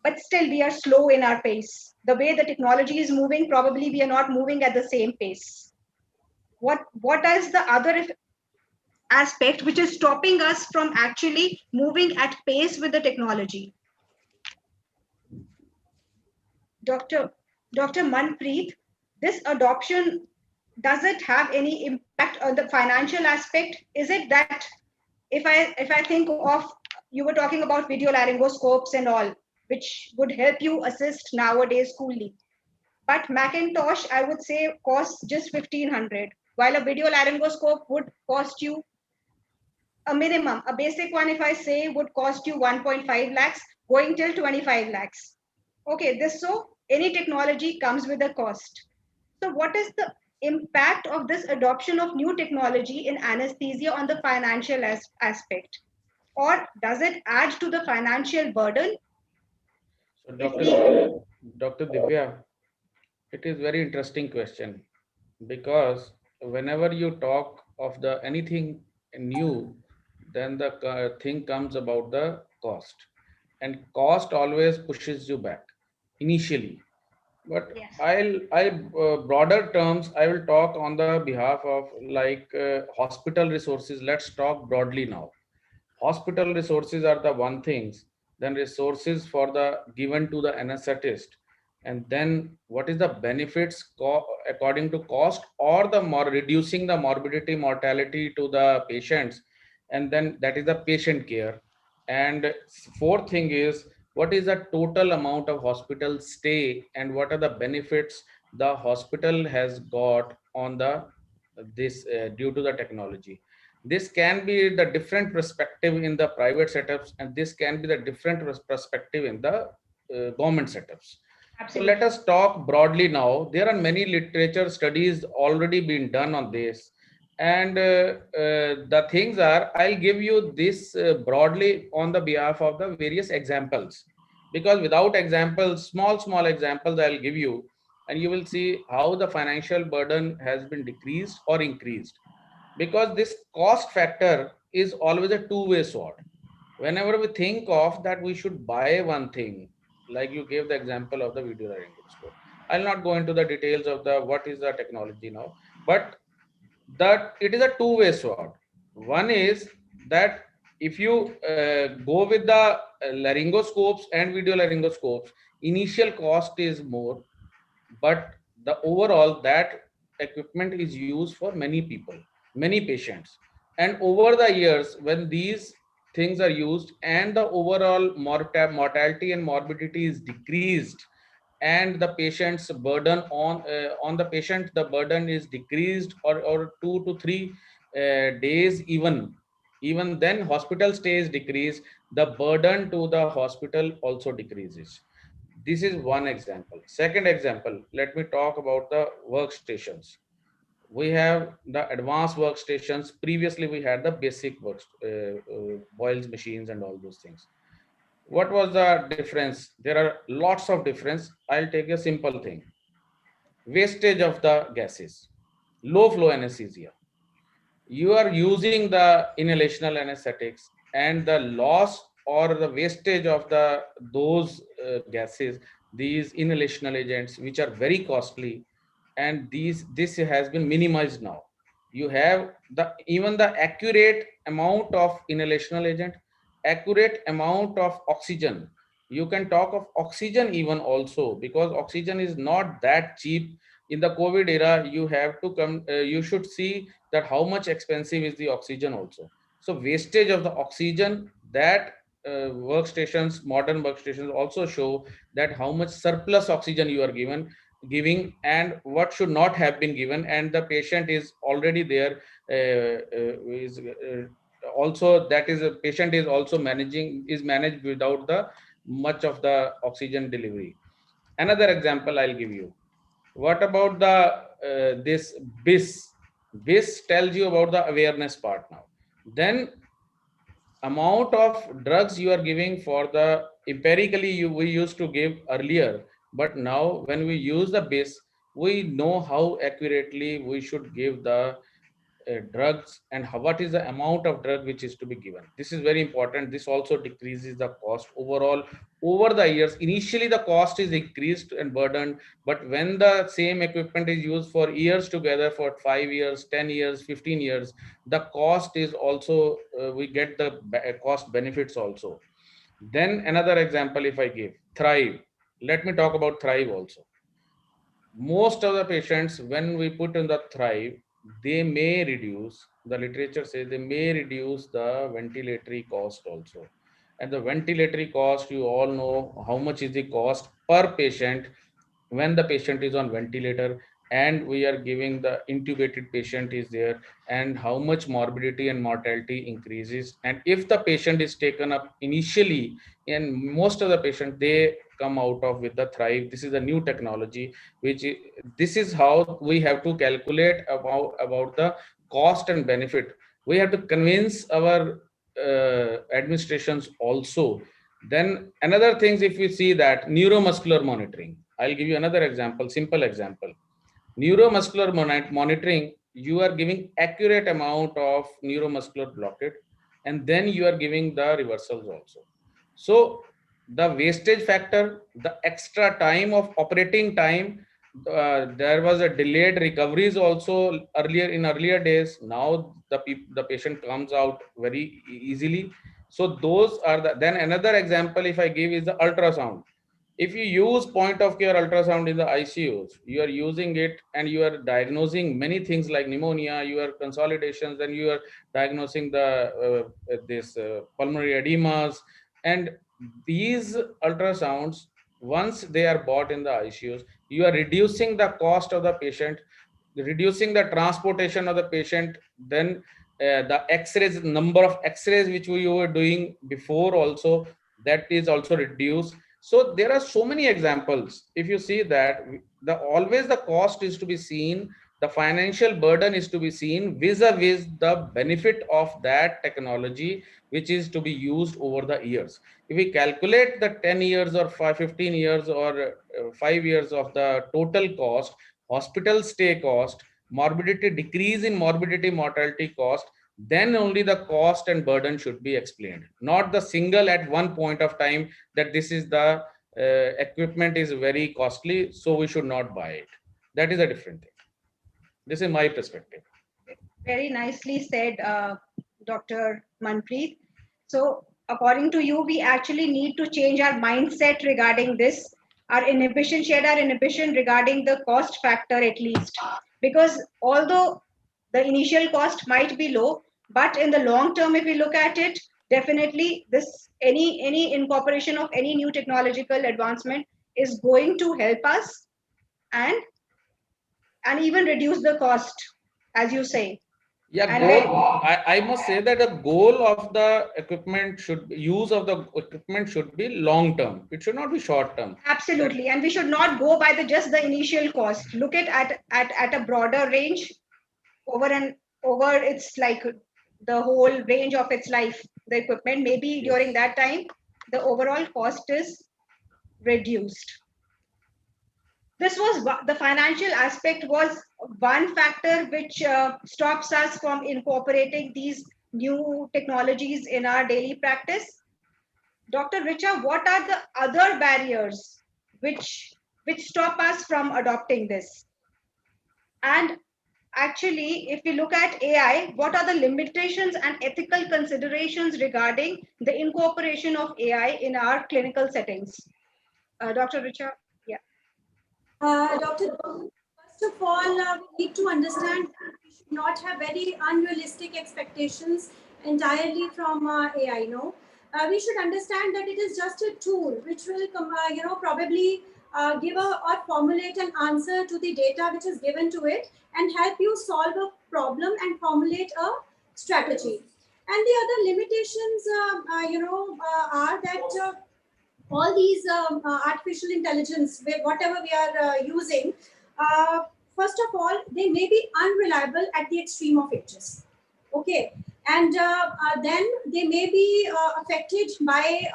But still, we are slow in our pace. The way the technology is moving, probably we are not moving at the same pace. What is the other aspect which is stopping us from actually moving at pace with the technology? Dr. Manpreet, this adoption, does it have any impact on the financial aspect? Is it that if I think of, you were talking about video laryngoscopes and all, which would help you assist nowadays coolly. But Macintosh, I would say, costs just 1,500, while a video laryngoscope would cost you a minimum. A basic one, if I say, would cost you 1.5 lakhs, going till 25 lakhs. Okay, so any technology comes with a cost. So what is the impact of this adoption of new technology in anesthesia on the financial aspect? Or does it add to the financial burden?
So Dr. Divya, it is very interesting question, because whenever you talk of the anything new, then the thing comes about the cost, and cost always pushes you back initially. But I'll broader terms, I will talk on the behalf of like hospital resources. Let's talk broadly now. Hospital resources are the one things, then resources for the given to the anesthetist, and then what is the benefits according to cost, or the more reducing the morbidity mortality to the patients, and then that is the patient care. And fourth thing is, what is the total amount of hospital stay, and what are the benefits the hospital has got on the this due to the technology. This can be the different perspective in the private setups, and this can be the different perspective in the government setups. So let us talk broadly now. There are many literature studies already been done on this, and the things are, I'll give you this broadly on the behalf of the various examples, because without examples, small examples I'll give you, and you will see how the financial burden has been decreased or increased. Because this cost factor is always a two-way sword. Whenever we think of that we should buy one thing, like you gave the example of the video laryngoscope, I'll not go into the details of the what is the technology now, but that it is a two-way sword. One is that if you go with the laryngoscopes and video laryngoscopes, initial cost is more, but the overall that equipment is used for many people, many patients, and over the years when these things are used and the overall mortality and morbidity is decreased, and the patient's burden on the patient, the burden is decreased, or 2 to 3 days, even then hospital stays decrease, the burden to the hospital also decreases. This is one example. Second example, let me talk about the workstations. We have the advanced workstations. Previously, we had the basic boils machines and all those things. What was the difference? There are lots of difference. I'll take a simple thing. Wastage of the gases, low flow anesthesia. You are using the inhalational anesthetics, and the loss or the wastage of those gases, these inhalational agents, which are very costly, and this has been minimized now. You have the even the accurate amount of inhalational agent, accurate amount of oxygen. You can talk of oxygen even also, because oxygen is not that cheap. In the COVID era, you have to come, you should see that how much expensive is the oxygen also. So wastage of the oxygen, that workstations, modern workstations also show that how much surplus oxygen you are giving, and what should not have been given, and the patient is already there, also that is a patient is also managed without the much of the oxygen delivery. Another example I'll give you. What about the this BIS? BIS tells you about the awareness part now. Then amount of drugs you are giving for the empirically we used to give earlier, but now when we use the BIS, we know how accurately we should give the drugs, and what is the amount of drug which is to be given. This is very important. This also decreases the cost overall over the years. Initially the cost is increased and burdened, but when the same equipment is used for years together, for 5 years, 10 years, 15 years, the cost is also we get the cost benefits also. Then another example, if I give Thrive, let me talk about Thrive also. Most of the patients, when we put in the Thrive, they may reduce, the literature says they may reduce the ventilatory cost also. And the ventilatory cost, you all know how much is the cost per patient. when the patient is on ventilator and we are giving the intubated patient is there, and how much morbidity and mortality increases. And if the patient is taken up initially, and most of the patients, they come out of with the Thrive. This is a new technology, this is how we have to calculate about the cost and benefit. We have to convince our administrations also. Then another things, if we see that neuromuscular monitoring, I'll give you another example, simple example. Neuromuscular monitoring, you are giving accurate amount of neuromuscular blockade, and then you are giving the reversals also. So the wastage factor, the extra time of operating time, there was a delayed recoveries also earlier days. Now the patient comes out very easily. So those are the, then another example if I give is the ultrasound. If you use point of care ultrasound in the ICUs, you are using it and you are diagnosing many things like pneumonia, your consolidations, then you are diagnosing the pulmonary edemas. And these ultrasounds, once they are bought in the ICUs, you are reducing the cost of the patient, reducing the transportation of the patient, then the x-rays, number of x-rays which we were doing before also, that is also reduced. So there are so many examples. If you see that always the cost is to be seen, the financial burden is to be seen vis-a-vis the benefit of that technology which is to be used over the years. If we calculate the 10 years or 15 years or 5 years of the total cost, hospital stay cost, morbidity, decrease in morbidity mortality cost, then only the cost and burden should be explained, not the single at one point of time that this is the equipment is very costly, so we should not buy it. That is a different thing. This is my perspective.
Very nicely said, Dr. Manpreet. So according to you, we actually need to change our mindset regarding this, our inhibition, shed our inhibition regarding the cost factor at least. Because although the initial cost might be low, but in the long term, if we look at it, definitely this any incorporation of any new technological advancement is going to help us and even reduce the cost, as you say.
Yeah,
And
I must say that the goal of the equipment should be, use of the equipment should be long term. It should not be short term.
Absolutely, and we should not go by just the initial cost. Look at a broader range over its like the whole range of its life. The equipment, maybe during that time, the overall cost is reduced. This was the financial aspect was one factor which stops us from incorporating these new technologies in our daily practice. Dr. Richa, what are the other barriers which stop us from adopting this? And actually, if we look at AI, what are the limitations and ethical considerations regarding the incorporation of AI in our clinical settings? Dr. Richa, yeah.
Dr. First of all, we need to understand that we should not have very unrealistic expectations entirely from AI. No, we should understand that it is just a tool which will, probably give or formulate an answer to the data which is given to it and help you solve a problem and formulate a strategy. And the other limitations, are that all these artificial intelligence, whatever we are using, first of all, they may be unreliable at the extreme of ages. Okay, and then they may be affected by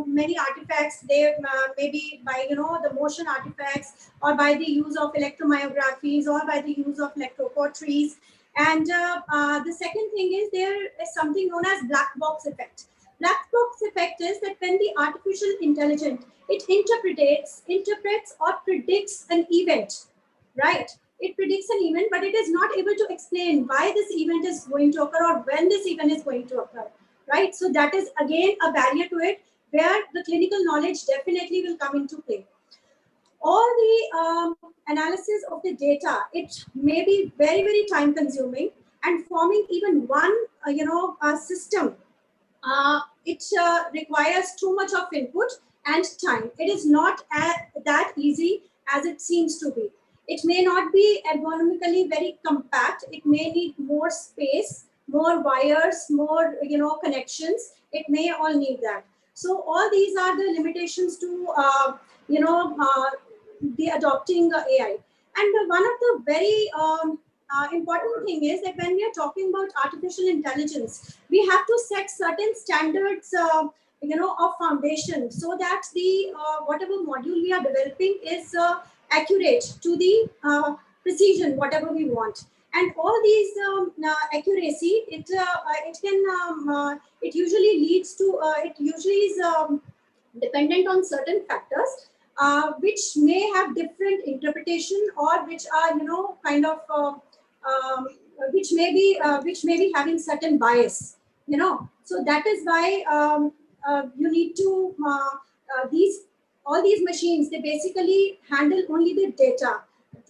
many artifacts. They may be by the motion artifacts, or by the use of electromyographies, or by the use of electrocauteries. And the second thing is there is something known as black box effect. Black box effect is that when the artificial intelligence, it interprets or predicts an event, right? It predicts an event, but it is not able to explain why this event is going to occur or when this event is going to occur, right? So that is again a barrier to it, where the clinical knowledge definitely will come into play. All the analysis of the data, it may be very, very time consuming, and forming even one, system, it requires too much of input and time. It is not that easy as it seems to be. It may not be ergonomically very compact. It may need more space, more wires, more connections. It may all need that. So all these are the limitations to the adopting AI. And one of the very important thing is that when we are talking about artificial intelligence, we have to set certain standards, of foundation, so that the whatever module we are developing is accurate to the precision, whatever we want. And all these accuracy, it can it usually leads to it usually is dependent on certain factors, which may have different interpretation, or which are kind of which may be having certain bias. So that is why you need to all these machines, they basically handle only the data.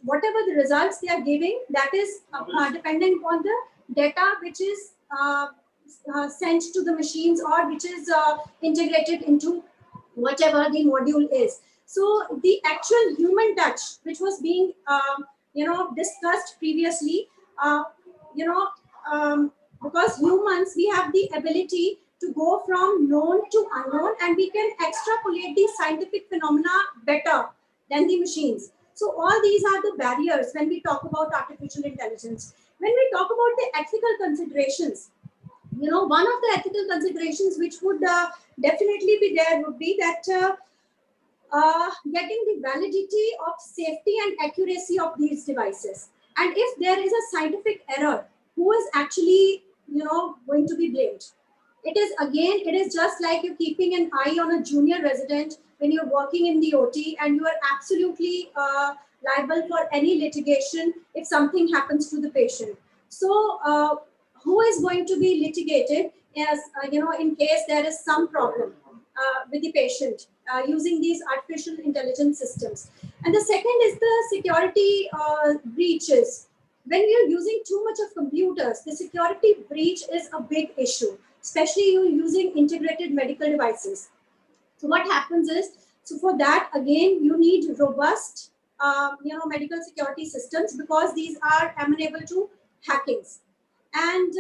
Whatever the results they are giving, that is dependent on the data which is sent to the machines, or which is integrated into whatever the module is. So the actual human touch, which was being discussed previously, because humans, we have the ability to go from known to unknown, and we can extrapolate the scientific phenomena better than the machines. So all these are the barriers when we talk about artificial intelligence. When we talk about the ethical considerations, one of the ethical considerations which would definitely be there would be that getting the validity of safety and accuracy of these devices. And if there is a scientific error, who is actually going to be blamed? It is just like you're keeping an eye on a junior resident when you're working in the OT, and you are absolutely liable for any litigation if something happens to the patient. So who is going to be litigated as in case there is some problem with the patient using these artificial intelligence systems? And the second is the security breaches. When we are using too much of computers, the security breach is a big issue, especially you're using integrated medical devices. So what happens is, so for that, again, you need robust medical security systems, because these are amenable to hackings. And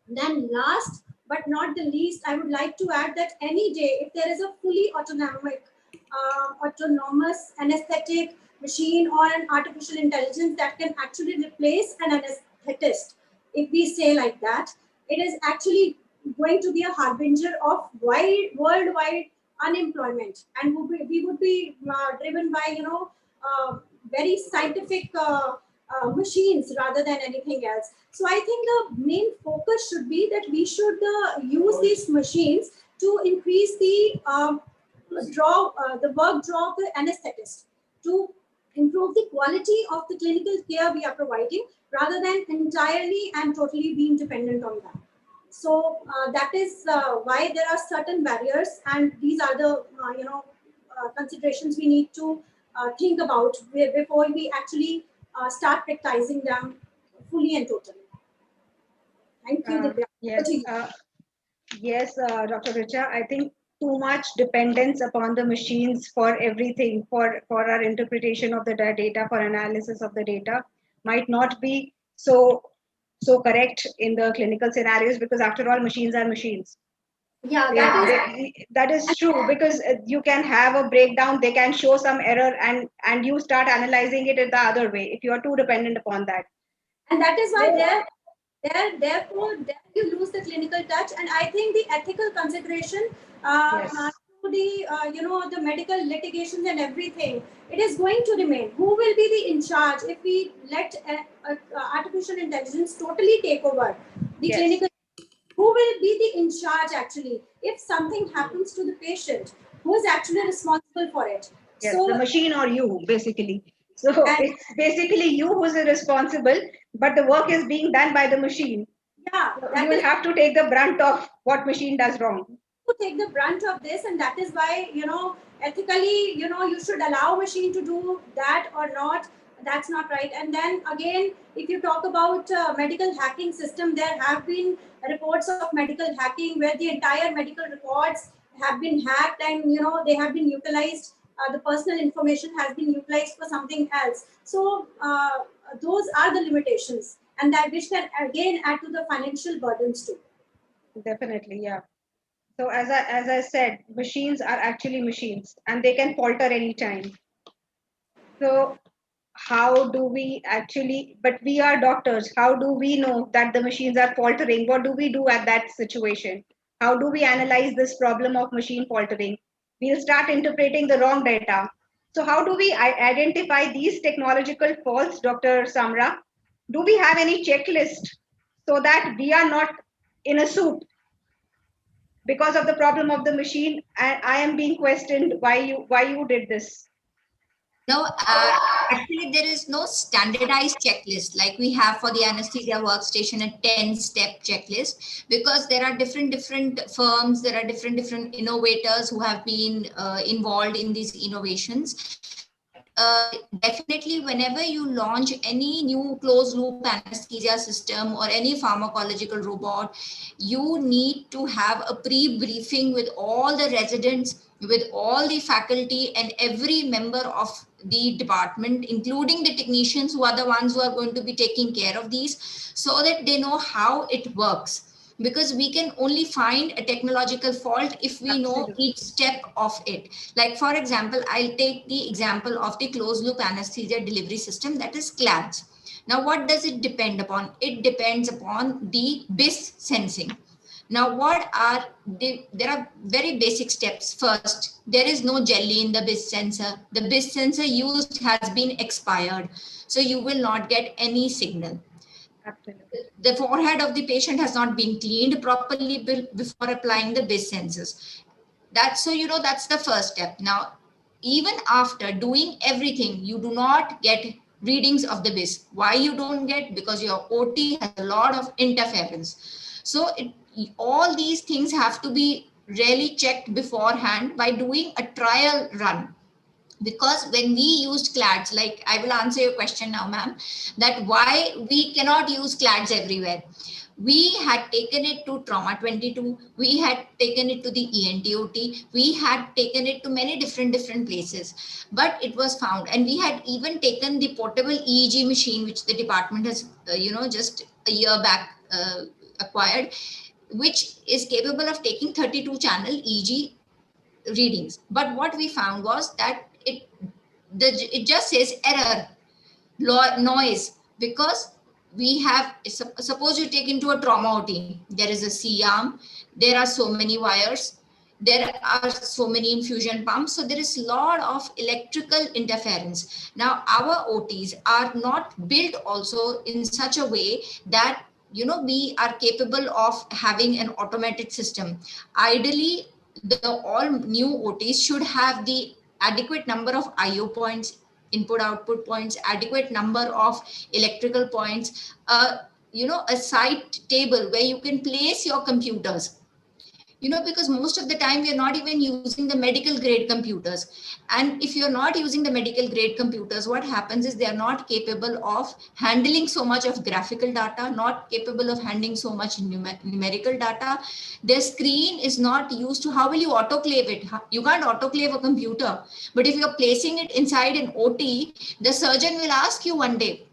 then last but not the least, I would like to add that any day, if there is a fully autonomous anesthetic machine or an artificial intelligence that can actually replace an anesthetist, if we say like that, it is actually going to be a harbinger of worldwide unemployment, and we would be driven by very scientific machines rather than anything else. So I think the main focus should be that we should use these machines to increase the work draw of the anesthetist, to improve the quality of the clinical care we are providing, rather than entirely and totally being dependent on that. So that is why there are certain barriers, and these are the considerations we need to think about before we actually start practicing them fully and totally. Thank you.
Yes, Dr. Richa, I think too much dependence upon the machines for everything, for our interpretation of the data, for analysis of the data, might not be so correct in the clinical scenarios, because after all, machines are machines.
Yeah,
that is true, because you can have a breakdown, they can show some error, and you start analyzing it in the other way if you are too dependent upon that.
And that is why therefore you lose the clinical touch. And I think the ethical consideration to the the medical litigations and everything, it is going to remain. Who will be the in charge if we let artificial intelligence totally take over the clinical? Who will be the in charge actually if something happens to the patient? Who is actually responsible for it?
Yes, so the machine or you, basically. So it's basically you who's responsible, but the work is being done by the machine.
Yeah,
you will have to take the brunt of what machine does wrong.
To take the brunt of this, and that is why ethically you should allow machine to do that or not. That's not right. And then again, if you talk about medical hacking system, there have been reports of medical hacking where the entire medical records have been hacked, and they have been utilized the personal information has been utilized for something else. So those are the limitations, and that which can again add to the financial burdens too.
Definitely, yeah. So as I said, machines are actually machines and they can falter anytime. So how do we actually, but we are doctors, how do we know that the machines are faltering? What do we do at that situation? How do we analyze this problem of machine faltering? We'll start interpreting the wrong data. So how do we identify these technological faults, Dr. Samra? Do we have any checklist so that we are not in a soup because of the problem of the machine? And I am being questioned why you did this.
No, actually, there is no standardized checklist like we have for the anesthesia workstation, a 10-step checklist, because there are different firms, there are different innovators who have been involved in these innovations. Definitely, whenever you launch any new closed loop anesthesia system or any pharmacological robot, you need to have a pre-briefing with all the residents, with all the faculty and every member of the department, including the technicians who are the ones who are going to be taking care of these, so that they know how it works. Because we can only find a technological fault if we know each step of it. Like, for example, I'll take the example of the closed loop anesthesia delivery system, that is CLADS. Now, what does it depend upon? It depends upon the BIS sensing. Now, there are very basic steps. First, there is no jelly in the BIS sensor. The BIS sensor used has been expired, so you will not get any signal.
Absolutely.
The forehead of the patient has not been cleaned properly before applying the BIS sensors. That's the first step. Now, even after doing everything, you do not get readings of the BIS. Why you don't get? Because your OT has a lot of interference. So all these things have to be really checked beforehand by doing a trial run. Because when we used CLADs, like I will answer your question now, ma'am, that why we cannot use CLADs everywhere. We had taken it to Trauma 22, we had taken it to the ENTOT, we had taken it to many different places, but it was found. And we had even taken the portable EEG machine, which the department has, just a year back acquired, which is capable of taking 32 channel EEG readings. But what we found was that it just says error, noise, because we have, suppose you take into a trauma OT, there is a C-arm, there are so many wires, there are so many infusion pumps, so there is a lot of electrical interference. Now, our OTs are not built also in such a way that we are capable of having an automated system. Ideally, all new OTs should have the adequate number of IO points, input output points, adequate number of electrical points, a site table where you can place your computers. Because most of the time we are not even using the medical grade computers. And if you're not using the medical grade computers, what happens is they are not capable of handling so much of graphical data, not capable of handling so much numerical data. Their screen is not used to, how will you autoclave it? You can't autoclave a computer. But if you're placing it inside an OT, the surgeon will ask you one day,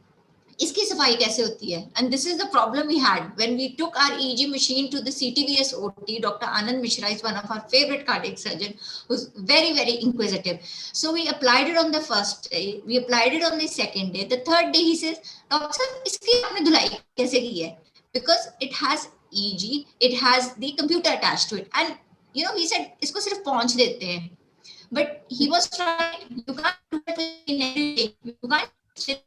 इसकी सफाई कैसे होती है? And this is the problem we had when we took our EEG machine to the CTVS OT. Dr. Anand Mitra is one of our favorite cardiac surgeons, who's very, very inquisitive. So we applied it on the first day, we applied it on the second day. The third day he says, Doctor, इसकी आपने धुलाई कैसे की है? Because it has EEG, it has the computer attached to it. And he said, इसको सिर्फ पहुंच देते हैं. But he was trying, you can't do it in every day. You can't keep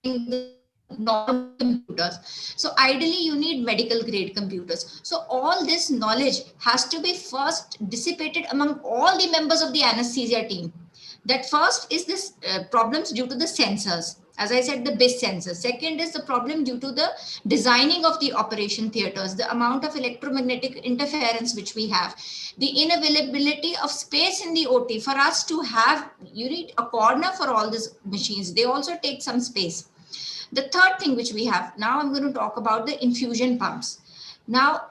the normal computers. So ideally you need medical grade computers. So all this knowledge has to be first dissipated among all the members of the anesthesia team. That first is this problems due to the sensors. As I said, the BIS sensor. Second is the problem due to the designing of the operation theaters, the amount of electromagnetic interference which we have, the inavailability of space in the OT. For us to have, you need a corner for all these machines. They also take some space. The third thing which we have, now I'm going to talk about the infusion pumps. Now,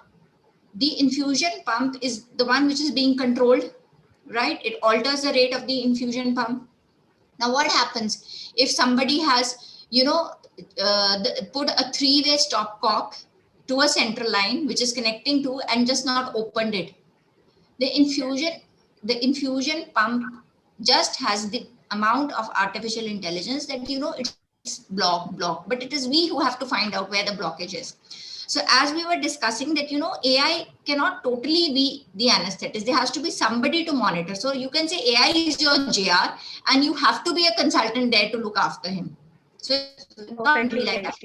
the infusion pump is the one which is being controlled. right? It alters the rate of the infusion pump. Now, what happens if somebody has, put a three-way stopcock to a central line, which is connecting to, and just not opened it? The infusion pump just has the amount of artificial intelligence that, it's blocked, but it is we who have to find out where the blockage is. So as we were discussing that, AI cannot totally be the anesthetist. There has to be somebody to monitor. So you can say AI is your JR and you have to be a consultant there to look after him. So it can't be like that.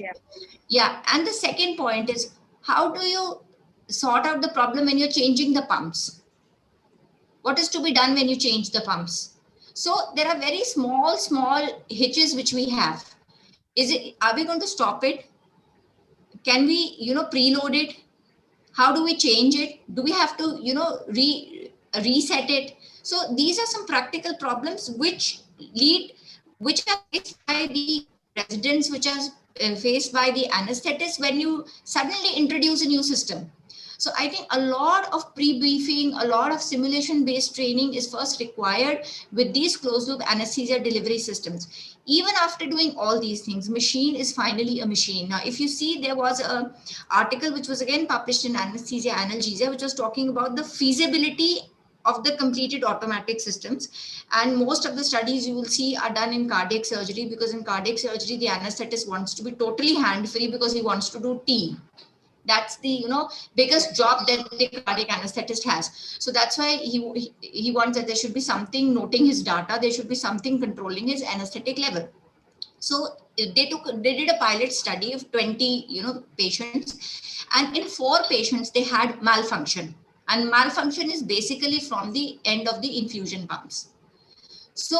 Yeah. And the second point is, how do you sort out the problem when you're changing the pumps? What is to be done when you change the pumps? So there are very small hitches which we have. Are we going to stop it? Can we, preload it? How do we change it? Do we have to, reset it? So these are some practical problems which are faced by the residents, which are faced by the anesthetists when you suddenly introduce a new system. So I think a lot of pre-briefing, a lot of simulation-based training is first required with these closed-loop anesthesia delivery systems. Even after doing all these things, machine is finally a machine. Now, if you see, there was an article which was again published in Anesthesia Analgesia, which was talking about the feasibility of the completed automatic systems. And most of the studies you will see are done in cardiac surgery, because in cardiac surgery, the anesthetist wants to be totally hand-free because he wants to do T. That's the biggest job that the cardiac anesthetist has. So that's why he wants that there should be something noting his data. There should be something controlling his anesthetic level. So they did a pilot study of 20 patients, and in 4 patients they had malfunction. And malfunction is basically from the end of the infusion pumps. So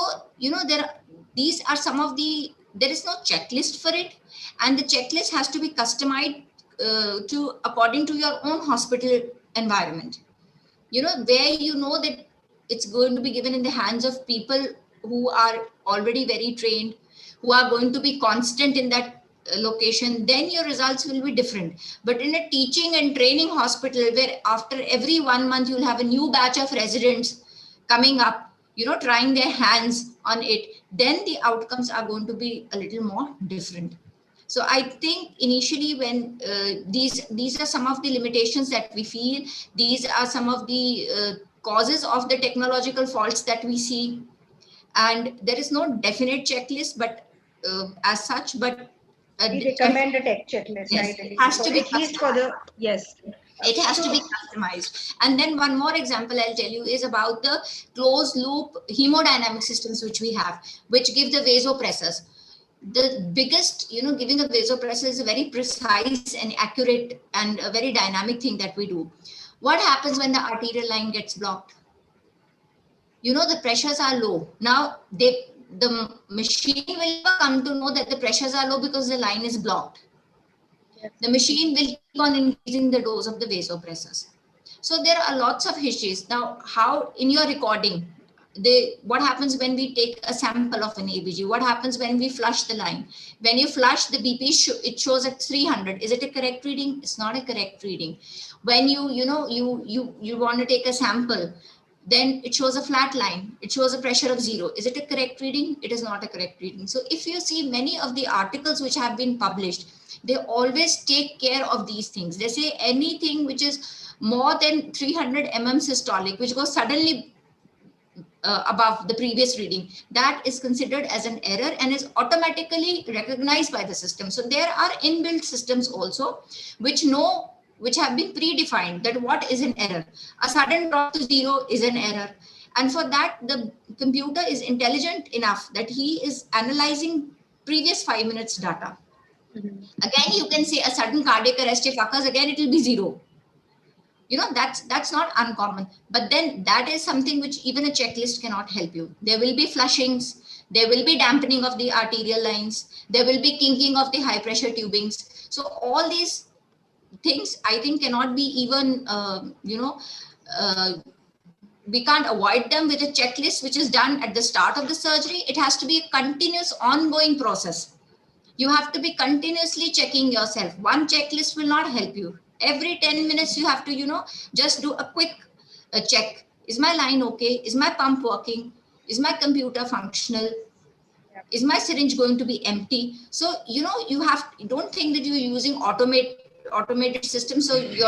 these are some of the, there is no checklist for it, and the checklist has to be customized according to your own hospital environment, where that it's going to be given in the hands of people who are already very trained, who are going to be constant in that location. Then your results will be different. But in a teaching and training hospital, where after every 1 month you'll have a new batch of residents coming up, trying their hands on it, then the outcomes are going to be a little more different. So I think initially when these are some of the limitations that we feel, these are some of the causes of the technological faults that we see. And there is no definite checklist, but as such, but
we recommend a tech checklist.
Yes,
I
it has to be
at least for the, yes.
It has to be customized. And then one more example I'll tell you is about the closed loop hemodynamic systems which we have, which give the vasopressors. The biggest, giving a vasopressor is a very precise and accurate and a very dynamic thing that we do. What happens when the arterial line gets blocked? The pressures are low. Now, the machine will never come to know that the pressures are low because the line is blocked. Yes. The machine will keep on increasing the dose of the vasopressors. So there are lots of histories. Now, how in your recording, what happens when we take a sample of an ABG? What happens when we flush the line? When you flush the BP, it shows at 300. Is it a correct reading? It's not a correct reading. When you want to take a sample, then it shows a flat line. It shows a pressure of 0. Is it a correct reading? It is not a correct reading. So if you see many of the articles which have been published, they always take care of these things. They say anything which is more than 300 mm systolic, which goes suddenly above the previous reading, that is considered as an error and is automatically recognized by the system. So there are inbuilt systems also which have been predefined that what is an error. A sudden drop to 0 is an error. And for that, the computer is intelligent enough that he is analyzing previous 5 minutes data. Mm-hmm. Again, you can say a sudden cardiac arrest, if occurs again, it will be 0. That's not uncommon. But then that is something which even a checklist cannot help you. There will be flushings. There will be dampening of the arterial lines. There will be kinking of the high pressure tubings. So all these things, I think, cannot be even, we can't avoid them with a checklist which is done at the start of the surgery. It has to be a continuous ongoing process. You have to be continuously checking yourself. One checklist will not help you. Every 10 minutes, you have to, just do a quick check. Is my line okay? Is my pump working? Is my computer functional? Is my syringe going to be empty? So, you know, you don't think that you're using automated system. So you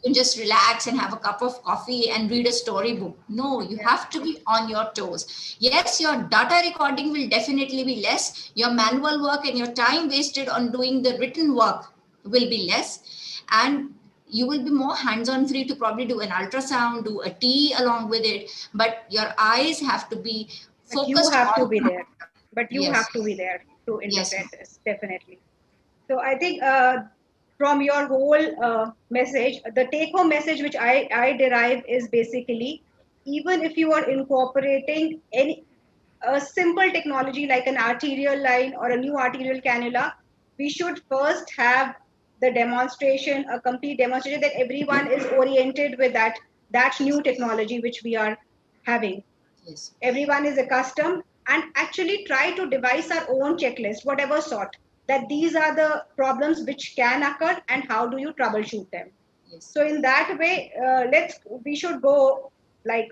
can just relax and have a cup of coffee and read a storybook. No, you have to be on your toes. Yes, your data recording will definitely be less. Your manual work and your time wasted on doing the written work will be less. And you will be more hands-on free to probably do an ultrasound, do a T along with it. But your eyes have to be focused.
You have to be there. But you
Yes.
have to be there to
Yes,
interpret this, definitely. So I think from your whole message, the take-home message which I derive is basically, even if you are incorporating a simple technology like an arterial line or a new arterial cannula, we should first have the demonstration, a complete demonstration that everyone is oriented with that new technology which we are having.
Yes.
Everyone is accustomed, and actually try to devise our own checklist, whatever sort, that these are the problems which can occur and how do you troubleshoot them.
Yes.
So in that way, we should go like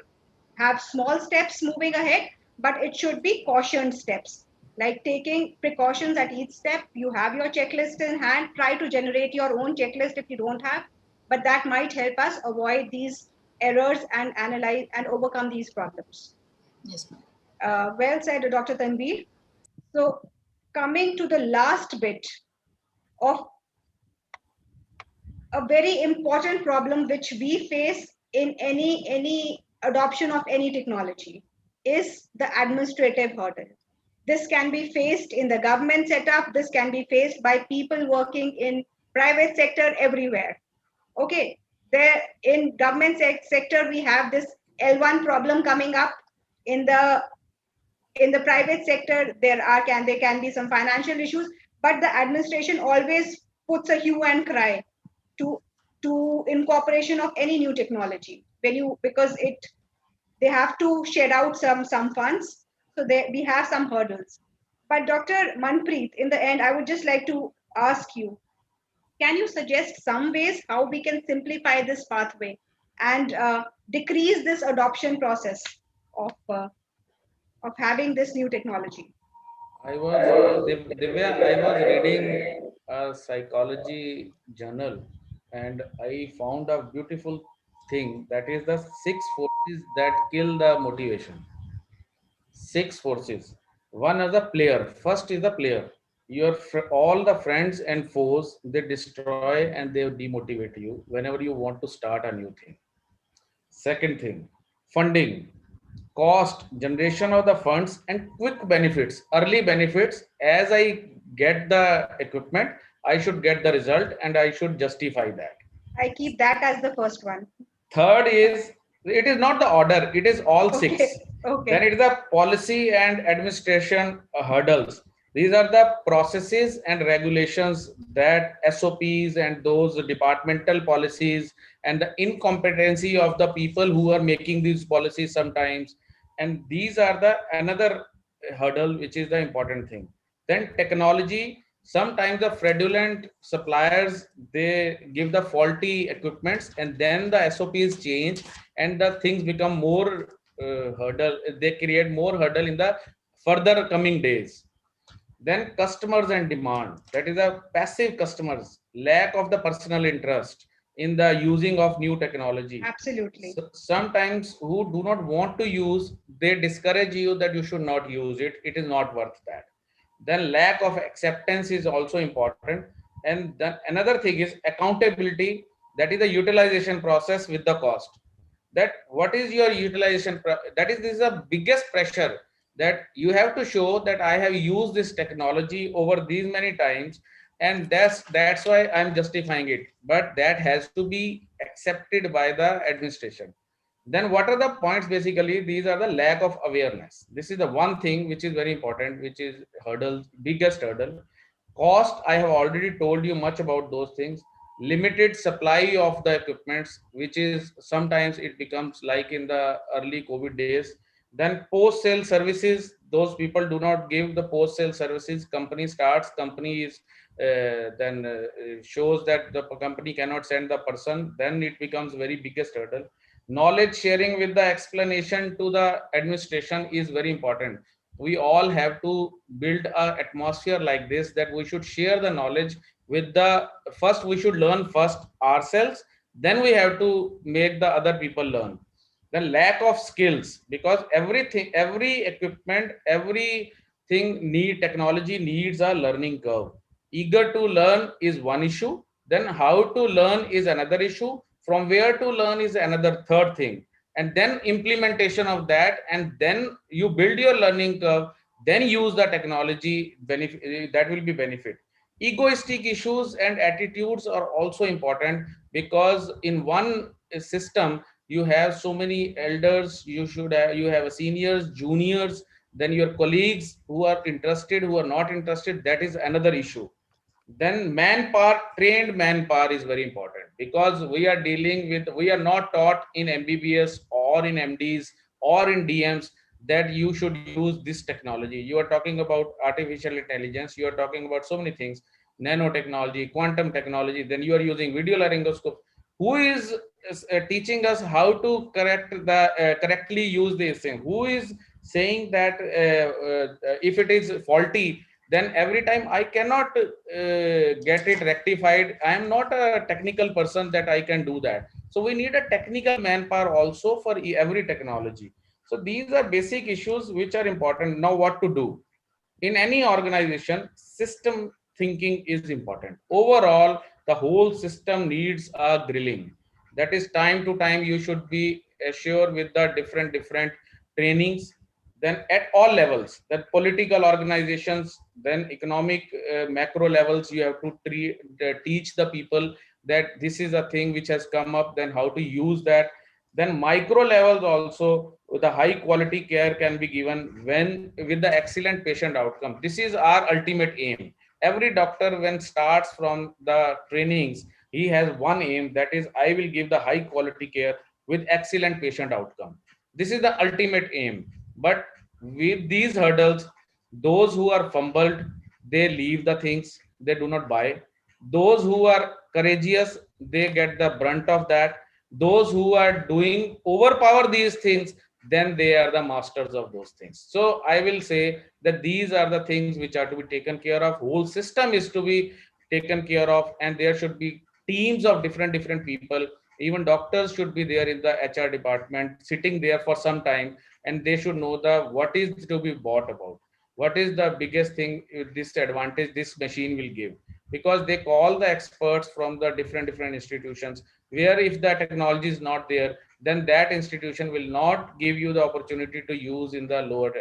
have small steps moving ahead, but it should be cautioned steps, like taking precautions at each step. You have your checklist in hand, try to generate your own checklist if you don't have, but that might help us avoid these errors and analyze and overcome these problems.
Yes, ma'am.
Well said, Dr. Tanveer. So coming to the last bit of a very important problem which we face in any adoption of any technology is the administrative hurdle. This can be faced in the government setup. This can be faced by people working in private sector everywhere. Okay, there in government sector we have this L1 problem coming up. In the private sector there can be some financial issues, but the administration always puts a hue and cry to incorporation of any new technology because they have to shed out some funds, so we have some hurdles. But Dr. Manpreet, in the end I would just like to ask you, can you suggest some ways how we can simplify this pathway and decrease this adoption process of having this new technology?
Divya, I was reading a psychology journal and I found a beautiful thing, that is the 6 forces that kill the motivation. 6 forces. One is the player. First is the player. All the friends and foes, they destroy and they demotivate you whenever you want to start a new thing. Second thing, funding, cost, generation of the funds, and quick benefits, early benefits. As I get the equipment, I should get the result and I should justify that.
I keep that as the first one.
Third is, it is not the order, it is all six.
Okay.
Then it is the policy and administration hurdles. These are the processes and regulations, that SOPs and those departmental policies, and the incompetency of the people who are making these policies sometimes. And these are the another hurdle, which is the important thing. Then technology, sometimes the fraudulent suppliers, they give the faulty equipments and then the SOPs change and the things become more hurdle, they create more hurdle in the further coming days. Then customers and demand, that is a passive customers, lack of the personal interest in the using of new technology.
Absolutely.
So sometimes who do not want to use, they discourage you that you should not use it, it is not worth that. Then lack of acceptance is also important. And then another thing is accountability, that is the utilization process with the cost. That what is your utilization, that is, this is the biggest pressure, that you have to show that I have used this technology over these many times, and that's why I'm justifying it, but that has to be accepted by the administration. Then what are the points? Basically these are the lack of awareness. This is the one thing which is very important, which is hurdle, biggest hurdle. Cost, I have already told you much about those things. Limited supply of the equipments, which is sometimes it becomes like in the early COVID days. Then post sale services, those people do not give the post sale services. Company starts, company is shows that the company cannot send the person, then it becomes very biggest hurdle. Knowledge sharing with the explanation to the administration is very important. We all have to build an atmosphere like this, that we should share the knowledge with the, first we should learn first ourselves, then we have to make the other people learn. The lack of skills, because everything, every equipment, everything technology needs a learning curve. Eager to learn is one issue, then how to learn is another issue, from where to learn is another third thing, and then implementation of that, and then you build your learning curve, then use the technology, benefit, that will be benefit. Egoistic issues and attitudes are also important, because in one system you have so many elders, you have seniors, juniors, then your colleagues who are interested, who are not interested, that is another issue. Then manpower, trained manpower is very important, because we are not taught in MBBS or in MDs or in DMs that you should use this technology. You are talking about artificial intelligence, you are talking about so many things, nanotechnology, quantum technology, then you are using video laryngoscope. Who is teaching us how to correctly use this thing? Who is saying that if it is faulty, then every time I cannot get it rectified. I am not a technical person that I can do that. So we need a technical manpower also for every technology. So these are basic issues which are important. Now what to do? In any organization, system thinking is important. Overall, the whole system needs a grilling. That is, time to time you should be assured with the different trainings, then at all levels, that political organizations, then economic macro levels, you have to teach the people that this is a thing which has come up, then how to use that. Then micro levels also, the high quality care can be given when with the excellent patient outcome. This is our ultimate aim. Every doctor, when starts from the trainings, he has one aim, that is, I will give the high quality care with excellent patient outcome. This is the ultimate aim. But with these hurdles, those who are fumbled, they leave the things, they do not buy. Those who are courageous, they get the brunt of that. Those who are doing overpower these things, then they are the masters of those things. So I will say that these are the things which are to be taken care of. Whole system is to be taken care of, and there should be teams of different people. Even doctors should be there in the HR department, sitting there for some time, and they should know the what is to be bought about, what is the biggest thing, this advantage this machine will give, because they call the experts from the different institutions, where if the technology is not there, then that institution will not give you the opportunity to use in the lower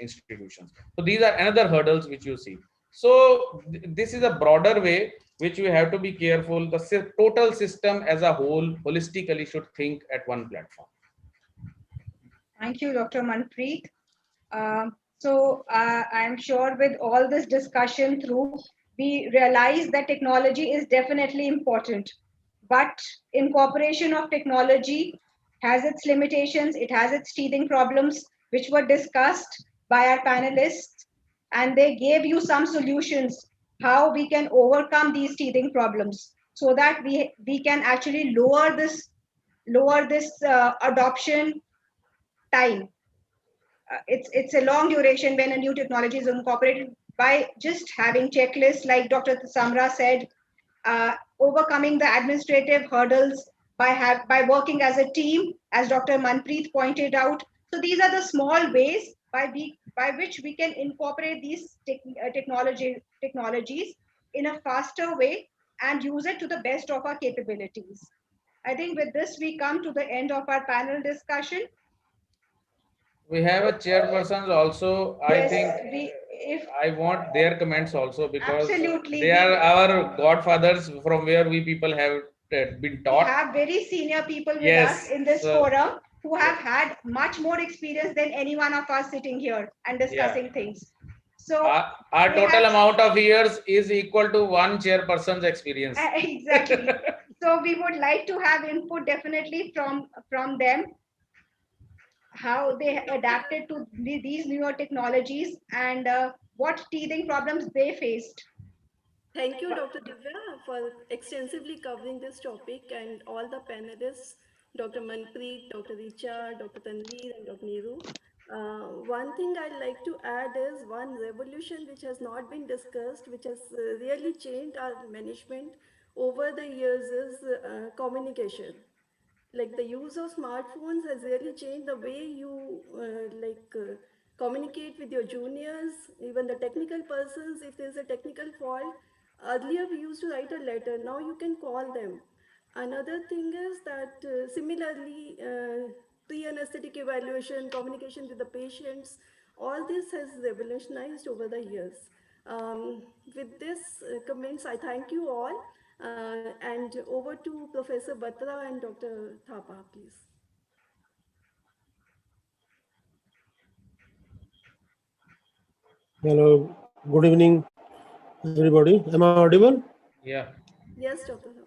institutions. So these are another hurdles which you see. So this is a broader way which we have to be careful. The total system as a whole holistically should think at one platform.
Thank you, Dr. Manpreet. I'm sure with all this discussion through, we realize that technology is definitely important, but incorporation of technology has its limitations. It has its teething problems, which were discussed by our panelists, and they gave you some solutions how we can overcome these teething problems, so that we can actually lower this adoption time. It's a long duration when a new technology is incorporated. By just having checklists, like Dr. Samra said, overcoming the administrative hurdles, by working as a team, as Dr. Manpreet pointed out. So these are the small ways by which we can incorporate these technologies in a faster way and use it to the best of our capabilities. I think with this we come to the end of our panel discussion.
We have a chairpersons also. I
Yes,
think I want their comments also, because
absolutely,
they are our godfathers from where we people have been
we
taught.
have very senior people with us
Yes,
in this
so
forum who have had much more experience than any one of us sitting here and discussing things. So
our
they
total
have
amount of years is equal to one chairperson's experience.
exactly. So we would like to have input definitely from them, how they adapted to these newer technologies, and what teething problems they faced.
Thank you, Dr. Divya, for extensively covering this topic, and all the panelists. Dr. Manpreet, Dr. Richa, Dr. Tanveer, and Dr. Neeru. One thing I'd like to add is one revolution which has not been discussed, which has really changed our management over the years is communication. Like the use of smartphones has really changed the way you communicate with your juniors, even the technical persons. If there's a technical fault, earlier we used to write a letter, now you can call them. Another thing is that similarly, pre-anesthetic evaluation, communication with the patients, all this has revolutionized over the years. With this comments, I thank you all. And over to Professor Batra and Dr. Thapa, please.
Hello, good evening, everybody. Am I audible?
Yeah.
Yes, Dr. Thapa.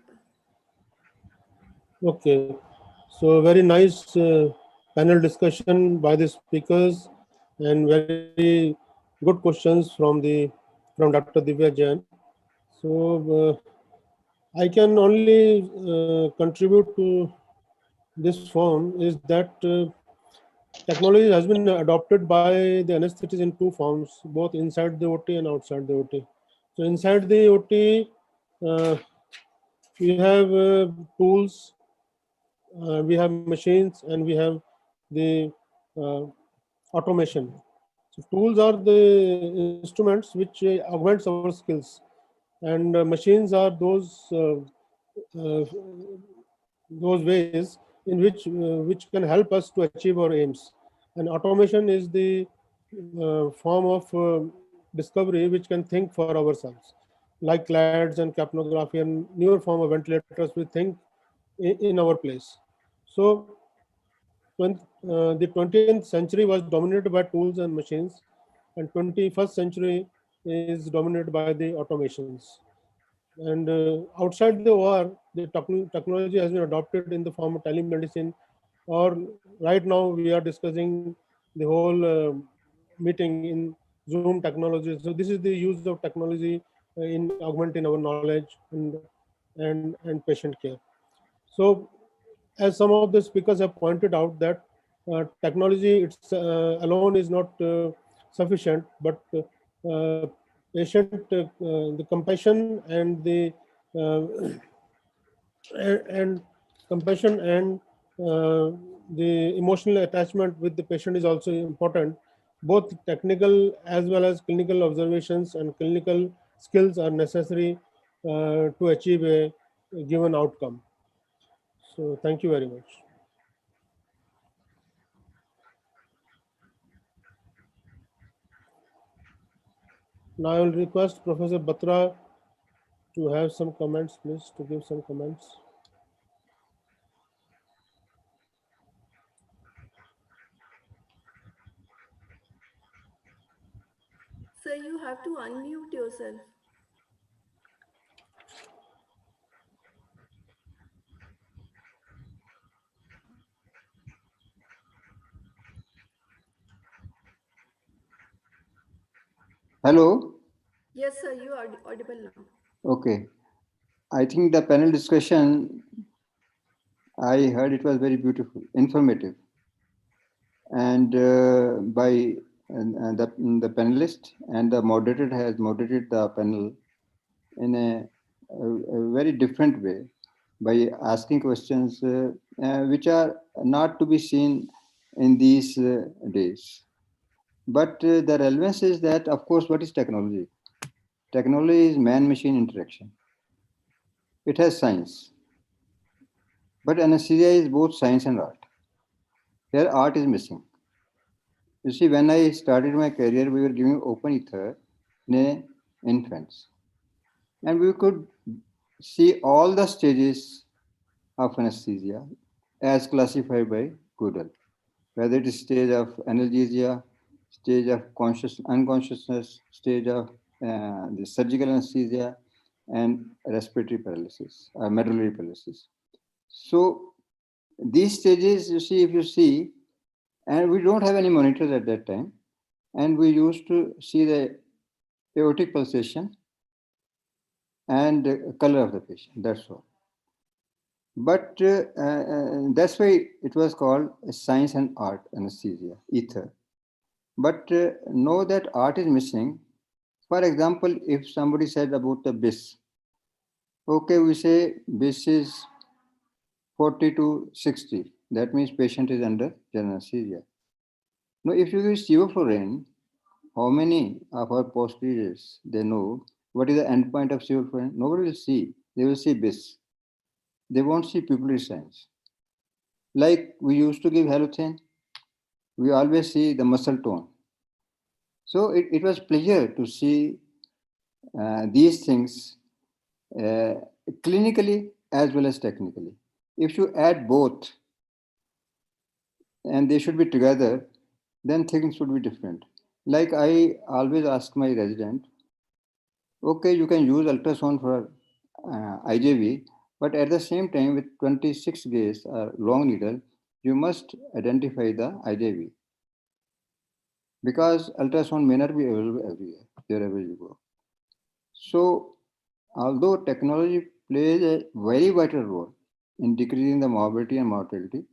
Okay, so very nice panel discussion by the speakers and very good questions from Dr. Divya Jain. So I can only contribute to this form is that technology has been adopted by the anesthetists in two forms, both inside the OT and outside the OT. So inside the OT, we have tools, we have machines, and we have the automation. So tools are the instruments which augments our skills, and machines are those ways in which can help us to achieve our aims. And automation is the form of discovery which can think for ourselves, like CLADs and capnography and newer form of ventilators. We think in our place. So when the 20th century was dominated by tools and machines, and 21st century is dominated by the automations. And outside the OR, the technology has been adopted in the form of telemedicine, or right now we are discussing the whole meeting in Zoom technology. So this is the use of technology in augmenting our knowledge and patient care. So as some of the speakers have pointed out that technology alone is not sufficient, but patient, the compassion and the and compassion and the emotional attachment with the patient is also important. Both technical as well as clinical observations and clinical skills are necessary to achieve a given outcome. So thank you very much. Now I will request Professor Batra to have some comments, please, to give some comments.
Sir, you have to unmute yourself.
Hello.
Yes, sir, you are audible now.
Okay. I think the panel discussion, I heard it was very beautiful, informative. And by the panelist and the moderator has moderated the panel in a very different way by asking questions which are not to be seen in these days. But the relevance is that, of course, what is technology? Technology is man-machine interaction. It has science. But anesthesia is both science and art. Here, art is missing. You see, when I started my career, we were giving open ether in infants. And we could see all the stages of anesthesia as classified by Kajal, whether it is stage of analgesia, stage of unconsciousness, stage of the surgical anesthesia, and respiratory paralysis, medullary paralysis. So these stages, you see, if you see, and we don't have any monitors at that time, and we used to see the aortic pulsation and color of the patient, that's all. But that's why it was called science and art anesthesia, ether. But know that art is missing. For example, if somebody said about the BIS, okay, we say BIS is 40 to 60. That means patient is under general anesthesia. Now, if you use sevoflurane, how many of our postgraduates, they know what is the endpoint of sevoflurane? Nobody will see. They will see BIS. They won't see pupillary signs. Like we used to give halothane, we always see the muscle tone. So it was pleasure to see these things clinically as well as technically. If you add both and they should be together, then things would be different. Like I always ask my resident, okay, you can use ultrasound for IJV, but at the same time with 26 gauge long needle, you must identify the IJV because ultrasound may not be available everywhere, wherever you go. So although technology plays a very vital role in decreasing the morbidity and mortality,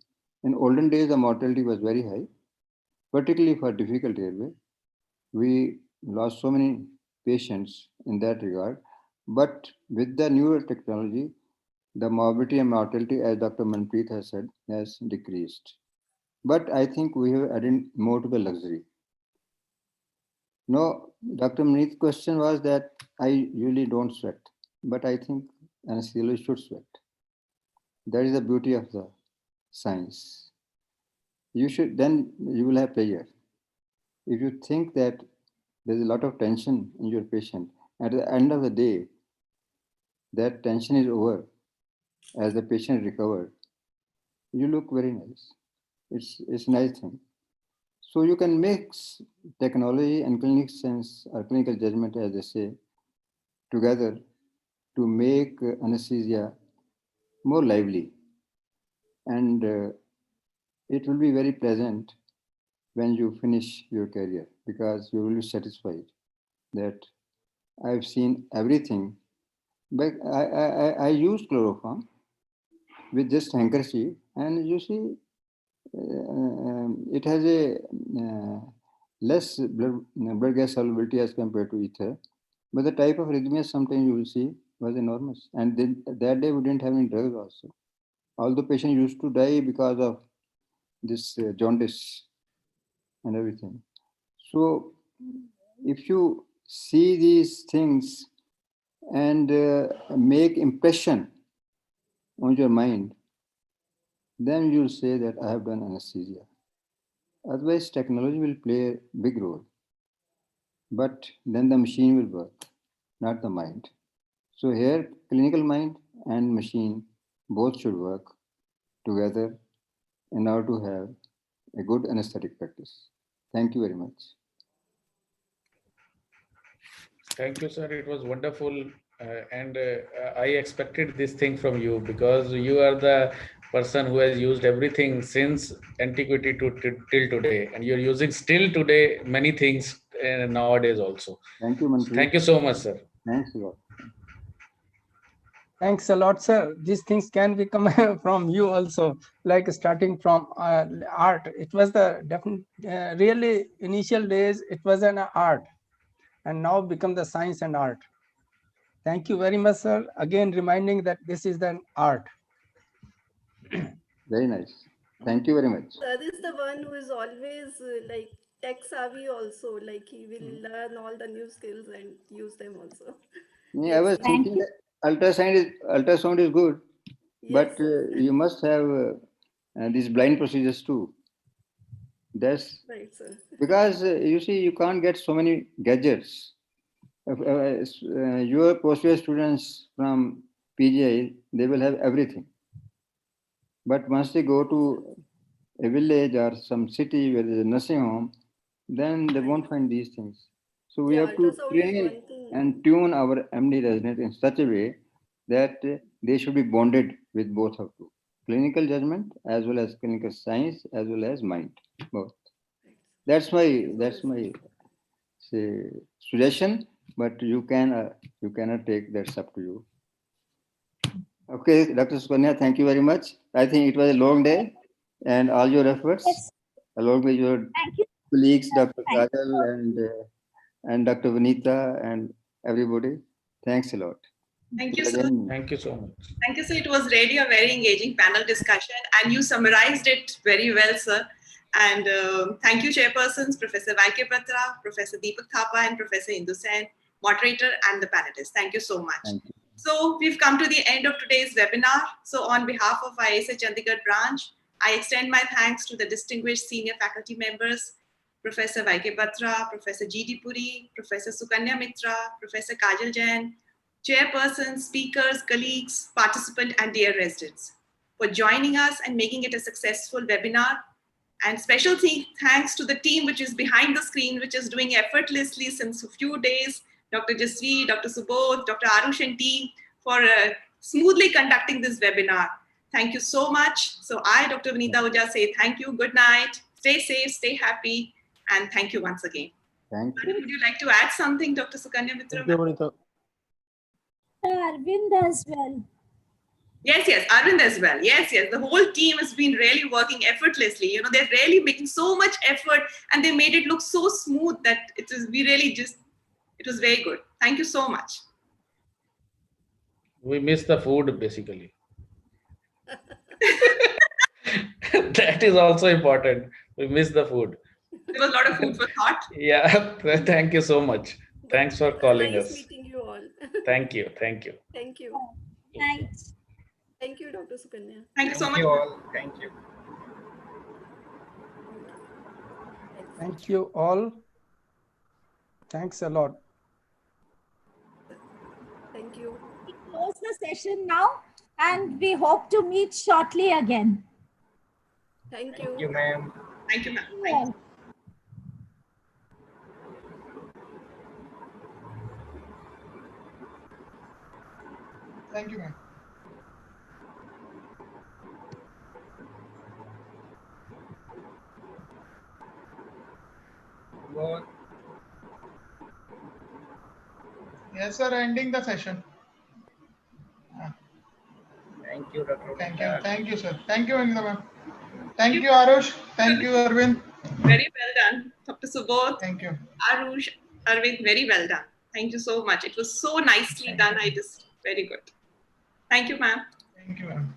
in olden days the mortality was very high, particularly for difficult airway. We lost so many patients in that regard. But with the newer technology, the morbidity and mortality, as Dr. Manpreet has said, has decreased. But I think we have added more to the luxury. No, Dr. Manpreet's question was that I usually don't sweat, but I think anesthesiologists should sweat. That is the beauty of the science. You should, then you will have pleasure. If you think that there's a lot of tension in your patient, at the end of the day, that tension is over. As the patient recovered, you look very nice. It's a nice thing. So you can mix technology and clinical sense or clinical judgment, as they say, together to make anesthesia more lively. And it will be very pleasant when you finish your career because you will be satisfied that I've seen everything. But I use chloroform with just handkerchief, and you see it has a less blood gas solubility as compared to ether. But the type of arrhythmia sometimes you will see was enormous. And then that day we didn't have any drugs also. Although patient used to die because of this jaundice and everything. So if you see these things and make impression on your mind, then you'll say that I have done anesthesia. Otherwise, technology will play a big role. But then the machine will work, not the mind. So here, clinical mind and machine both should work together in order to have a good anesthetic practice. Thank you very much.
Thank you, sir. It was wonderful. And I expected this thing from you because you are the person who has used everything since antiquity to till today. And you're using still today many things nowadays also.
Thank you, Manpreet.
Thank you so much, sir.
Thanks a lot.
Thanks a lot, sir. These things can become from you also, like starting from art. It was the really initial days, it was an art, and now become the science and art. Thank you very much, sir. Again, reminding that this is an art.
Very nice. Thank you very much.
Sir is the one who is always like tech savvy also, like he will learn all the new skills and use them also.
Yeah,
Yes,
I was
sir.
thinking that ultrasound is good,
Yes,
but you must have these blind procedures too. That's
right, sir.
because you see, you can't get so many gadgets. Your postgraduate students from PGI, they will have everything. But once they go to a village or some city where there's a nursing home, then they won't find these things. So we have to train and tune our MD resident in such a way that they should be bonded with both of you. Clinical judgment as well as clinical science as well as mind, both. That's my say suggestion, but you cannot take, that's up to you. Okay, Dr. Sukanya, thank you very much. I think it was a long day, and all your efforts,
Yes.
along with your colleagues, Dr. Kajal and Dr. Vanita and everybody. Thanks a lot.
Thank you, sir.
Thank you so much.
Thank you, sir. It was really a very engaging panel discussion, and you summarized it very well, sir. And thank you, chairpersons, Professor Vaike Batra, Professor Deepak Thapa, and Professor Indu Sen, moderator, and the panelists. Thank you so much.
Thank you.
So we've come to the end of today's webinar. So on behalf of ISA Chandigarh branch, I extend my thanks to the distinguished senior faculty members, Professor Vaike Batra, Professor G.D. Puri, Professor Sukanya Mitra, Professor Kajal Jain, chairpersons, speakers, colleagues, participants, and dear residents for joining us and making it a successful webinar. And special thanks to the team which is behind the screen, which is doing effortlessly since a few days, Dr. Jasvi, Dr. Subodh, Dr. Arush and team for smoothly conducting this webinar. Thank you so much. So I, Dr. Vanita Ahuja, say thank you, good night, stay safe, stay happy, and thank you once again.
Thank you.
Would you like to add something, Dr. Sukanya Mitra?
Thank you, Vanita.
Arvind as well.
Yes, Arvind as well. Yes. The whole team has been really working effortlessly. You know, they're really making so much effort and they made it look so smooth that it was very good. Thank you so much.
We miss the food basically. That is also important. We miss the food.
There was a lot of food for thought.
Yeah, thank you so much. Thanks for calling
Nice
us.
meeting you all.
Thank you. Thank you.
Thank you.
Night.
Thank you, Dr. Sukanya.
Thank you so much.
All. Thank you. Thank you all. Thanks a lot.
Thank you.
We close the session now and we hope to meet shortly again.
Thank you.
Thank you, ma'am.
Thank you, ma'am. Thank you.
Thank you, ma'am.
Good.
Yes, sir. Ending the session.
Thank you, Dr.
Thank you. Thank you, sir. Thank you, Vanita, ma'am. Thank you, Arush. Thank you, Arvind.
Very well done. Dr. Subodh.
Thank you.
Arush, Arvind, very well done. Thank you so much. It was so nicely done. Very good. Thank you, ma'am.
Thank you, ma'am.